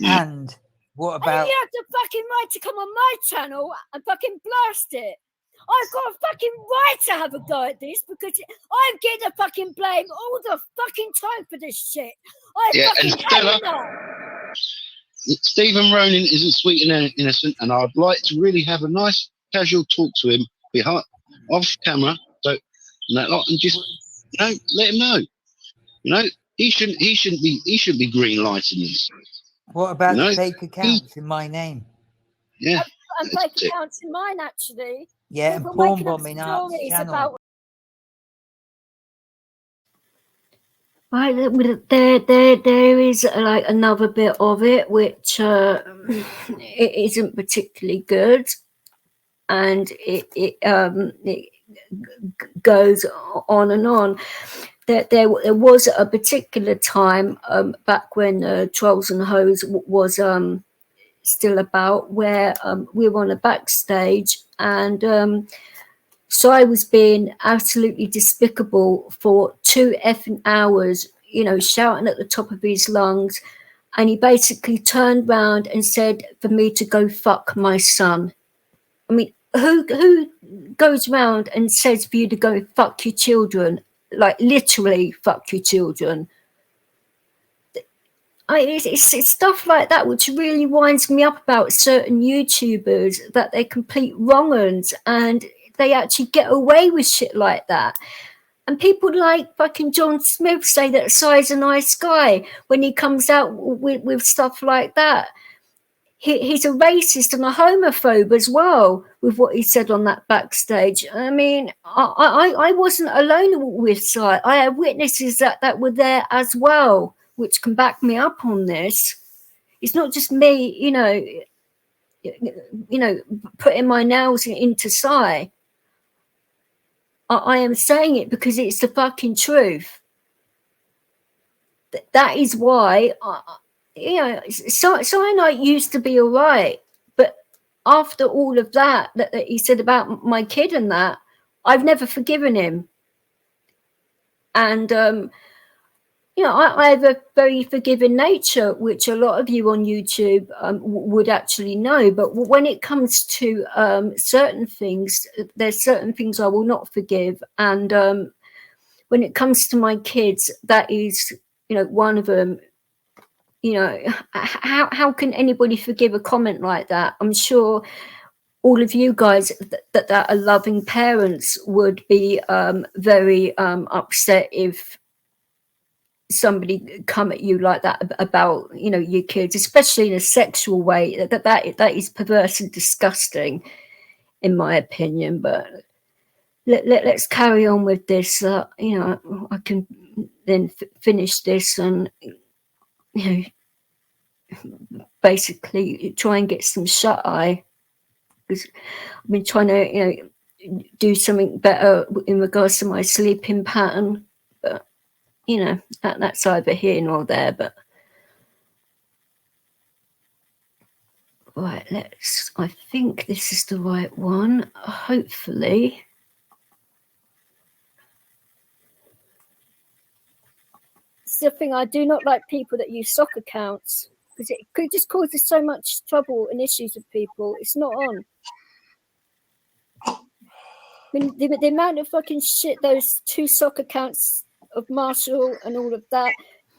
And what about? And you have the fucking right to come on my channel and fucking blast it. I've got a fucking right to have a go at this because I'm getting the fucking blame all the fucking time for this shit. And Stella, Stephen Ronan isn't sweet and innocent, and I'd like to really have a nice casual talk to him off camera, and just let him know. He shouldn't be green lighting this. What about the fake accounts in my name? Yeah, I'm fake accounts in mine actually. Yeah, and porn bombing Art's channel. Right, there is like another bit of it which it isn't particularly good, and it goes on and on. There was a particular time back when Trolls and Hoes was still about, where we were on a backstage, and so I was being absolutely despicable for 2 effing hours, you know, shouting at the top of his lungs. And he basically turned round and said for me to go fuck my son. I mean, who goes round and says for you to go fuck your children? Like, literally fuck your children. It's stuff like that which really winds me up about certain YouTubers, that they're complete wrong-uns and they actually get away with shit like that. And people like fucking John Smith say that Si's a nice guy when he comes out with stuff like that. He's a racist and a homophobe as well with what he said on that backstage. I mean, I wasn't alone with Si. I had witnesses that were there as well, which can back me up on this. It's not just me, you know, putting my nails into Si. I am saying it because it's the fucking truth. That is why, you know, Cyanide used to be all right, but after all of that he said about my kid and that, I've never forgiven him. And, you know, I have a very forgiving nature, which a lot of you on YouTube would actually know. But when it comes to certain things, there's certain things I will not forgive. And when it comes to my kids, that is, you know, one of them. You know, how can anybody forgive a comment like that? I'm sure all of you guys that are loving parents would be very upset if somebody come at you like that about, you know, your kids, especially in a sexual way. That is perverse and disgusting, in my opinion. But let's carry on with this. You know, I can then finish this and, you know, basically try and get some shut eye, because I've been trying to, you know, do something better in regards to my sleeping pattern. But you know, that's either here nor there. But right, I think this is the right one, hopefully. It's the thing, I do not like people that use sock accounts, because it could just causes so much trouble and issues with people. It's not on. I mean, the amount of fucking shit those 2 sock accounts of Marshall and all of that.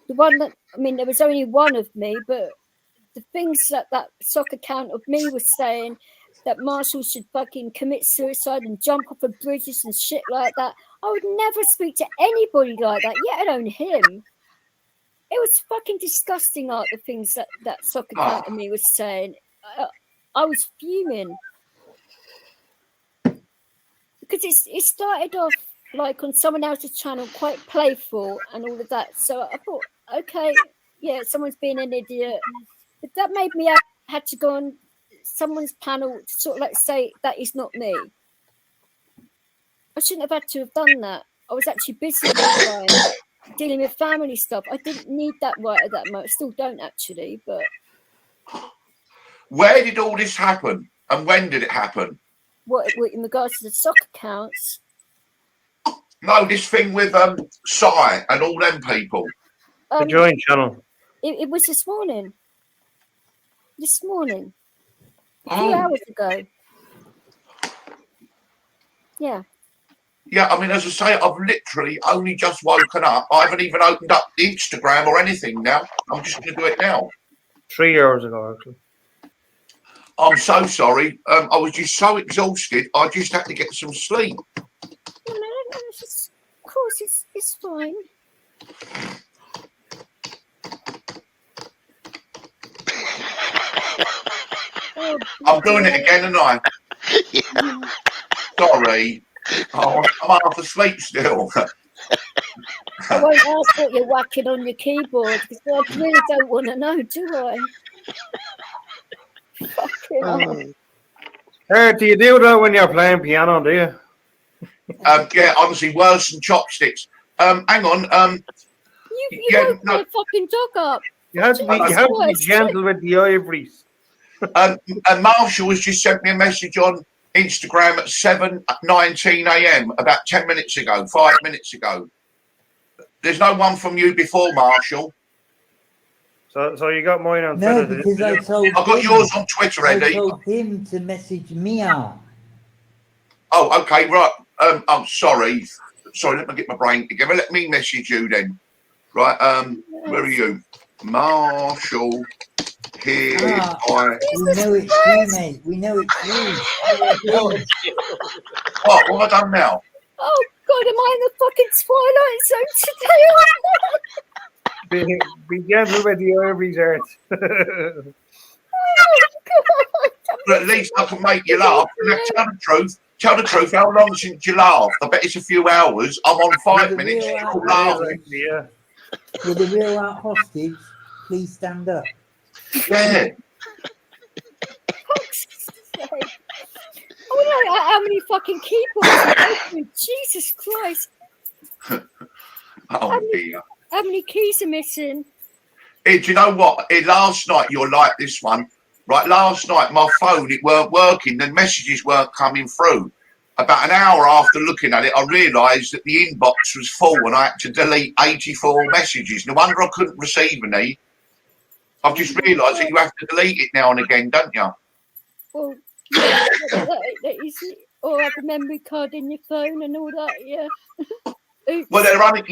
The one that, I mean, there was only one of me, but the things that sock account of me was saying, that Marshall should fucking commit suicide and jump off of bridges and shit like that. I would never speak to anybody like that, yet alone him. It was fucking disgusting, like the things that sock account of me was saying. I was fuming. Because it started off like on someone else's channel, quite playful and all of that. So I thought, okay, yeah, someone's being an idiot. But that made me had to go on someone's panel to sort of like say that is not me. I shouldn't have had to have done that. I was actually busy at the time, dealing with family stuff. I didn't need that right at that moment. I still don't actually, but... Where did all this happen? And when did it happen? What in regards to the sock accounts? No, this thing with Si and all them people. The joint channel. It was this morning. This morning. A few hours ago. Yeah. Yeah, I mean, as I say, I've literally only just woken up. I haven't even opened up the Instagram or anything now. I'm just going to do it now. 3 hours ago, actually. I'm so sorry. I was just so exhausted. I just had to get some sleep. No, of course, it's fine. Oh, I'm doing it again, and I. Sorry. Oh, I'm half asleep still. I won't ask what you're whacking on your keyboard because I really don't want to know, do I? Fucking hell. Do you do that when you're playing piano, do you? Yeah, honestly, worse than chopsticks. Hang on. You woke my fucking dog up. You have to be gentle with the ivories. And Marshall has just sent me a message on Instagram at 7:19 a.m. about 10 minutes ago, 5 minutes ago. There's no one from you before, Marshall. So you got mine on No, Twitter? because I told I've got yours on Twitter, I Eddie. told him to message me out. Oh, okay, right. I'm sorry. Sorry, let me get my brain together. Let me message you then. Right, where are you? Marshall. Here We know it's you, mate. We know it's you. What have I done now? Oh God, am I in the fucking Twilight Zone today? Be gentle with the ivories, Art. Oh God. But at least I can make you laugh. Now, tell the truth. Tell the truth. How long since you laughed? I bet it's a few hours. I'm on 5 minutes. You're all laughing. Yeah. With the real out hostage, please stand up. Yeah. I wonder how many fucking keyboards you go through. Jesus Christ. Oh dear. How many keys are missing? Hey, do you know what? Last night you're like this one. Right, last night my phone, it weren't working. The messages weren't coming through. About an hour after looking at it, I realised that the inbox was full and I had to delete 84 messages. No wonder I couldn't receive any. I've just realised that you have to delete it now and again, don't you? Well, yeah, that is it. Or have a memory card in your phone and all that, yeah. Well, they're only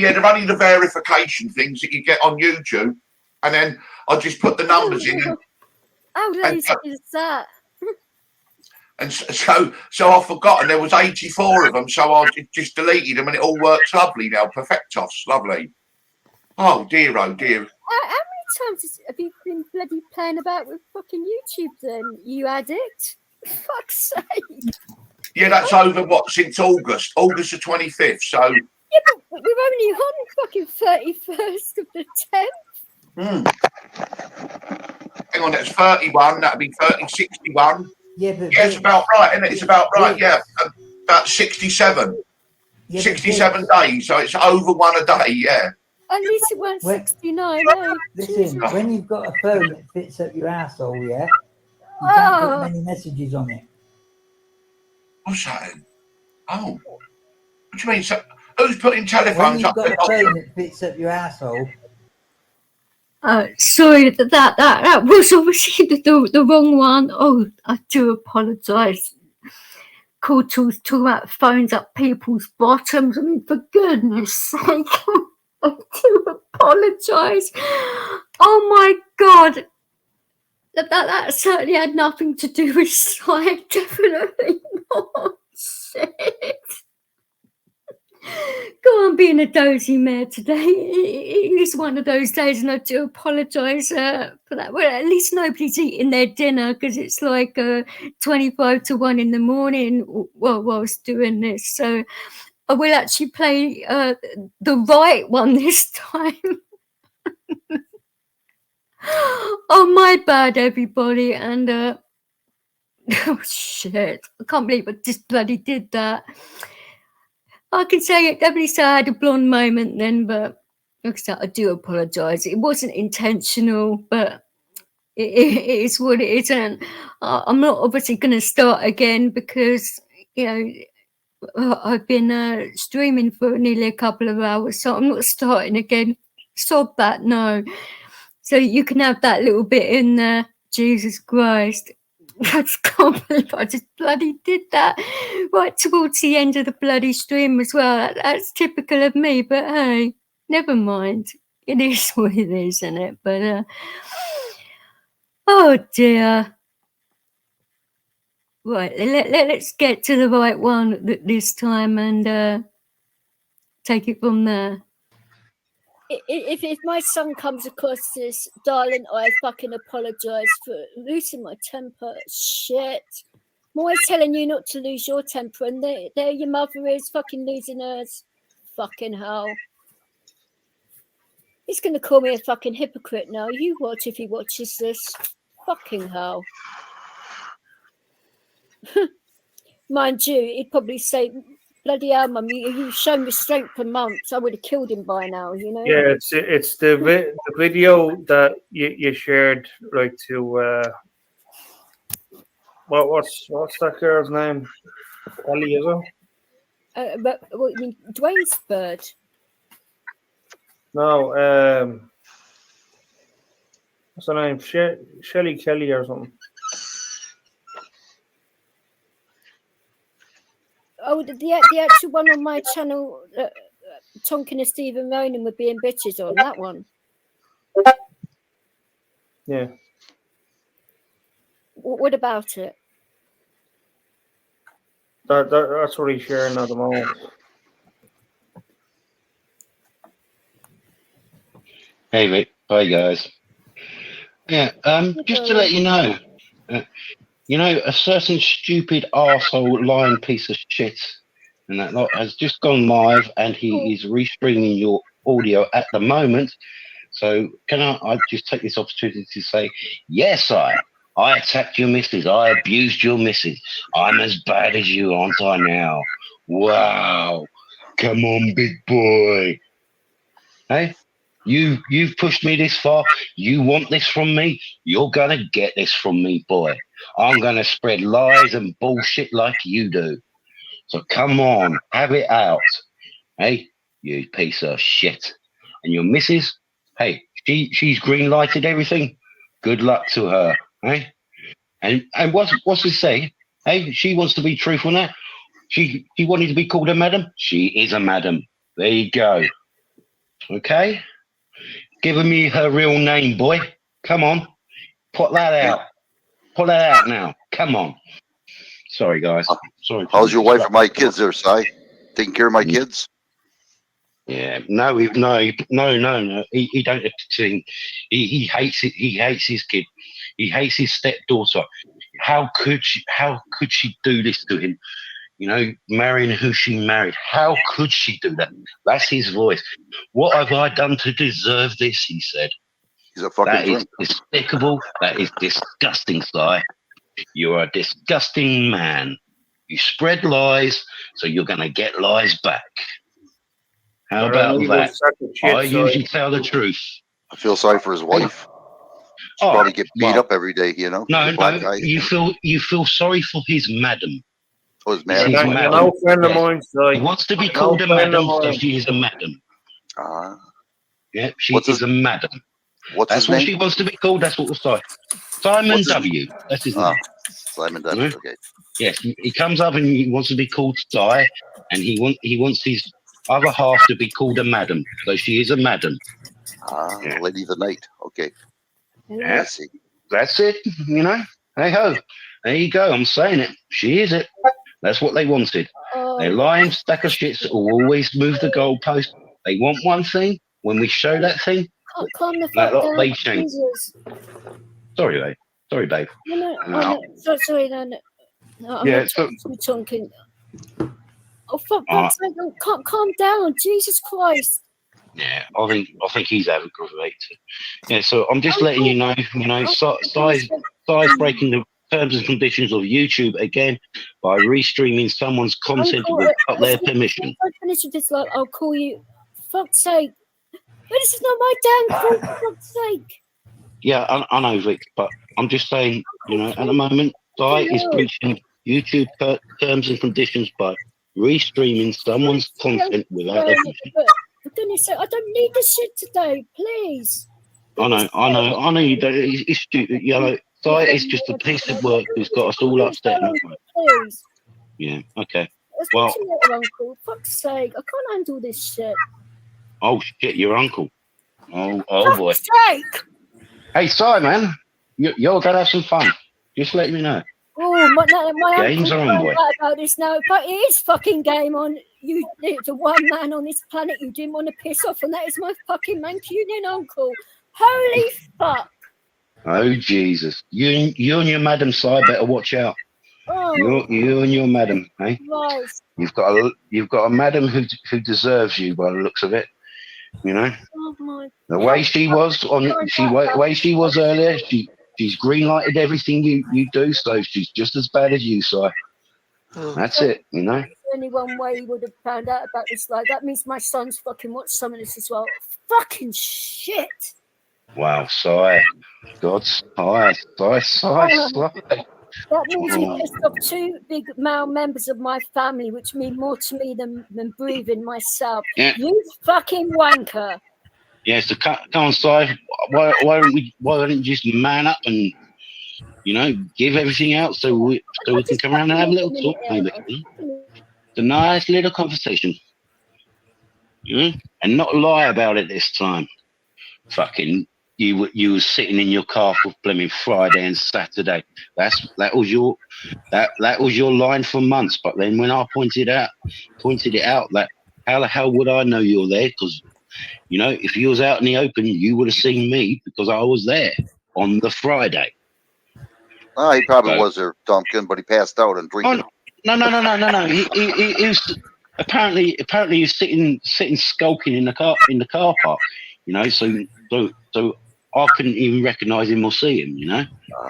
the verification things that you get on YouTube. And then I just put the numbers in. How lazy is that? And so I've forgotten there was 84 of them, so I just deleted them and it all works lovely now. Perfectos, lovely. Oh dear, oh dear. How many times have you been bloody playing about with fucking YouTube then, you addict? Fuck's sake. Yeah, that's over, what, since August the 25th, so... Yeah, but we're only on fucking 31st of the 10th. Hang on, that's 31, that'd be 30, 61. Yeah, but it's about right, isn't it? It's about right, yeah. About 67. 67 days, so it's over one a day, yeah. At least it weren't 69, eh? Listen, when you've got a phone that fits up your asshole, yeah, you can't put many messages on it. What's that? Oh. What do you mean? So, who's putting telephones up there? When you've got a phone that fits up your asshole. Sorry, that was obviously the wrong one. Oh, I do apologise. Cool tools talk about phones up people's bottoms. I mean, for goodness sake, I do apologise. Oh my God. That certainly had nothing to do with sight. Definitely not. Shit. Go on being a dozy mare today. It is one of those days, and I do apologise for that. Well, at least nobody's eating their dinner because it's like 25 to 1 in the morning whilst doing this. So I will actually play the right one this time. Oh, my bad, everybody. And oh, shit. I can't believe I just bloody did that. I can say it. Definitely say I had a blonde moment then, but like I said, I do apologise. It wasn't intentional, but it is what it is. And I'm not obviously going to start again because, you know, I've been streaming for nearly a couple of hours, so I'm not starting again. Sod that, no. So you can have that little bit in there. Jesus Christ. I just can't believe I just bloody did that right towards the end of the bloody stream as well. That's typical of me, but hey, never mind. It is what it is, isn't it? But, oh dear. Right, let's get to the right one this time and take it from there. If my son comes across this, darling, I fucking apologise for losing my temper. Shit. I'm always telling you not to lose your temper, and there your mother is fucking losing hers. Fucking hell. He's going to call me a fucking hypocrite now. You watch if he watches this. Fucking hell. Mind you, he'd probably say, bloody hell, Mum, you've shown restraint for months. I would have killed him by now, you know? Yeah, it's the video that you shared, right, to what's that girl's name? Ellie, is it? But what you mean, Dwayne's bird? No, what's her name? Shelley Kelly or something. Oh, the actual one on my channel, Tonkin and Stephen Ronan with being bitches on that one. Yeah. What about it? That's what he's sharing at the moment. Hey, Rick. Hi, guys. Yeah, just to let you know, a certain stupid arsehole lying piece of shit and that lot has just gone live and he is restreaming your audio at the moment. So can I just take this opportunity to say, yes, I attacked your missus. I abused your missus. I'm as bad as you, aren't I now? Wow. Come on, big boy. Hey? You've pushed me this far. You want this from me? You're gonna get this from me, boy. I'm gonna spread lies and bullshit like you do. So come on, have it out. Hey, you piece of shit. And your missus, hey, she's green lighted everything. Good luck to her. Hey? And what's it say? Hey, she wants to be truthful now. She wanted to be called a madam. She is a madam. There you go. Okay? Giving me her real name, boy. Come on. Put that out. Put that out now. Come on. Sorry, guys. Sorry. How's your wife and my kids there, Si? Taking care of my kids? Yeah. No. He don't think. He hates it. He hates his kid. He hates his stepdaughter. How could she do this to him? You know, marrying who she married. How could she do that? That's his voice. What have I done to deserve this? He said. He's a fucking That drink. is despicable. That is disgusting, Si. You're a disgusting man. You spread lies, so you're going to get lies back. How about that? I usually tell the truth. I feel sorry for his wife. She'll probably get beat up every day, you know. No, you feel sorry for his madam. Oh, his madam. No friend of mine, He wants to be called a madam, so she is a madam. Yeah, she is a madam. That's what she wants to be called. That's what we'll say. Simon W. That's his name. Simon W. Okay. Yes, he comes up and he wants to be called Si, and he wants his other half to be called a madam. So she is a madam. Lady of the night. Okay. Yeah, that's it. You know. Hey ho. There you go. I'm saying it. She is it. That's what they wanted. They're lying stack of shits that will always move the goalpost. They want one thing. When we show that thing, Calm the fuck down. they change. Jesus. Sorry, babe. Sorry, babe. No. Sorry, no. I'm Yeah, not talking. Oh, fuck God's sake, calm down. Jesus Christ. Yeah, I think he's aggravated. Yeah, so I'm just letting you know, Si's breaking the terms and conditions of YouTube again by restreaming someone's content without their permission. If I finish with this, I'll call you. Fuck's sake. But this is not my damn fault, for fuck's sake. Yeah, I know, Vic, but I'm just saying, at the moment, Si is breaching YouTube terms and conditions by restreaming someone's content without their permission. For goodness sake, I don't need this shit today, please. I know you don't. It's stupid. Si is just a piece of work who's got us all upset. Please. Yeah, okay. Well, later, Uncle. Fuck's sake, I can't handle this shit. Oh shit, your uncle. Oh boy. Fuck's sake. Hey, Si, man, you're gonna have some fun. Just let me know. Oh, my games uncle's are on, boy. right about this now, but it is fucking game on. You, the one man on this planet you didn't want to piss off, and that is my fucking Mancunian uncle. Holy fuck! Oh Jesus, you and your madam, Si, better watch out. Oh, you and your madam, eh? Right. You've got a madam who deserves you by the looks of it. You know, Oh my the way she was way she was earlier, she's green lighted everything you do, so she's just as bad as you, Si. That's it, you know. There's only one way he would have found out about this lie. That means my son's fucking watched some of this as well. Fucking shit. Wow, Si. God, Si. That means he Oh. pissed off 2 big male members of my family, which mean more to me than breathing myself. Yeah. You fucking wanker. Yeah, so come on, Si. Why don't you just man up and, you know, give everything out so we can come around and have a little talk, maybe. It's a nice little conversation. You know? And not lie about it this time. Fucking you was sitting in your car for blooming Friday and Saturday. That was your line for months. But then when I pointed it out that how the hell would I know you're there? Because, you know, if you was out in the open, you would have seen me because I was there on the Friday. Oh, he probably was there, Duncan, but he passed out and drinking. No. He was apparently he was sitting skulking in the car park. You know, so I couldn't even recognise him or see him. You know,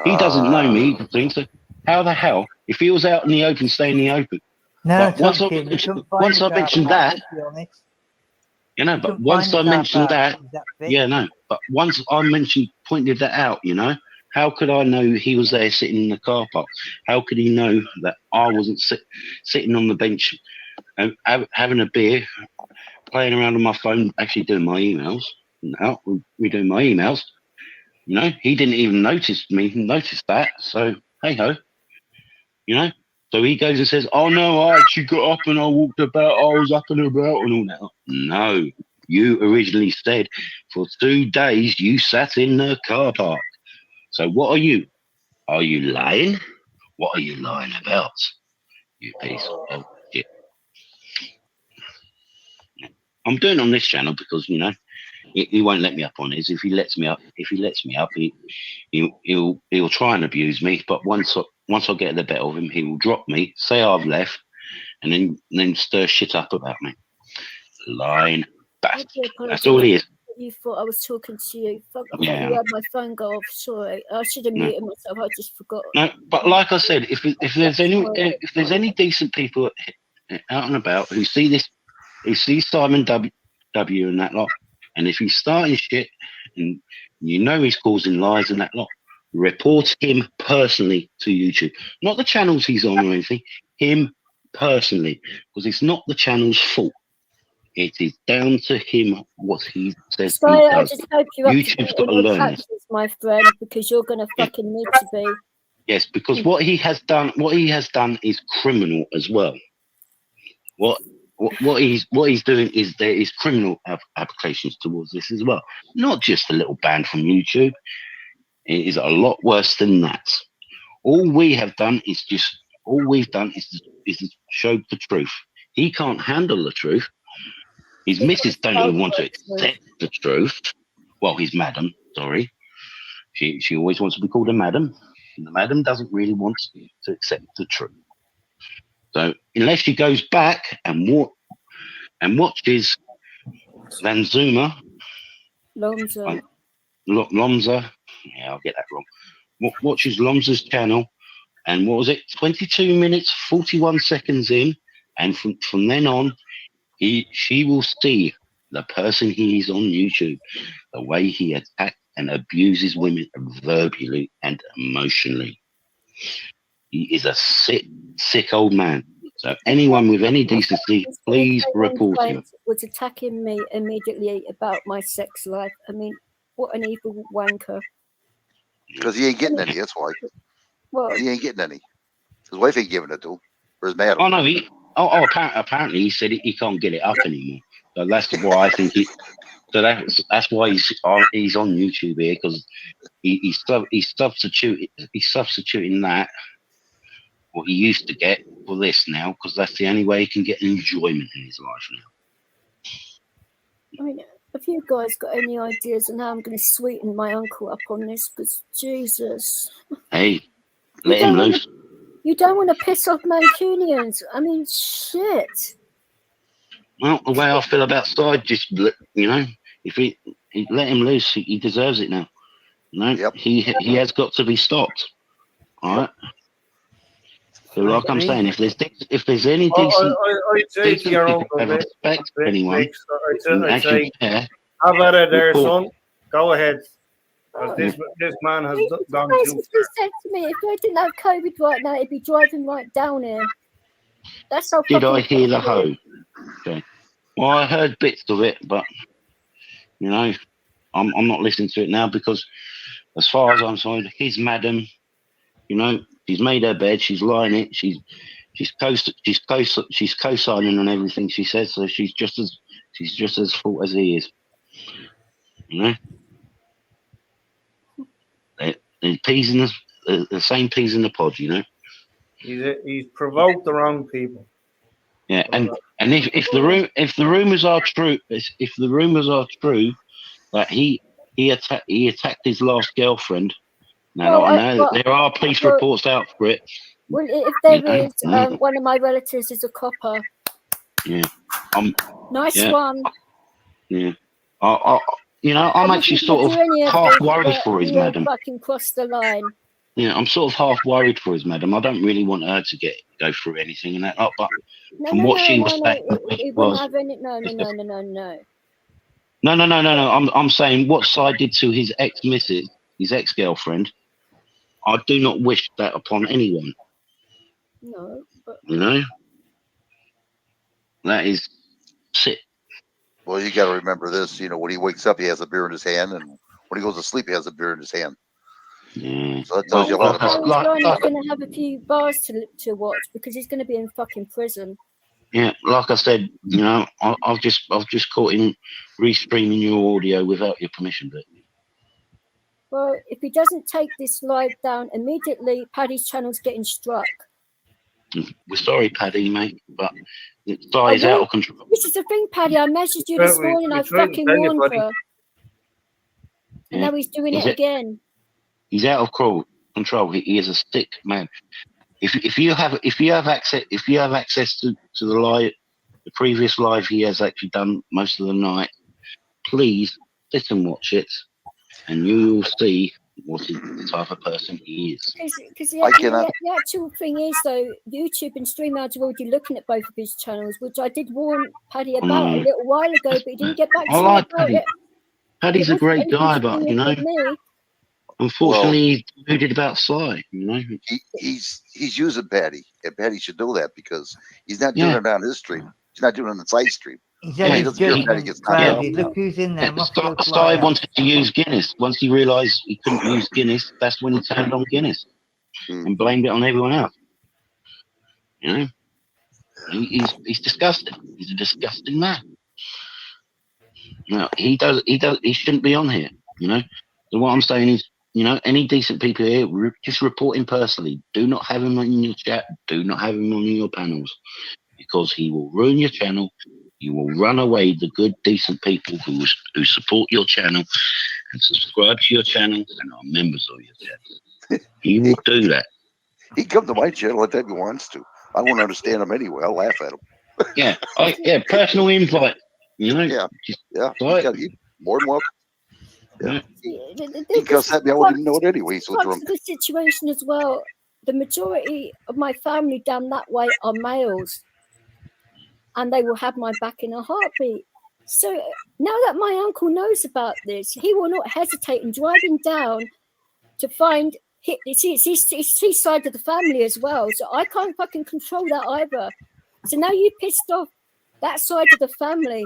he doesn't know me. So how the hell, if he was out in the open, stay in the open? No, but once I mentioned that, you know, but once I mentioned that, yeah, no, but once I pointed that out, you know. How could I know he was there sitting in the car park? How could he know that I wasn't sitting on the bench and having a beer, playing around on my phone, actually doing my emails? No, we're doing my emails. You know, he didn't even notice that. So, hey ho. You know? So he goes and says, oh no, I actually got up and I walked about, I was up and about and all that. No, you originally said for 2 days you sat in the car park. So what are you? Are you lying? What are you lying about? You piece of shit. I'm doing it on this channel because, you know, he won't let me up on his. If he lets me up, he'll try and abuse me. But once I get the better of him, he will drop me, say I've left, and then stir shit up about me. Lying bastard. That's all he is. You thought I was talking to you. Fuck, I thought Yeah. you had my phone go off. Sorry, I should have muted myself. I just forgot. No, but like I said, if there's any decent people out and about who see Simon W and that lot, and if he's starting shit and you know he's causing lies and that lot, report him personally to YouTube. Not the channels he's on or anything. Him personally, because it's not the channel's fault. It is down to him what he says he I does. just hope you're YouTube's got to learn this. taxes, my friend, because you're going to fucking need to be. Yes, because what he has done is criminal as well. What he's doing is there is criminal applications towards this as well. Not just a little ban from YouTube. It is a lot worse than that. All we've done is to show the truth. He can't handle the truth. His missus don't even want to accept the truth. Well, his madam, sorry. She always wants to be called a madam. And the madam doesn't really want to accept the truth. So unless she goes back and watches Lomza, yeah, I'll get that wrong. Watches Lomza's channel, and what was it? 22 minutes, 41 seconds in, and from then on, she will see the person he is on YouTube, the way he attacks and abuses women verbally and emotionally. He is a sick old man. So anyone with any decency, please report him. Was attacking me immediately about my sex life. I mean, what an evil wanker. Because he ain't getting any, that's why. Well, he ain't getting any. His wife ain't giving it to him. Or his madam. Oh no, apparently he said he can't get it up anymore. So that's why I think that's why he's on YouTube here, because he's substituting that what he used to get for this now, because that's the only way he can get enjoyment in his life now. I mean, have you guys got any ideas on how I'm going to sweeten my uncle up on this? Because Jesus, hey, let him loose. You don't want to piss off Mancunians. I mean, shit. Well, the way I feel about Side, just you know, if he let him loose, he deserves it now. You know, he has got to be stopped. All right. So, like I'm saying, if there's any decent, I'd say to your people uncle, have respect for anyone, I'd say, care, have at it there, report. son. Go ahead. Because this man has gone too Basically said to me, if I didn't have COVID right now, he'd be driving right down here. That's how Did I fucking hear the hoe? Okay. Well, I heard bits of it, but you know, I'm not listening to it now because, as far as I'm concerned, his madam, you know, she's made her bed, she's lying it, she's co-signing on everything she says, so she's just as fault as he is. You know, the peas in the same peas in the pod. You know. He's provoked the wrong people. Yeah, and if the rumors are true, if the rumors are true that he attacked his last girlfriend. Now I know there are police reports out for it. Well, if there is, one of my relatives is a copper. Yeah. Nice one. Yeah. I'm actually sort of half worried for his madam. Fucking crossed the line. Yeah, I'm sort of half worried for his madam. I don't really want her to go through anything and that lot, but from what she was saying, it wouldn't have any. No. No. I'm saying what Side did to his ex-missus, his ex-girlfriend. I do not wish that upon anyone. No, but you know, that is sick. Well, you got to remember this. You know, when he wakes up, he has a beer in his hand, and when he goes to sleep, he has a beer in his hand. Yeah. So that tells you a lot about him. He's going to have a few bars to watch because he's going to be in fucking prison. Yeah, like I said, you know, I've just caught him restreaming your audio without your permission, but. Well, if he doesn't take this live down immediately, Paddy's channel's getting struck. We're sorry, Paddy, mate, but Side is out of control. This is the thing, Paddy. I messaged you this morning. I fucking warned her. And now he's doing it again. He's out of control. He is a sick man. If you have access to the previous live he has actually done most of the night, please sit and watch it, and you will see what the type of person he is. Because the actual thing is, though, YouTube and StreamYard are already looking at both of his channels, which I did warn Paddy about a little while ago, but he didn't get back to me about Paddy. it. Paddy's a great guy, but you know, unfortunately, he deluded about Sly. You know, he's using Paddy, and Paddy should know that because he's not doing it on his stream. He's not doing it on the side stream. Look who's in there. Sly wanted to use Guinness. Once he realised he couldn't use Guinness, that's when he turned on Guinness and blamed it on everyone else. You know, he's disgusting. He's a disgusting man. No, he shouldn't be on here. You know, so what I'm saying is, you know, any decent people here, just report him personally. Do not have him on your chat. Do not have him on your panels, because he will ruin your channel. You will run away the good, decent people who support your channel and subscribe to your channel and are members of your channel. He will do that. He come to my channel anytime he wants to. I won't understand him anyway. I'll laugh at him. Yeah, personal invite. You know, more than welcome. Yeah. He cussed at me. I wouldn't even know it anyway. So drunk. The situation as well. The majority of my family down that way are males, and they will have my back in a heartbeat. So now that my uncle knows about this, he will not hesitate in driving down to find it's his side of the family as well. So I can't fucking control that either. So now you pissed off that side of the family.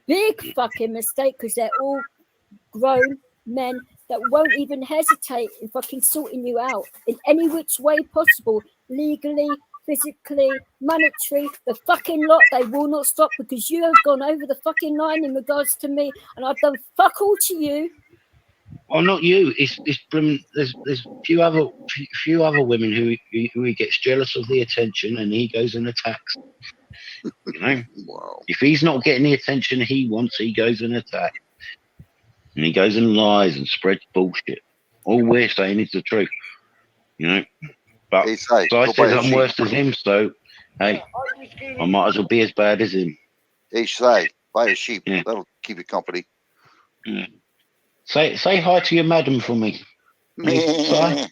Big fucking mistake, because they're all grown men that won't even hesitate in fucking sorting you out in any which way possible, legally, physically, monetary, the fucking lot. They will not stop because you have gone over the fucking line in regards to me, and I've done fuck all to you. Well, not you. There's few other women who he gets jealous of the attention, and he goes and attacks. You know, if he's not getting the attention he wants, he goes and attacks, and he goes and lies and spreads bullshit. All we're saying is the truth. You know, but I says I'm worse than him, so hey, I might as well be as bad as him. each side. Buy a sheep. Yeah. That'll keep you company. Yeah. Say hi to your madam for me. Meh.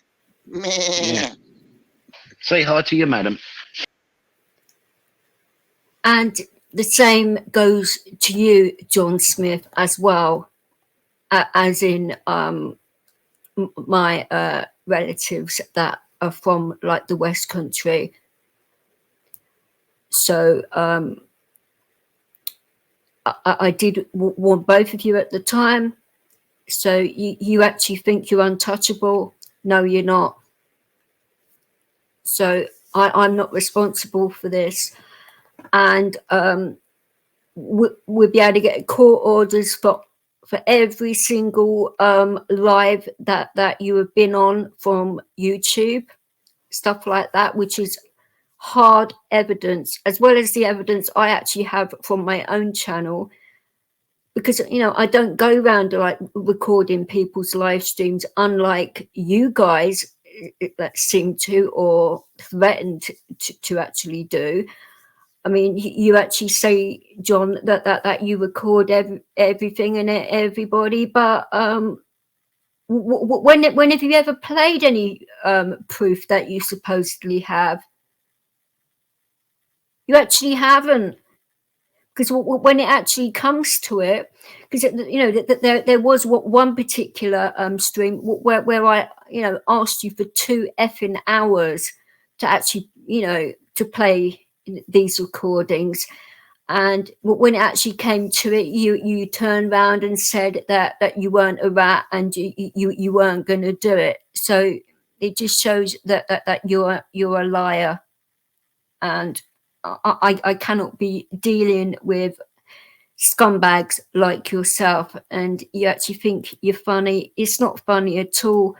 Yeah. Say hi to your madam. And the same goes to you, John Smith, as well, as in my relatives that are from like the West Country. So I did warn both of you at the time. So you actually think you're untouchable? No, you're not. So I'm not responsible for this, and we'll be able to get court orders for every single live that you have been on from YouTube, stuff like that, which is hard evidence, as well as the evidence I actually have from my own channel, because I don't go around like recording people's live streams, unlike you guys that seem to or threatened to actually do. I mean, you actually say, John, that you record everything and everybody, but when have you ever played any proof that you supposedly have? You actually haven't, because when it actually comes to it, because there was one particular stream where I asked you for 2 effing hours to actually to play these recordings, and when it actually came to it, you turned around and said that you weren't a rat and you weren't going to do it. So it just shows that you're a liar, and I cannot be dealing with scumbags like yourself. And you actually think you're funny. It's not funny at all.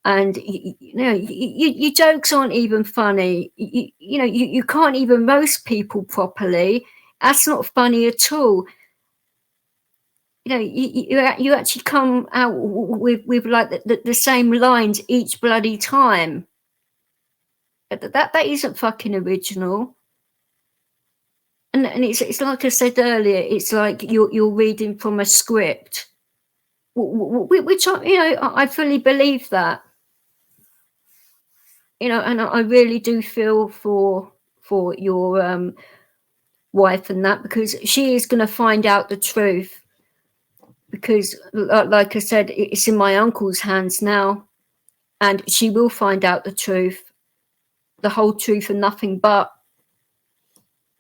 And your jokes aren't even funny. You can't even roast people properly. That's not funny at all. You actually come out with like the same lines each bloody time. That isn't fucking original. And it's like I said earlier, it's like you're reading from a script, which I fully believe that. And I really do feel for your wife and that, because she is going to find out the truth. Because, like I said, it's in my uncle's hands now, and she will find out the truth, the whole truth and nothing but.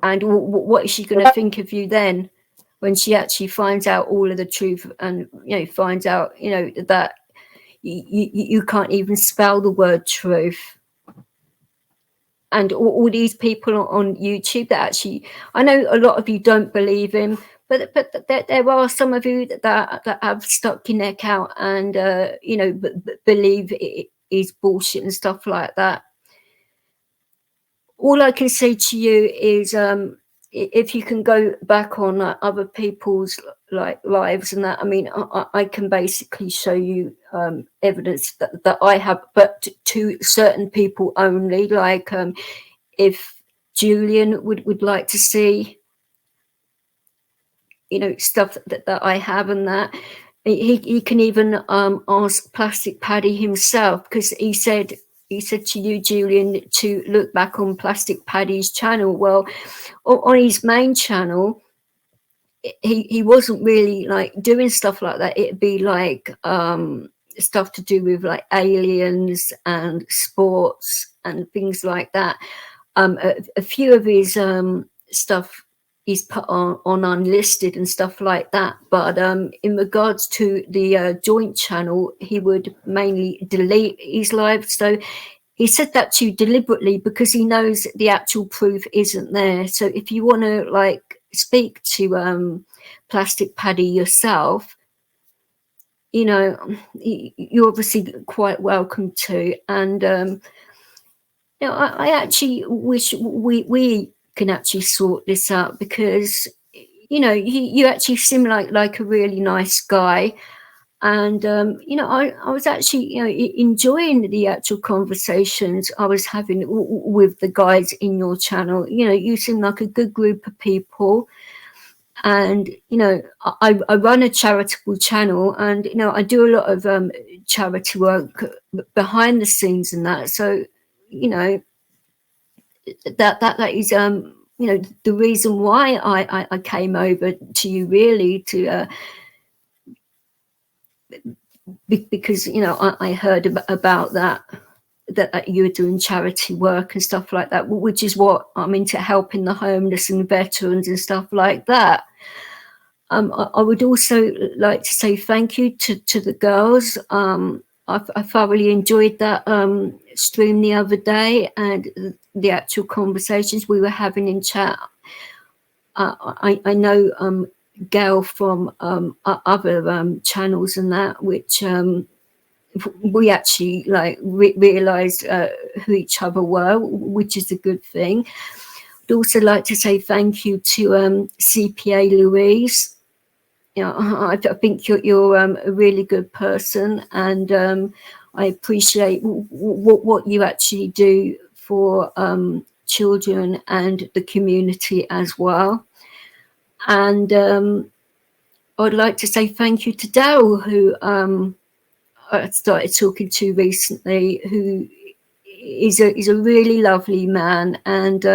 And what is she going to think of you then, when she actually finds out all of the truth, and finds out that you can't even spell the word truth? And all these people on YouTube that actually, I know a lot of you don't believe him, but there are some of you that have stuck your neck out and believe it is bullshit and stuff like that. All I can say to you is, if you can go back on other people's lives and that, I mean, I can basically show you evidence that I have, but to certain people only. Like if Julian would like to see, stuff that I have, and that he can even ask Plastic Paddy himself, because he said to you, Julian, to look back on Plastic Paddy's channel. Well, on his main channel, he wasn't really like doing stuff like that. It'd be like stuff to do with like aliens and sports and things like that. A few of his stuff he's put on unlisted and stuff like that, but in regards to the joint channel, he would mainly delete his live. So he said that to you deliberately, because he knows the actual proof isn't there. So if you want to like speak to Plastic Paddy yourself, you're obviously quite welcome to. And I actually wish we can actually sort this out, because you actually seem like a really nice guy. And I was actually enjoying the actual conversations I was having with the guys in your channel. You seem like a good group of people, And I run a charitable channel, and I do a lot of charity work behind the scenes and that. So that is the reason why I came over to you, really, to because I heard about that you were doing charity work and stuff like that, which is what I'm into, helping the homeless and veterans and stuff like that. I would also like to say thank you to the girls. I thoroughly enjoyed that stream the other day, and the actual conversations we were having in chat. I know Gail from other channels and that, which we actually realised who each other were, which is a good thing. I'd also like to say thank you to CPA Louise. I think you're a really good person, and I appreciate what you actually do for children and the community as well. And I'd like to say thank you to Daryl, who I started talking to recently, who is a really lovely man, and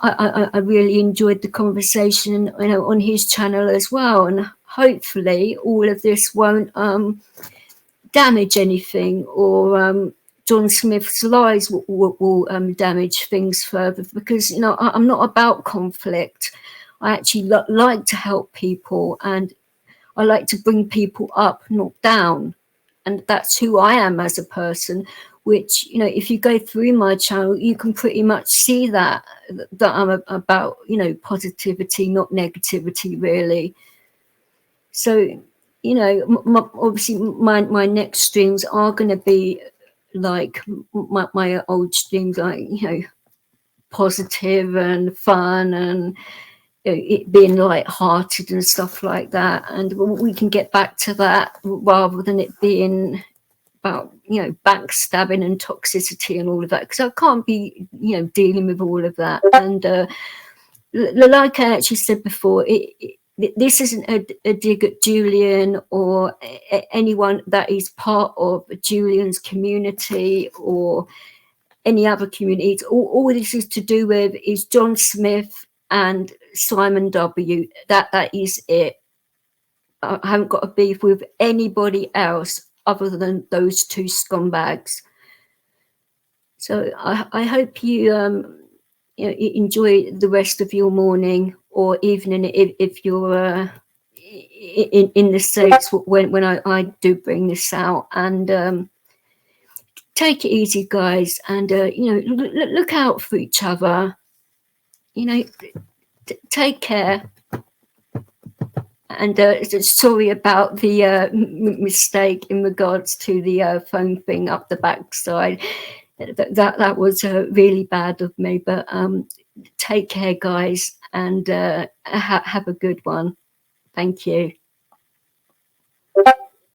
I really enjoyed the conversation, on his channel as well. And hopefully all of this won't damage anything, or John Smith's lies will damage things further, because I'm not about conflict. I actually like to help people, and I like to bring people up, not down. And that's who I am as a person, which, if you go through my channel, you can pretty much see that I'm about, positivity, not negativity, really. So, obviously my next streams are going to be like my old streams, like, positive and fun, and it being light-hearted and stuff like that. And we can get back to that, rather than it being about backstabbing and toxicity and all of that, because I can't be dealing with all of that. And like I actually said before, this isn't a dig at Julian or anyone that is part of Julian's community or any other communities. All this is to do with is John Smith and Simon W. That is it. I haven't got a beef with anybody else other than those two scumbags. So I hope you enjoy the rest of your morning or evening, if you're in the States when I do bring this out. And take it easy, guys, and look out for each other. Take care. And sorry about the mistake in regards to the phone thing up the backside. That was really bad of me. But take care, guys, and have a good one. Thank you.